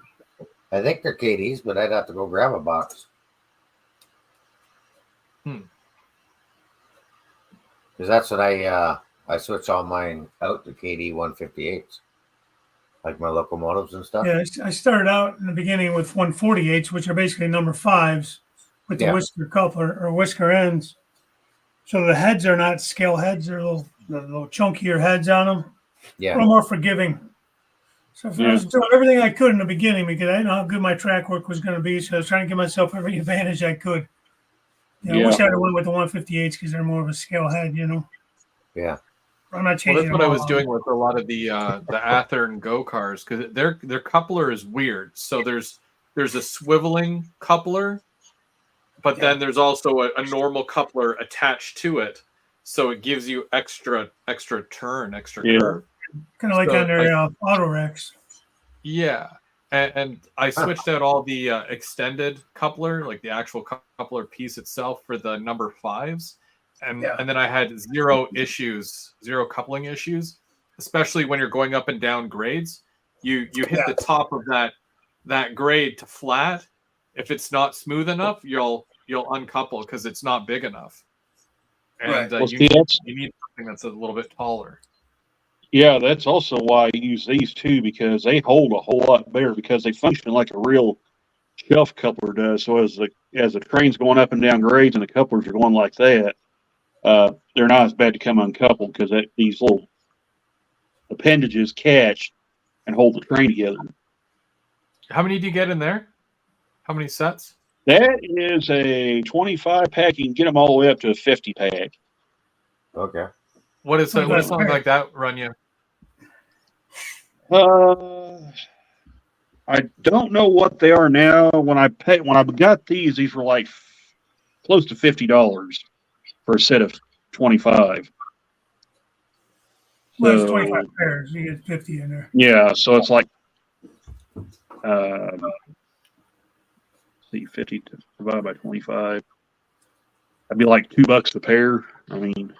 I think they're KDs, but I'd have to go grab a box. Because that's what I switch all mine out to KD 158s, like my locomotives and stuff. Yeah, I started out in the beginning with 148s, which are basically number 5s with the Yeah. whisker coupler or whisker ends. So the heads are not scale heads; they're little chunkier heads on them. A Yeah. little more forgiving. So I was doing everything I could in the beginning because I didn't know how good my track work was going to be. So I was trying to give myself every advantage I could. I wish I'd have went with the 158s because they're more of a scale head, Yeah. I'm not well, changing. that's what I them was all. doing with a lot of the Athearn Go cars because their coupler is weird. So there's a swiveling coupler, but then there's also a normal coupler attached to it, so it gives you extra turn, extra curve. Kind of like So on their Autorex. Yeah, and I switched out all the extended coupler, like the actual coupler piece itself, for the number 5s, and then I had zero coupling issues, especially when you're going up and down grades. You hit the top of that grade to flat. If it's not smooth enough, you'll uncouple because it's not big enough, and you need something that's a little bit taller. Yeah, that's also why I use these too, because they hold a whole lot better because they function like a real shelf coupler does. So as the train's going up and down grades and the couplers are going like that, they're not as bad to come uncoupled because these little appendages catch and hold the train together. How many do you get in there? How many sets? That is a 25 pack. You can get them all the way up to a 50 pack. Okay. What does something like that run you? I don't know what they are now. When I got these were like close to $50 for a set of 25. Well, it's So, 25 pairs. You get 50 in there. yeah, so it's like see, 50 divided by 25. That'd be like $2 a pair. I mean,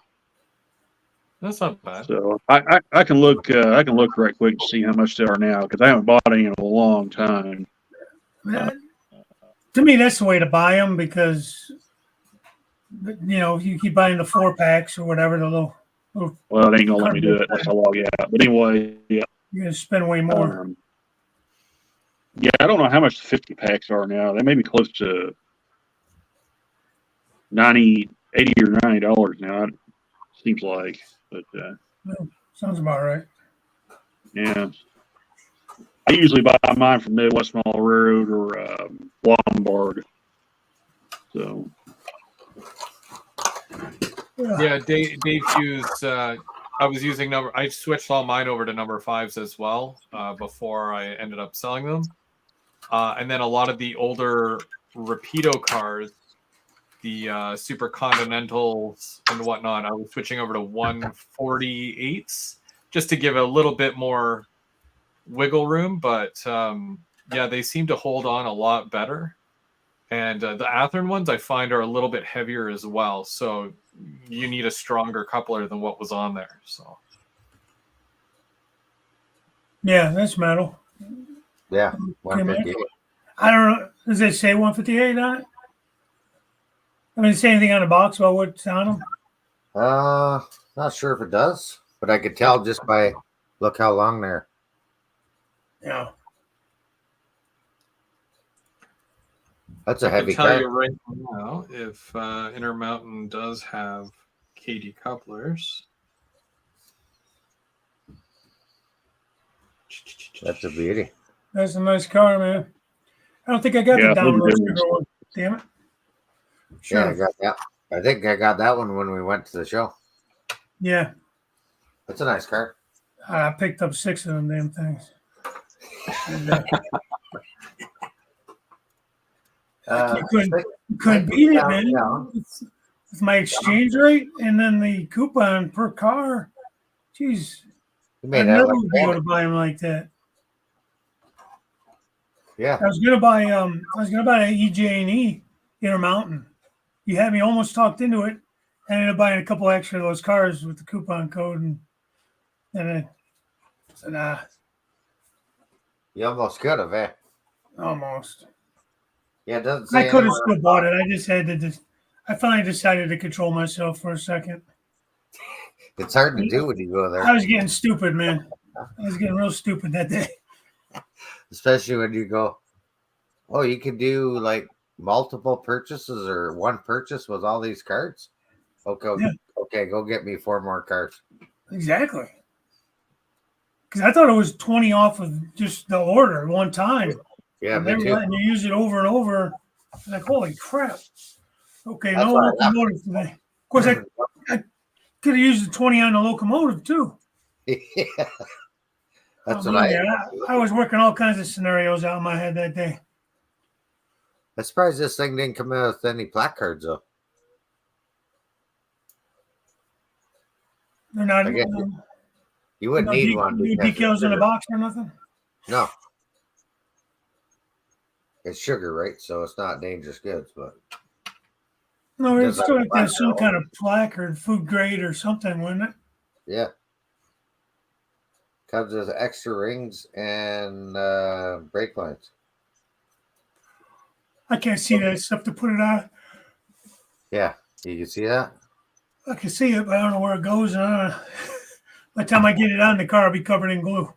That's not bad. so I can look right quick to see how much they are now because I haven't bought any in a long time. To me, that's the way to buy them because you keep buying the 4-packs or whatever, the little Well, it ain't gonna let me do it unless I log out. But anyway, yeah. you're gonna spend way more. Yeah, I don't know how much the 50 packs are now. They may be close to $80 or $90 now. It seems like, but Sounds about right. yeah. I usually buy mine from Midwest Mall Road or Lombard. So Yeah, Dave used. I was using I switched all mine over to number 5s as well before I ended up selling them. And then a lot of the older Rapido cars, the Super Continentals and whatnot, I was switching over to 148s just to give a little bit more wiggle room. But yeah, they seem to hold on a lot better. And the Athearn ones I find are a little bit heavier as well. So you need a stronger coupler than what was on there. So Yeah, that's metal. Yeah. 158. I don't know. Does it say 158 on it? I mean, say anything on the box about what's on them? Not sure if it does, but I could tell just by look how long they're. Yeah. That's a I heavy can tell car. you right now if Intermountain does have KD couplers. That's a beauty. That's a nice car, man. I don't think I got Yeah, the those are Domino's good sugar one. Damn it. Yeah, I Sure. got that. I think I got that one when we went to the show. Yeah. That's a nice car. I picked up 6 of them damn things. And, you couldn't beat it, man. With my exchange rate and then the coupon per car, geez, You I made that never like would be able to buy them like that. yeah. I was gonna buy an EJ&E Intermountain. You had me almost talked into it. I ended up buying a couple extra of those cars with the coupon code, and I said, nah, You almost could have, eh? almost. Yeah, it doesn't I say could have anywhere. still bought it. I just had to just. I finally decided to control myself for a second. It's hard to do when you go I there, was getting stupid, man. I was getting real stupid that day. especially when you go, oh, you can do like multiple purchases or one purchase with all these cards. Okay, Yeah. okay, go get me 4 more cards. Exactly. Because I thought it was 20 off of just the order one time. Yeah, And they me were too. letting you use it over and over. I'm like, holy crap. Okay, That's no what I locomotive today. Of course, I could have used the 20 on the locomotive too. Yeah, that's Oh, what man, I was working all kinds of scenarios out in my head that day. I'm surprised this thing didn't come out with any placards though. They're not I guess You wouldn't no need one. new because it's decals in the sugar. box or nothing. No. It's sugar, right? So it's not dangerous goods, but No, Does it's that still like placard there's some on kind of placard, food grade or something, wouldn't it? yeah. Comes with extra rings and brake lines. I can't see that stuff to put it on. Yeah. You can see that? I can see it, but I don't know where it goes. And by the time I get it on the car, I'll be covered in glue.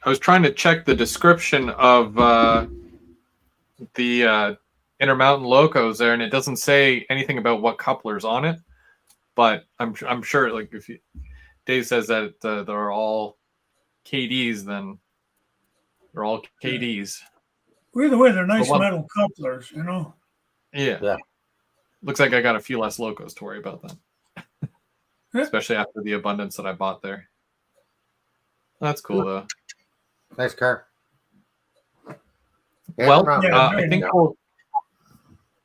I was trying to check the description of the Intermountain Locos there, and it doesn't say anything about what coupler's on it. But I'm sure, like if Dave says that they're all KDs, then they're all KDs. Well, either way, they're nice Well, metal couplers, you know. Yeah. Looks like I got a few less Locos to worry about then. Yeah. Especially after the abundance that I bought there. That's cool though. Nice car. Well, Yeah, I think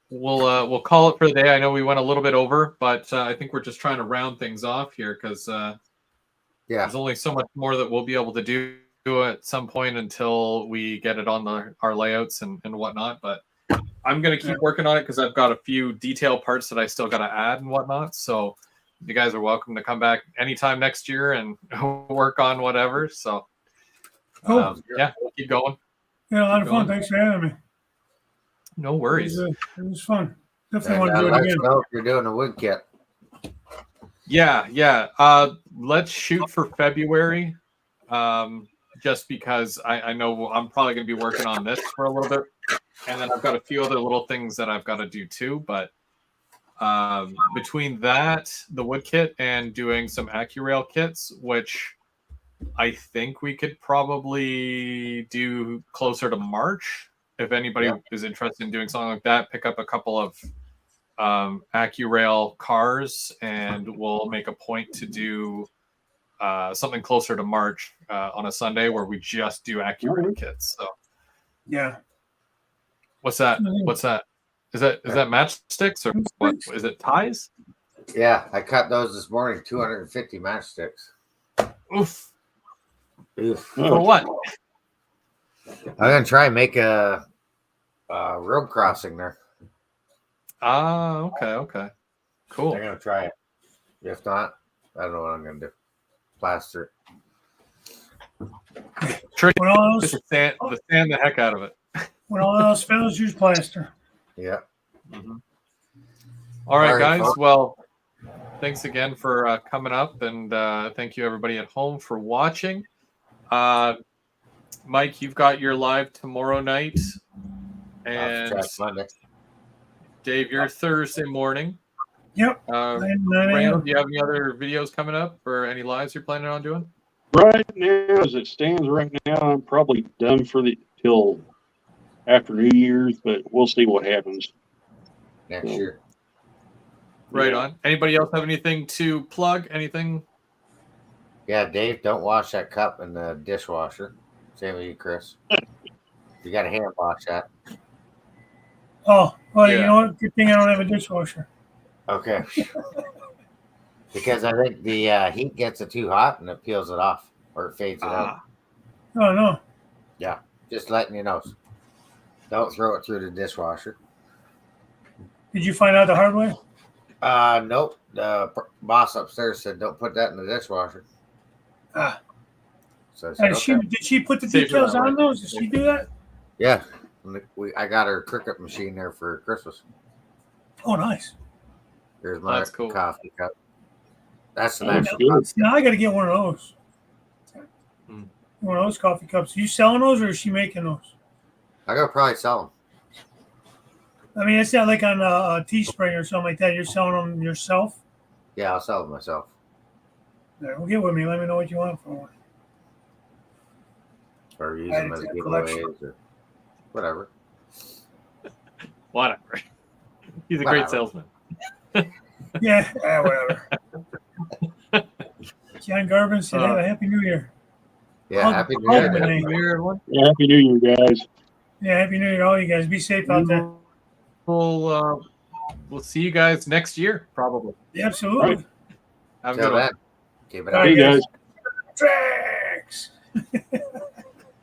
we'll call it for the day. I know we went a little bit over, but I think we're just trying to round things off here because there's only so much more that we'll be able to do at some point until we get it on our layouts and whatnot. But I'm going to keep working on it because I've got a few detail parts that I still got to add and whatnot. So you guys are welcome to come back anytime next year and work on whatever. So Cool. yeah, we'll keep going. Yeah, a lot of fun. going. Thanks for having me. No worries. It was fun. Definitely And, want to do let it us again. know if you're doing a wood kit. Yeah. Let's shoot for February. Just because I know I'm probably going to be working on this for a little bit. And then I've got a few other little things that I've got to do too. But between that, the wood kit, and doing some AccuRail kits, which I think we could probably do closer to March. If anybody is interested in doing something like that, pick up a couple of AccuRail cars, and we'll make a point to do something closer to March on a Sunday where we just do AccuRail kits. So Yeah. what's that? What's that? Is that matchsticks or what? Is it ties? Yeah, I cut those this morning. 250 matchsticks. Oof. Oof. For what? I'm gonna try and make a road crossing there. Ah, okay. Cool. I'm gonna try it. If not, I don't know what I'm gonna do. Plaster it. Tricky. When all Just else, sand the heck out of it. when all else fails, use plaster. Yeah. Mm-hmm. All right, guys. folks. Well, thanks again for coming up, and thank you everybody at home for watching. Mike, you've got your live tomorrow night, and Monday. Dave, your Thursday morning. Yep. 9 Randall, a.m. do you have any other videos coming up or any lives you're planning on doing? Right now, as it stands right now, I'm probably done for till after New Year's, but we'll see what happens. Next year. Right Yeah. on. Anybody else have anything to plug? Anything? Yeah, Dave, don't wash that cup in the dishwasher. Same with you, Chris. You got to hand wash that. Oh, well, you Yeah. know what? Good thing I don't have a dishwasher. Okay. Because I think the heat gets it too hot and it peels it off or it fades it out. Oh no. Yeah, just letting you know. Don't throw it through the dishwasher. Did you find out the hard way? Nope. The boss upstairs said don't put that in the dishwasher. Ah. So I said, okay. Did she put the Save her decals that on way. those? Did she do that? Yeah, I got her Cricut machine there for Christmas. Oh, nice. Here's my That's cool. coffee cup. That's an Oh, actual good. coffee Now I got to get one of those. Hmm. One of those coffee cups. Are you selling those or is she making those? I gotta probably sell them. I mean, it's not like on a Teespring or something like that. You're selling them yourself. Yeah, I'll sell them myself. All right, well, get with me. Let me know what you want for one. Or use Add them it as to the collection. giveaways or whatever. Whatever. He's a great Whatever. salesman. Yeah, whatever. John Garvin said, "Have a happy New Year." Yeah, Hug- happy New hug Year. me. to Happy everybody. New Year, everyone. Yeah, Happy New Year, guys. Yeah, happy New Year to all you guys. Be safe out there. We'll see you guys next year, probably. Yeah, absolutely. Have a Till good one. then, keep it All up. right, Hey, guys. Tracks.